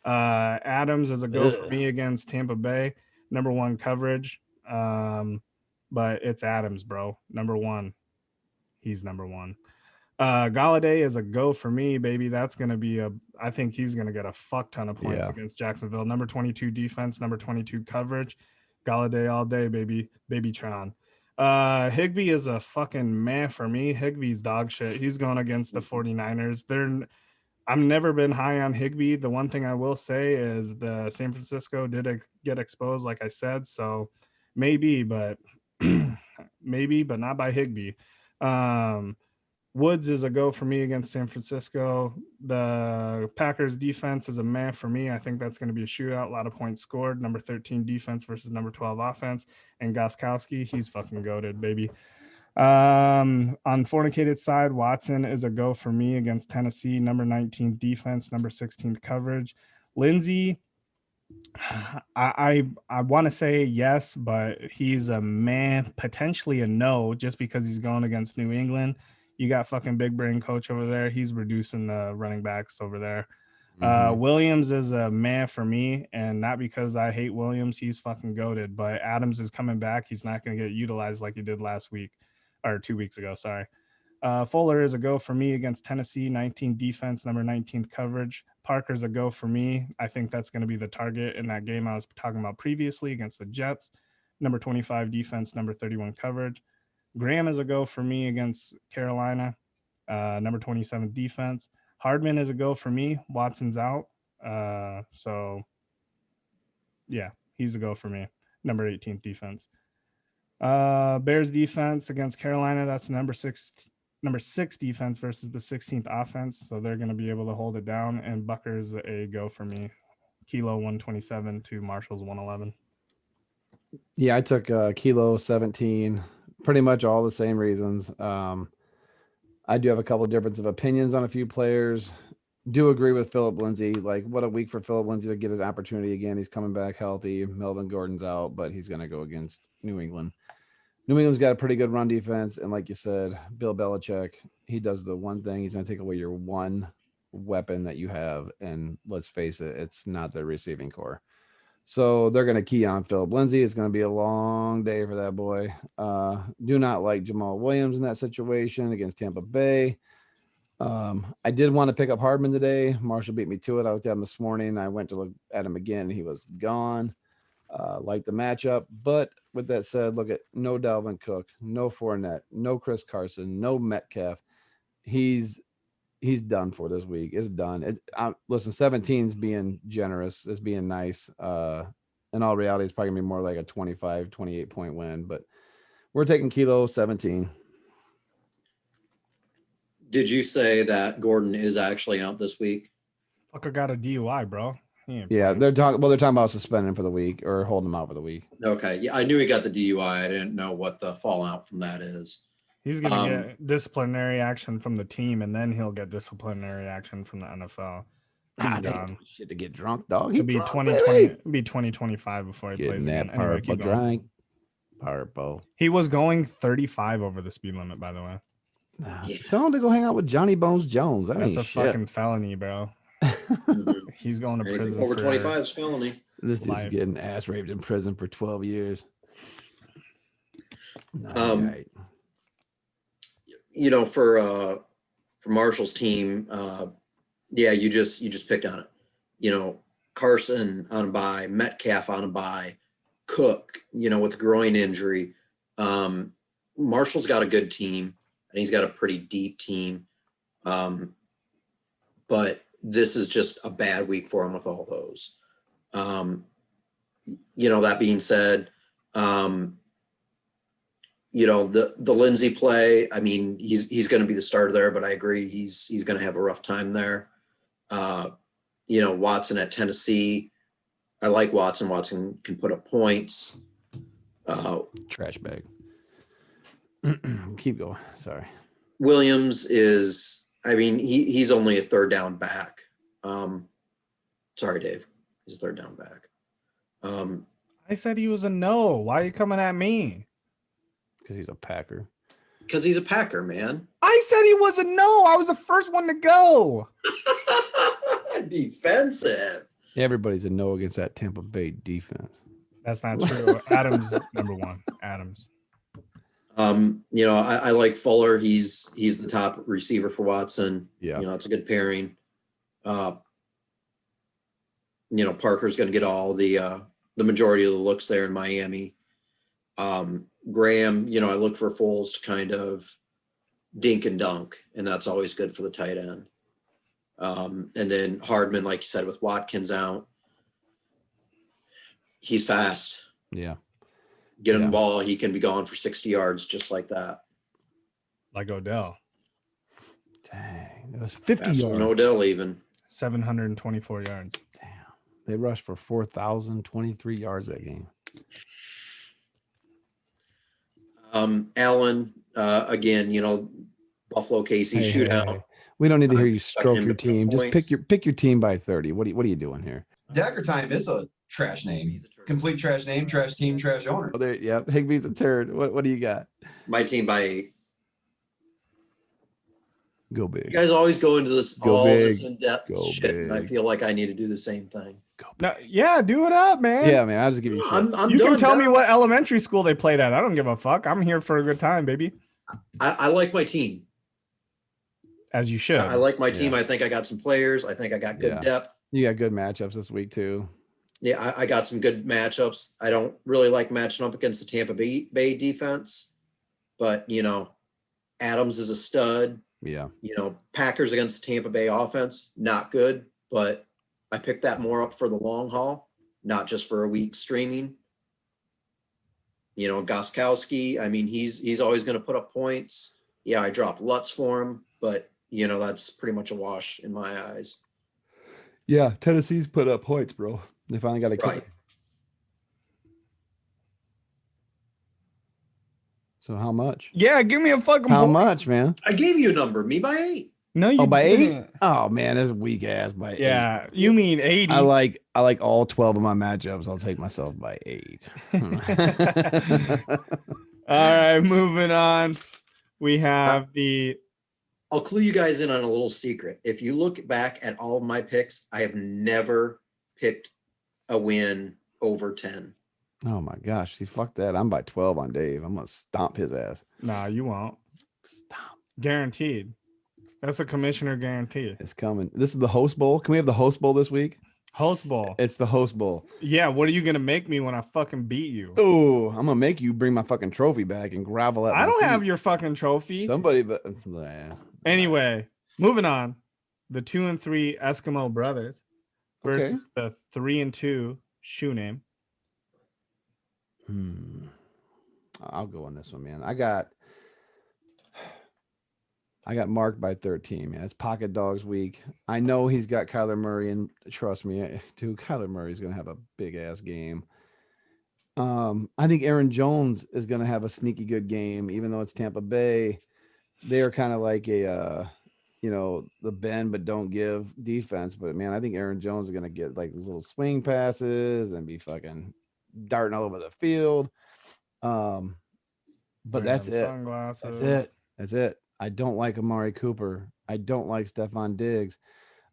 Adams is a go for me against Tampa Bay. Number 1 coverage. But it's Adams, bro. Number 1. He's number 1. Galladay is a go for me, baby. That's going to be I think he's going to get a fuck ton of points against Jacksonville. Number 22 defense, number 22 coverage. Galladay all day, baby. Babytron. Higbee is a fucking man for me. Higbee's dog shit. He's going against the 49ers. I've never been high on Higbee. The one thing I will say is the San Francisco did get exposed, like I said. So maybe, but maybe, but not by Higbee. Woods is a go for me against San Francisco. The Packers defense is a man for me. I think that's going to be a shootout. A lot of points scored. Number 13 defense versus number 12 offense. And Gostkowski, he's fucking goated, baby. On Fournettecated side, Watson is a go for me against Tennessee. Number 19 defense, number 16 coverage. Lindsey, I want to say yes, but he's a man, potentially a no, just because he's going against New England. You got fucking big brain coach over there. He's reducing the running backs over there. Williams is a man for me, and not because I hate Williams. He's fucking goated, but Adams is coming back. He's not going to get utilized like he did last week or 2 weeks ago. Sorry. Fuller is a go for me against Tennessee, 19 defense, number 19th coverage. Parker's a go for me. I think that's going to be the target in that game I was talking about previously against the Jets. Number 25 defense, number 31 coverage. Graham is a go for me against Carolina, number 27 defense. Hardman is a go for me. Watson's out. So, yeah, he's a go for me. Number 18th defense. Bears defense against Carolina. That's number 6 defense versus the 16th offense. So they're going to be able to hold it down. And Bucker's a go for me. Kilo 127 to Marshall's 111. Yeah, I took Kilo 17. Pretty much all the same reasons. I do have a couple of difference of opinions on a few players. Do agree with Philip Lindsay. Like, what a week for Philip Lindsay to get an opportunity again. He's coming back healthy. Melvin Gordon's out, but he's going to go against New England. New England's got a pretty good run defense. And like you said, Bill Belichick, he does the one thing. He's going to take away your one weapon that you have. And let's face it, it's not the receiving core. So they're going to key on Philip Lindsay. It's going to be a long day for that boy. Do not like Jamal Williams in that situation against Tampa Bay. I did want to pick up Hardman today. Marshall beat me to it. I looked at him this morning. I went to look at him again. He was gone. Like the matchup. But with that said, look at no Dalvin Cook, no Fournette, no Chris Carson, no Metcalf. He's done for this week. It's done. Listen, 17's being generous. It's being nice. In all reality, it's probably going to be more like a 25, 28 point win. But we're taking Kilo 17. Did you say that Gordon is actually out this week? Fucker got a DUI, bro. Yeah, they're talking about suspending him for the week or holding him out for the week. Okay. Yeah, I knew he got the DUI. I didn't know what the fallout from that is. He's going to get disciplinary action from the team, and then he'll get disciplinary action from the NFL. He's gone. Shit to get drunk, dog. It'll be 2020. Be 2025 before he plays again. Anyway, keep going. Purple. He was going 35 over the speed limit, by the way. Tell him to go hang out with Johnny Bones Jones. That's a fucking felony, bro. He's going to prison. Over 25 is felony. This dude's getting ass raped in prison for 12 years. You know, for Marshall's team, Yeah, you just picked on it. You know, Carson on a bye, Metcalf on a bye, Cook, you know, with groin injury. Marshall's got a good team, and he's got a pretty deep team. But this is just a bad week for him with all those. You know, that being said, you know, the Lindsay play, I mean, he's going to be the starter there, but I agree he's going to have a rough time there. You know, Watson at Tennessee, I like Watson. Watson can put up points. Trash bag. Keep going. Sorry. Williams is, I mean, he's only a third down back. Sorry, Dave. He's a third down back. I said he was a no. Why are you coming at me? Because he's a Packer. Because he's a Packer, man. I said he was a no. I was the first one to go. Defensive. Everybody's a no against that Tampa Bay defense. That's not true. Adams number one. Adams. You know, I like Fuller. He's the top receiver for Watson. Yeah. You know, it's a good pairing. You know, Parker's going to get all the majority of the looks there in Miami. Graham, you know, I look for Foles to kind of dink and dunk, and that's always good for the tight end. And then Hardman, like you said, with Watkins out, he's fast. Yeah. Get him the ball, he can be gone for 60 yards just like that. Like Odell. Dang. It was 50 Faster yards. than Odell even. 724 yards. Damn. They rushed for 4,023 yards that game. Allen, again, you know, Buffalo KC shootout. Hey. We don't need to hear you stroke him your to put team. Just points. pick your team by 30. What are you doing here? Dagger Time is a trash name. Complete trash name, trash team, trash owner. Oh, there, yeah. Higbee's a turd. What do you got? My team by 8. Go You big. guys always go into this Go all big. this in-depth Go shit, and I big. feel like I need to do the same thing. No, yeah, do it up, man. Yeah, man. I'll just give you shit. I'm You can done tell me now. what elementary school they played at. I don't give a fuck. I'm here for a good time, baby. I like my team. As you should. I like my team. Yeah. I think I got some players. I think I got good Yeah. depth. You got good matchups this week too. Yeah, I got some good matchups. I don't really like matching up against the Tampa Bay defense, but you know, Adams is a stud. Yeah. You know, Packers against the Tampa Bay offense, not good, but I picked that more up for the long haul, not just for a week streaming. You know, Gostkowski, I mean, he's always going to put up points. Yeah, I dropped Lutz for him, but you know, that's pretty much a wash in my eyes. Yeah. Tennessee's put up points, bro. They finally got a kicker. Right. So how much? Yeah, give me a fucking How point. much, man? I gave you a number, me by 8. No, you Oh, by didn't. 8? Oh man, that's weak ass by 8. Yeah, you mean 80. I like all 12 of my matchups. I'll take myself by 8. All right, moving on. We have the I'll clue you guys in on a little secret. If you look back at all of my picks, I have never picked a win over 10. Oh my gosh. See, fuck that. I'm by 12 on Dave. I'm gonna stomp his ass. nah, you won't. Stomp. Guaranteed. That's a commissioner guarantee. It's coming. This is the host bowl. Can we have the host bowl this week? Host ball. It's the host bowl. Yeah, what are you gonna make me when I fucking beat you? Oh, I'm gonna make you bring my fucking trophy back and gravel at I my don't feet. have your fucking trophy. Somebody, but yeah. Anyway, moving on. The 2 and 3 Eskimo brothers versus the 3 and 2 shoe name. I'll go on this one, man. I got marked by 13, man. It's pocket dogs week. I know he's got Kyler Murray, and trust me, dude, Kyler Murray's gonna have a big ass game. I think Aaron Jones is gonna have a sneaky good game, even though it's Tampa Bay. They are kind of like a the bend but don't give defense. But man, I think Aaron Jones is gonna get like these little swing passes and be fucking darting all over the field. But that's it. Sunglasses. That's it. I don't like Amari Cooper. I don't like Stephon Diggs.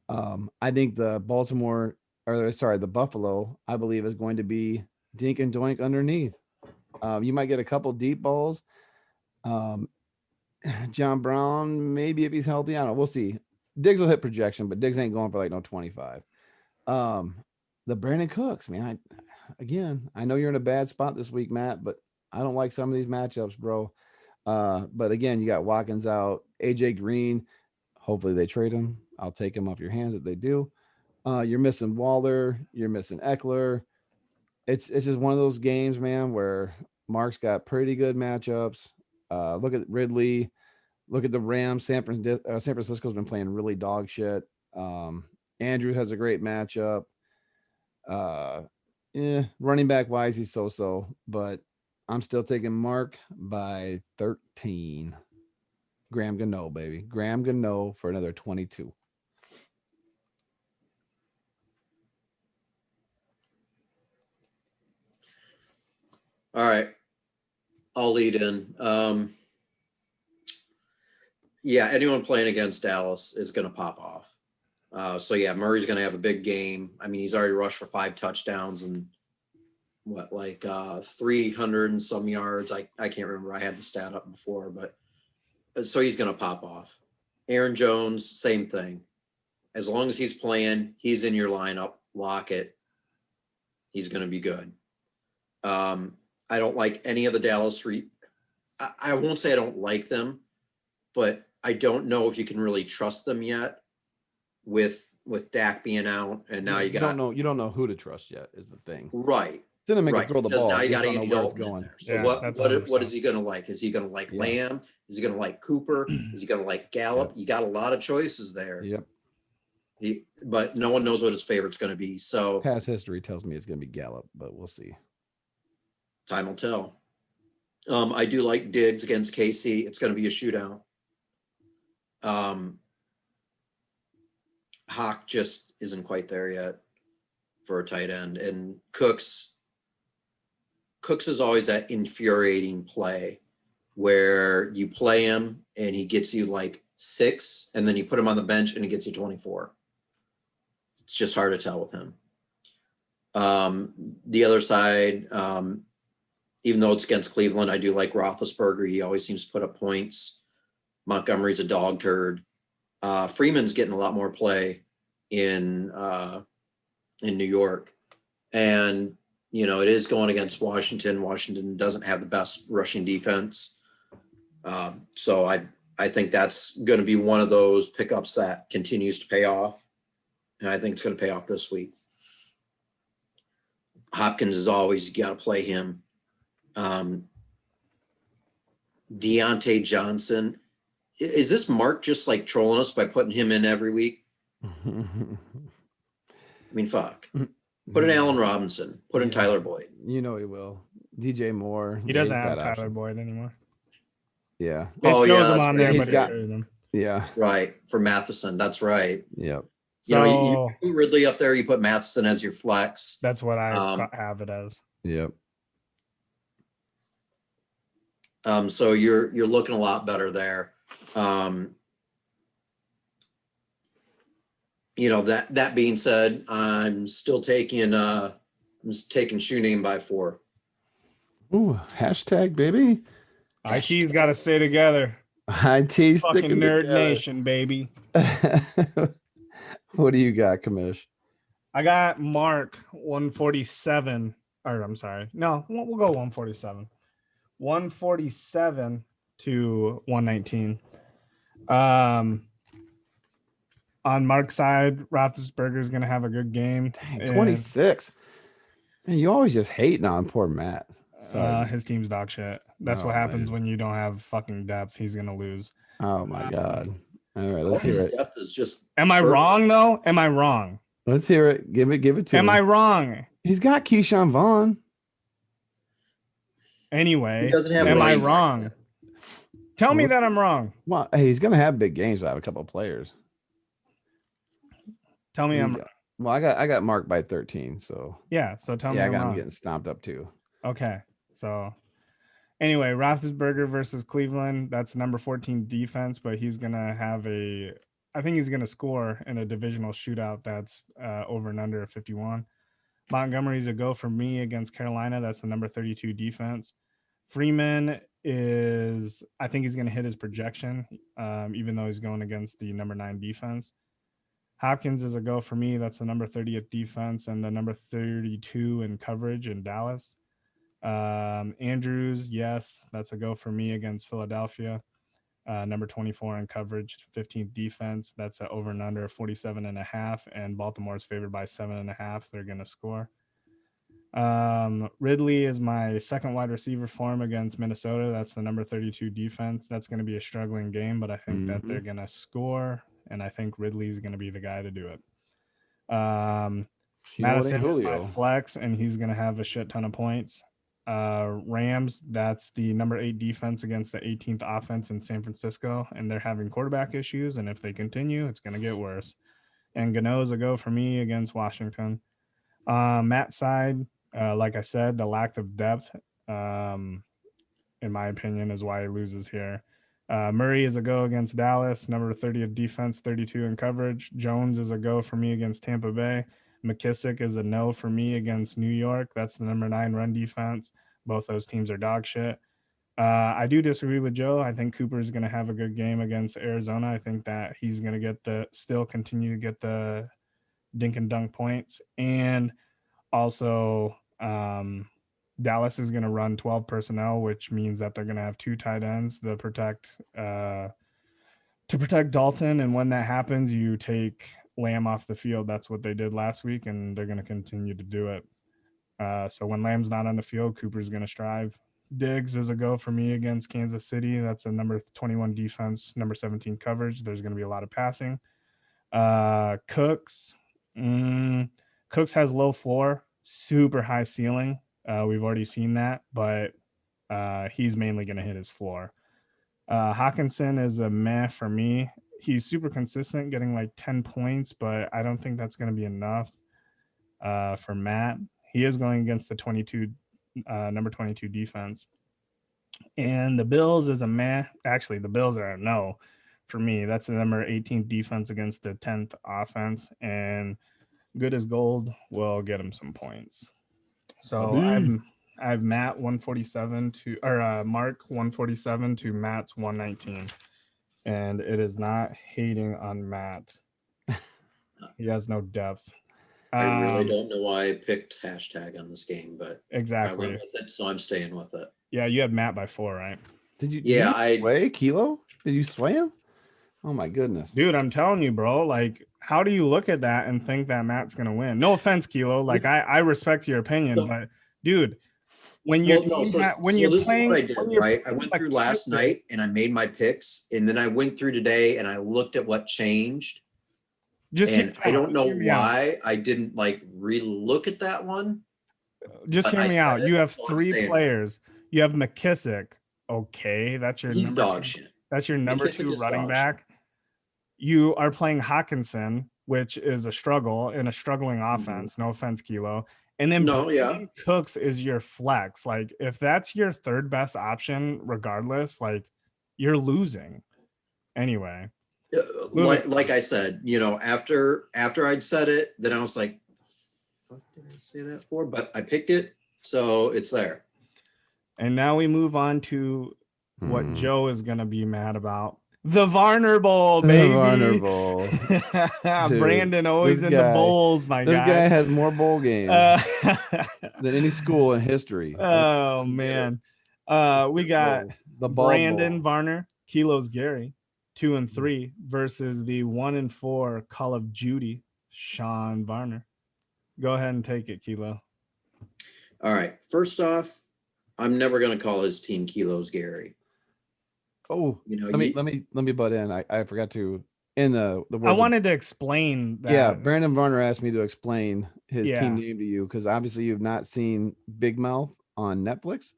I think the Buffalo, I believe, is going to be dink and doink underneath. You might get a couple deep balls. John Brown, maybe if he's healthy, I don't know. We'll see. Diggs will hit projection, but Diggs ain't going for like no 25. The Brandon Cooks, man. I know you're in a bad spot this week, Matt, but I don't like some of these matchups, bro. But again, you got Watkins out, AJ Green. Hopefully they trade him. I'll take him off your hands if they do. You're missing Waller, you're missing Eckler. It's just one of those games, man, where Mark's got pretty good matchups. Look at Ridley. Look at the Rams. San Francisco's been playing really dog shit. Andrews has a great matchup. Running back wise, he's so, but I'm still taking Mark by 13. Graham Gano, baby. Graham Gano for another 22. All right. I'll lead in. Yeah, anyone playing against Dallas is going to pop off. So yeah, Murray's going to have a big game. I mean, he's already rushed for 5 touchdowns and 300 and some yards. I can't remember. I had the stat up before, but so he's going to pop off. Aaron Jones, same thing. As long as he's playing, he's in your lineup, lock it. He's going to be good. I don't like any of the Dallas. I won't say I don't like them, but I don't know if you can really trust them yet with Dak being out. And now you don't know who to trust yet is the thing. Right. Didn't make him throw the ball. Now you got Andy Andy Dalton in there. So Yeah, what is he going to like? Is he going to like Lamb? Is he going to like Cooper? Is he going to like Gallup? You got a lot of choices there. Yep. But no one knows what his favorite's going to be. So past history tells me it's going to be Gallup, but we'll see. Time will tell. I do like Diggs against KC. It's going to be a shootout. Hawk just isn't quite there yet for a tight end. And Cooks is always that infuriating play where you play him and he gets you like 6, and then you put him on the bench and he gets you 24. It's just hard to tell with him. The other side, even though it's against Cleveland, I do like Roethlisberger. He always seems to put up points. Montgomery's a dog turd. Freeman's getting a lot more play in New York. And, it is going against Washington. Washington doesn't have the best rushing defense. So I think that's going to be one of those pickups that continues to pay off. And I think it's going to pay off this week. Hopkins is always, you got to play him. Deontay Johnson. Is this Mark just like trolling us by putting him in every week? I mean, fuck. Put in Allen Robinson. Put in Tyler Boyd. He will. DJ Moore. He doesn't have Tyler Boyd anymore. Yeah. It shows him that's on right. there, He's but got- him. Yeah. Right. For Matheson. That's right. Yep. You put Ridley up there, you put Matheson as your flex. That's what I have it as. Yep. So you're looking a lot better there. That being said, I'm still taking shoe name by 4. Ooh, hashtag baby. IT's got to stay together. IT Fucking sticking nerd together. nation, baby. What do you got, Kamish? I got Mark 147. Or I'm sorry. No, we'll go 147. 147 to 119. On Mark's side, Roethlisberger is going to have a good game. Dang, 26. Man, you always just hating on poor Matt. Sorry. His team's dog shit. That's what happens when you don't have fucking depth. He's going to lose. Oh my God. All right, let's hear it. Depth is just Am I wrong though? Am I wrong? Let's hear it. Give it to him. Am I wrong? He's got Keyshawn Vaughn. Anyway, He doesn't have am I running back wrong? yet. Tell me that I'm wrong. Well, hey, he's gonna have big games. I have a couple of players. Tell me I'm wrong. Well, I got Mark by 13. So Yeah, so tell me I I'm got him wrong. getting stomped up too. Okay, so anyway, Roethlisberger versus Cleveland. That's number 14 defense, but he's gonna have I think he's gonna score in a divisional shootout that's over and under 51. Montgomery's a go for me against Carolina. That's the number 32 defense. Freeman I think he's going to hit his projection, even though he's going against the number 9 defense. Hopkins is a go for me. That's the number 30th defense and the number 32 in coverage in Dallas. Andrews, yes, that's a go for me against Philadelphia. Number 24 in coverage, 15th defense. That's an over and under 47.5, and Baltimore is favored by 7.5. They're going to score. Ridley is my second wide receiver for him against Minnesota. That's the number 32 defense. That's going to be a struggling game, but I think that they're going to score, and I think Ridley is going to be the guy to do it. Madison is my flex, and he's going to have a shit ton of points. Rams, that's the number 8 defense against the 18th offense in San Francisco, and they're having quarterback issues, and if they continue, it's going to get worse. And Gano's a go for me against Washington. Matt's side, like I said, the lack of depth, in my opinion, is why he loses here. Murray is a go against Dallas, number 30th defense, 32 in coverage. Jones is a go for me against Tampa Bay. McKissick is a no for me against New York. That's the number 9 run defense. Both those teams are dog shit. I do disagree with Joe. I think Cooper is going to have a good game against Arizona. I think that he's going to continue to get the dink and dunk points. And also, Dallas is going to run 12 personnel, which means that they're going to have 2 tight ends to protect Dalton. And when that happens, you take Lamb off the field. That's what they did last week, and they're going to continue to do it. So when Lamb's not on the field, Cooper's going to strive. Diggs is a go for me against Kansas City. That's a number 21 defense, number 17 coverage. There's going to be a lot of passing. Cooks has low floor, super high ceiling. We've already seen that, but he's mainly going to hit his floor. Hawkinson is a meh for me. He's super consistent, getting like 10 points, but I don't think that's going to be enough for Matt. He is going against the number 22 defense. And the Bills is a meh. Actually, the Bills are a no for me. That's the number 18th defense against the 10th offense. And good as gold will get him some points. So I have Matt 147 to Mark 147 to Matt's 119. And it is not hating on Matt. He has no depth. I really don't know why I picked hashtag on this game, but exactly. I went with it, so I'm staying with it. Yeah, you had Matt by 4, right? Did you sway Kilo? Did you sway him? Oh my goodness. Dude, I'm telling you, bro, like, how do you look at that and think that Matt's gonna win? No offense, Kilo. Like, I respect your opinion, but dude, when you're playing, right? I went through last night and I made my picks, and then I went through today and I looked at what changed. I don't know why I didn't like re-look at that one. Just hear me out. You have 3 players. You have McKissick. Okay, that's your number dog shit. That's your number 2 running back. You are playing Hawkinson, which is a struggle in a struggling offense. No offense, Kilo. And then Cooks is your flex. Like, if that's your 3rd best option, regardless, like, you're losing. Anyway. Like I said, after I'd said it, then I was like, the fuck did I say that for? But I picked it, so it's there. And now we move on to what Joe is going to be mad about. The Varner Bowl, baby. The Varner Bowl. Dude, Brandon always in the bowls, my guy. This guy has more bowl games than any school in history. Oh, man. We got the Brandon Varner, Kilo's Gary, 2 and 3 versus the 1 and 4 CallofJeudy, Sean Varner. Go ahead and take it, Kilo. All right. First off, I'm never going to call his team Kilo's Gary. Oh, let me butt in. I forgot to in the I wanted to explain that. Yeah, Brandon Varner asked me to explain his team name to you because obviously you've not seen Big Mouth on Netflix.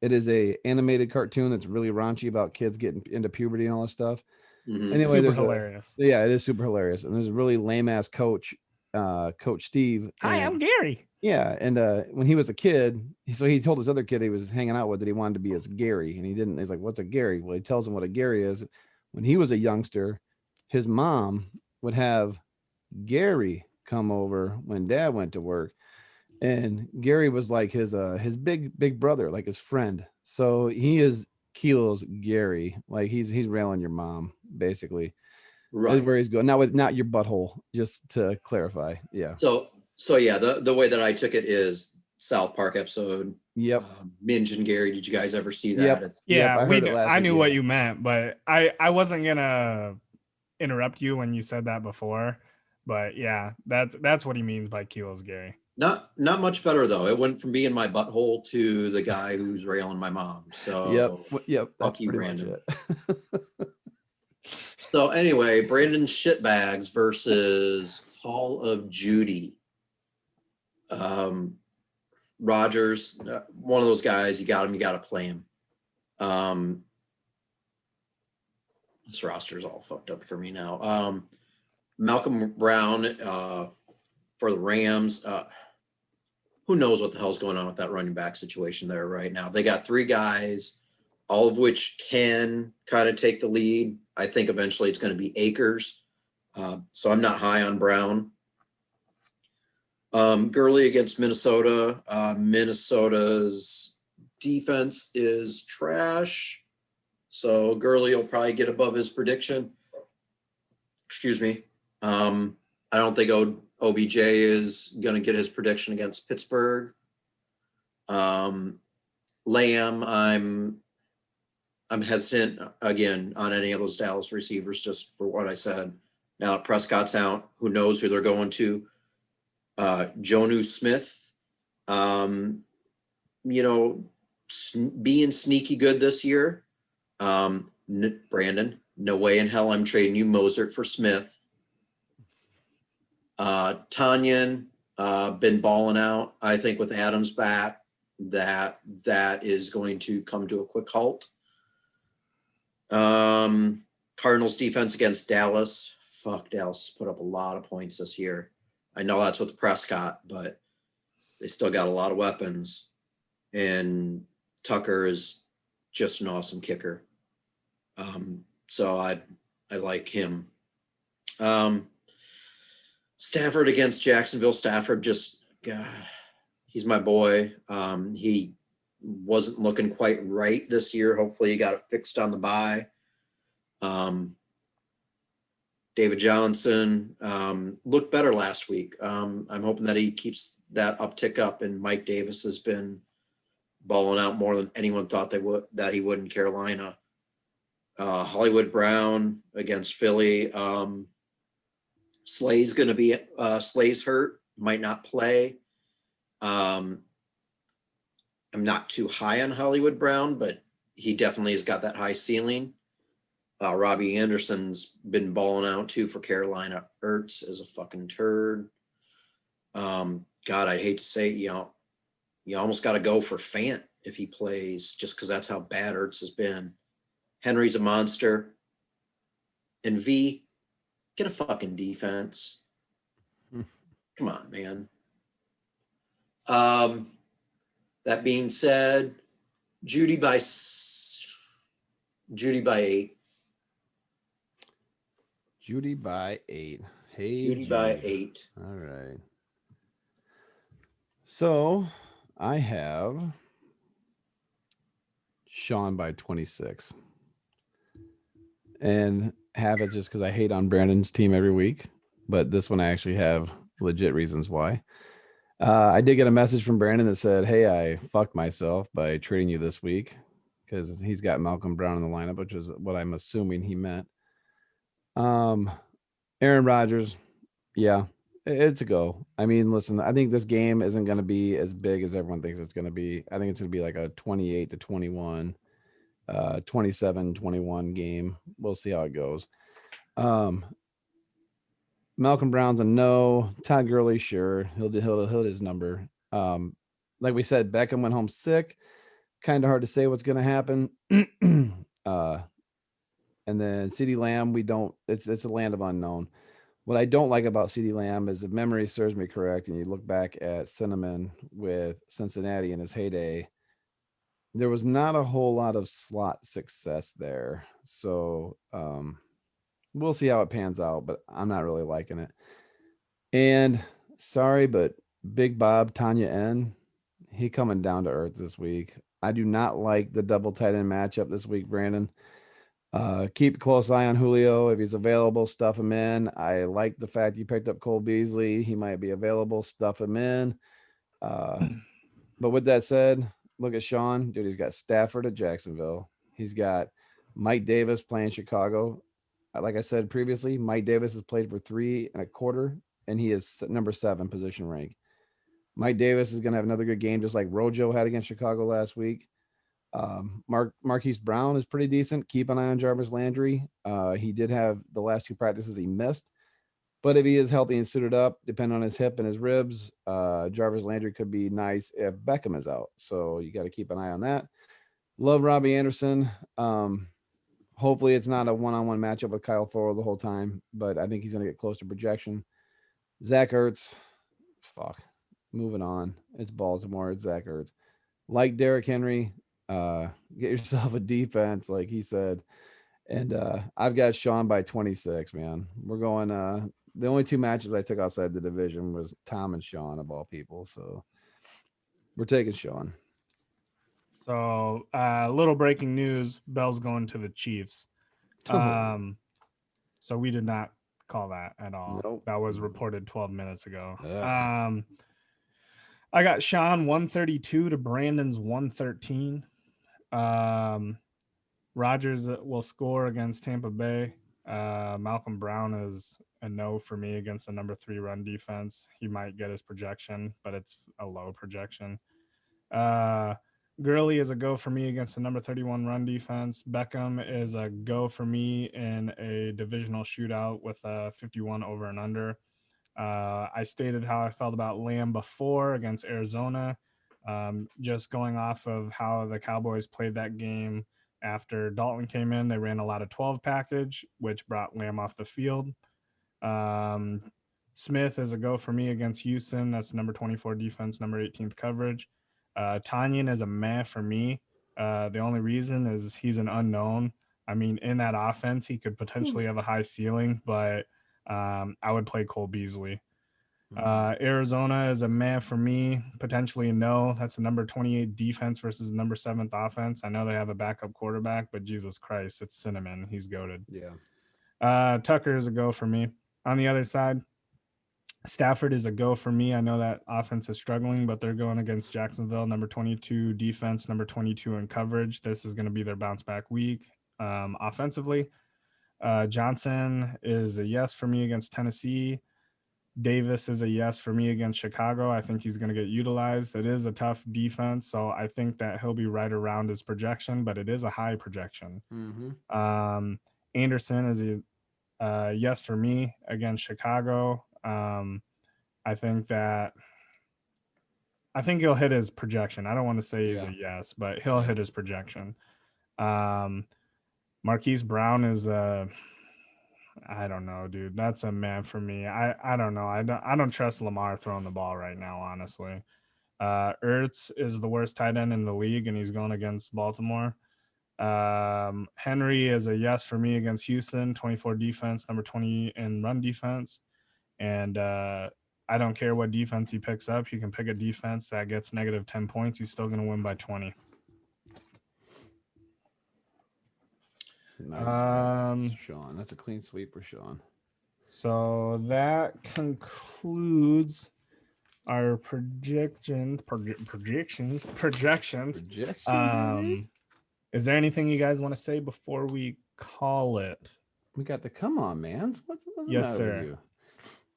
It is a animated cartoon that's really raunchy about kids getting into puberty and all that stuff. Mm-hmm. Anyway, super hilarious. It is super hilarious. And there's a really lame ass coach, Coach Steve. Hi, I'm Gary. Yeah, and when he was a kid, he told his other kid he was hanging out with that he wanted to be as Gary, and he didn't. He's like, "What's a Gary?" Well, he tells him what a Gary is. When he was a youngster, his mom would have Gary come over when Dad went to work, and Gary was like his big brother, like his friend. So he is Kilo's Gary. Like he's railing your mom, basically. Right. Is where he's going. Not your butthole, just to clarify. Yeah. So yeah, the way that I took it is South Park episode. Yep. Minge and Gary. Did you guys ever see that? Yep. It's Yeah, I heard it last I week, knew yeah. what you meant, but I wasn't gonna interrupt you when you said that before. But yeah, that's what he means by Kilo's Gary. not much better though. It went from being my butthole to the guy who's railing my mom. So Yep. That's fuck you, pretty much Brandon. it. So anyway, Brandon Shitbags versus CallofJeudy. Rogers, one of those guys. You got him. You got to play him. This roster's all fucked up for me now. Malcolm Brown for the Rams. Who knows what the hell's going on with that running back situation there right now? They got 3 guys, all of which can kind of take the lead. I think eventually it's going to be Akers. So I'm not high on Brown. Gurley against Minnesota. Minnesota's defense is trash. So Gurley will probably get above his prediction. Excuse me. I don't think OBJ is going to get his prediction against Pittsburgh. Lamb, I'm hesitant again on any of those Dallas receivers just for what I said. Now that Prescott's out, who knows who they're going to. Jonnu Smith, being sneaky good this year. Brandon, no way in hell I'm trading you Mozart for Smith. Tanyan, been balling out. I think with Adams back, that is going to come to a quick halt. Cardinals defense against Dallas. Fuck, Dallas put up a lot of points this year. I know that's with Prescott, but they still got a lot of weapons. And Tucker is just an awesome kicker. So I like him. Stafford against Jacksonville. Stafford just, he's my boy. He wasn't looking quite right this year. Hopefully he got it fixed on the bye. David Johnson looked better last week. I'm hoping that he keeps that uptick up, and Mike Davis has been balling out more than anyone thought that he would in Carolina. Hollywood Brown against Philly. Slay's going to be Slay's hurt, might not play. I'm not too high on Hollywood Brown, but he definitely has got that high ceiling. Robbie Anderson's been balling out too for Carolina. Ertz is a fucking turd. God, I'd hate to say it, you almost got to go for Fant if he plays, just because that's how bad Ertz has been. Henry's a monster. And V, get a fucking defense. Come on, man. That being said, Jeudy by 8. Jeudy by 8. Hey, Jeudy by 8. All right. So I have Sean by 26. And have it just because I hate on Brandon's team every week. But this one I actually have legit reasons why. I did get a message from Brandon that said, hey, I fucked myself by trading you this week, because he's got Malcolm Brown in the lineup, which is what I'm assuming he meant. Aaron Rodgers, yeah, it's a go. I mean, listen, I think this game isn't going to be as big as everyone thinks it's going to be. I think it's going to be like a 28-21, 27-21 game. We'll see how it goes. Malcolm Brown's a no. Todd Gurley, sure, he'll hit his number. Like we said, Beckham went home sick. Kind of hard to say what's going to happen. And then CeeDee Lamb, it's a land of unknown. What I don't like about CeeDee Lamb is, if memory serves me correct, and you look back at Cinnamon with Cincinnati in his heyday, there was not a whole lot of slot success there. So we'll see how it pans out, but I'm not really liking it. And sorry, but Big Bob, Tanya N, he coming down to earth this week. I do not like the double tight end matchup this week, Brandon. Keep a close eye on Julio. If he's available, stuff him in. I like the fact you picked up Cole Beasley. He might be available, stuff him in. But with that said, look at Sean. Dude, he's got Stafford at Jacksonville. He's got Mike Davis playing Chicago. Like I said previously, Mike Davis has played for 3 1/4, and he is number 7 position rank. Mike Davis is going to have another good game, just like Rojo had against Chicago last week. Marquise Brown is pretty decent. Keep an eye on Jarvis Landry. He did have the last 2 practices he missed, but if he is healthy and suited up, depending on his hip and his ribs, Jarvis Landry could be nice if Beckham is out. So you got to keep an eye on that. Love Robbie Anderson. Hopefully it's not a one-on-one matchup with Kyle Fuller the whole time, but I think he's going to get close to projection. Zach Ertz. Fuck. Moving on. It's Baltimore. It's Zach Ertz. Like Derrick Henry, get yourself a defense, like he said. And I've got Sean by 26, man. We're going the only 2 matches I took outside the division was Tom and Sean of all people. So we're taking Sean. So little breaking news, Bell's going to the Chiefs. So we did not call that at all. Nope. That was reported 12 minutes ago. Ugh. I got Sean 132 to Brandon's 113. Rodgers will score against Tampa Bay. Malcolm Brown is a no for me against the number 3 run defense. He might get his projection, but it's a low projection. Gurley is a go for me against the number 31 run defense. Beckham is a go for me in a divisional shootout with a 51 over and under. I stated how I felt about Lamb before against Arizona. Just going off of how the Cowboys played that game after Dalton came in, they ran a lot of 12 package, which brought Lamb off the field. Smith is a go for me against Houston. That's number 24 defense, number 18th coverage. Tanyan is a meh for me. The only reason is he's an unknown. I mean, in that offense, he could potentially have a high ceiling, but I would play Cole Beasley. Arizona is a meh for me, potentially a no. That's a number 28 defense versus number 7th offense. I know they have a backup quarterback, but Jesus Christ, it's Cinnamon. He's goated. Yeah. Tucker is a go for me. On the other side, Stafford is a go for me. I know that offense is struggling, but they're going against Jacksonville, number 22 defense, number 22 in coverage. This is going to be their bounce back week offensively. Johnson is a yes for me against Tennessee. Davis is a yes for me against Chicago. I think he's going to get utilized. It is a tough defense, so I think that he'll be right around his projection, but it is a high projection. Anderson is a yes for me against Chicago. I think he'll hit his projection. I don't want to say he's a yes, but he'll hit his projection. Marquise Brown is I don't know, dude. That's a man for me. I don't know. I don't trust Lamar throwing the ball right now, honestly. Ertz is the worst tight end in the league, and he's going against Baltimore. Henry is a yes for me against Houston, 24 defense, number 20 in run defense. And I don't care what defense he picks up. You can pick a defense that gets negative 10 points. He's still going to win by 20. Nice. Sean, that's a clean sweep for Sean. So that concludes our projections. Is there anything you guys want to say before we call it? We got the come on, man. What's yes, the matter sir. with you?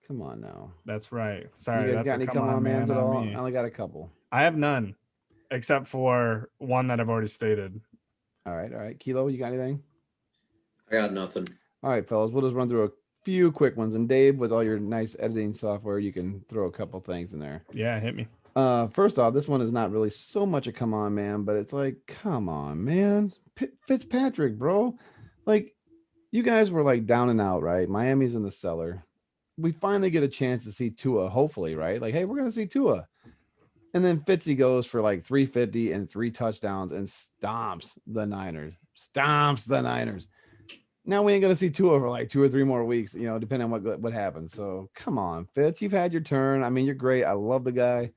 Come on now. That's right. Sorry, you guys that's got any come on mans at all? I only got a couple. I have none, except for one that I've already stated. All right. Kilo, you got anything? I got nothing. All right, fellas. We'll just run through a few quick ones. And Dave, with all your nice editing software, you can throw a couple things in there. Yeah, hit me. First off, this one is not really so much a come on, man, but it's like, come on, man. Fitzpatrick, bro. Like, you guys were like down and out, right? Miami's in the cellar. We finally get a chance to see Tua, hopefully, right? Like, hey, we're going to see Tua. And then Fitzy goes for like 350 and 3 touchdowns and stomps the Niners. Now we ain't going to see Tua for like 2 or 3 more weeks, you know, depending on what happens. So come on, Fitz, you've had your turn. I mean, you're great. I love the guy,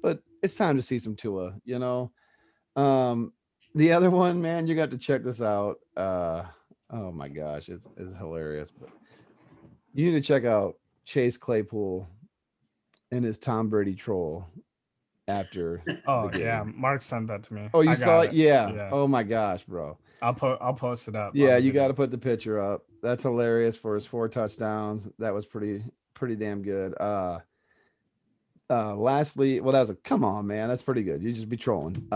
but it's time to see some Tua, you know. The other one, man, you got to check this out. Oh my gosh, it's hilarious. But you need to check out Chase Claypool and his Tom Brady troll after Oh the game. yeah, Mark sent that to me. Oh, you I saw got it? Yeah. Oh my gosh, bro. I'll post it up. Yeah, you got to put the picture up. That's hilarious for his 4 touchdowns. That was pretty damn good. Lastly, well, that was come on, man. That's pretty good. You just be trolling.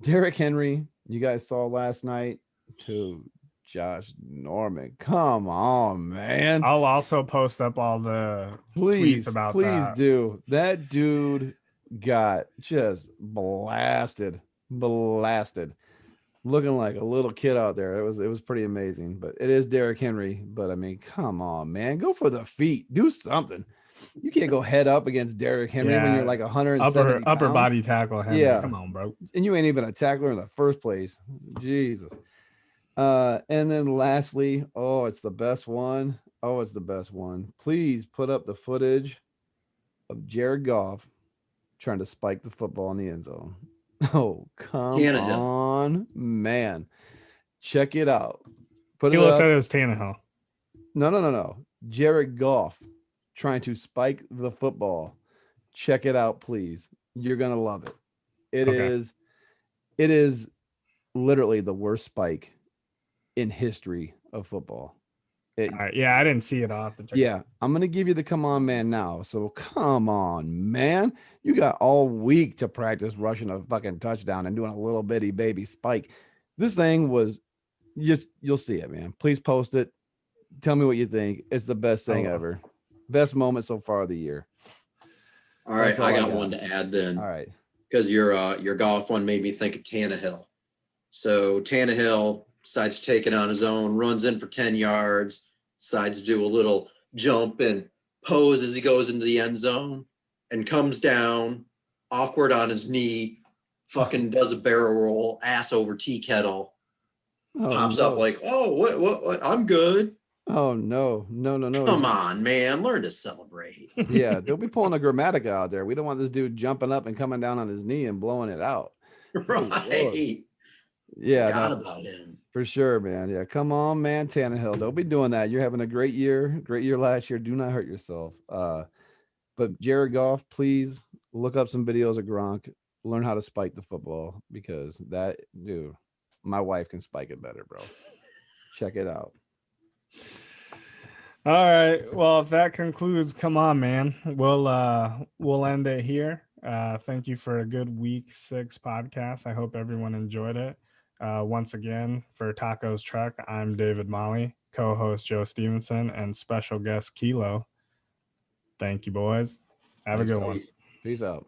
Derrick Henry, you guys saw last night to Josh Norman. Come on, man. I'll also post up all the tweets about please that. do. That dude got just blasted, looking like a little kid out there. It was pretty amazing. But it is Derrick Henry. But I mean, come on, man, go for the feet. Do something. You can't go head up against Derrick Henry when you're like 170 upper pounds. body tackle. Henry. Yeah, come on, bro. And you ain't even a tackler in the first place. Jesus. And then lastly, it's the best one. Oh, it's the best one. Please put up the footage of Jared Goff trying to spike the football in the end zone. Oh, come on, man. Check it out. Put it up. Said it was Tannehill. No. Jared Goff trying to spike the football. Check it out, please. You're going to love it. It is literally the worst spike in history of football. Yeah, I didn't see it off. Yeah, I'm going to give you the come on, man, now. So come on, man. You got all week to practice rushing a fucking touchdown and doing a little bitty baby spike. This thing was you'll see it, man. Please post it. Tell me what you think. It's the best thing ever. Best moment so far of the year. All right, I got one to add then. All right. Because your golf one made me think of Tannehill. So Tannehill decides to take it on his own, runs in for 10 yards, decides to do a little jump and pose as he goes into the end zone and comes down, awkward on his knee, fucking does a barrel roll, ass over tea kettle, pops up like, oh, what? I'm good. Oh, no. Come on, man. Learn to celebrate. Yeah, don't be pulling a Grammatica out there. We don't want this dude jumping up and coming down on his knee and blowing it out. Right. Yeah. Forgot about him. For sure, man. Yeah, come on, man. Tannehill, don't be doing that. You're having a great year last year. Do not hurt yourself. But Jared Goff, please look up some videos of Gronk. Learn how to spike the football because that dude, my wife can spike it better, bro. Check it out. All right. Well, if that concludes, come on, man. We'll end it here. Thank you for a good week 6 podcast. I hope everyone enjoyed it. Once again, for Taco's Truck, I'm David Molly, co-host Joe Stevenson, and special guest Kilo. Thank you, boys. Have a good one. Peace out.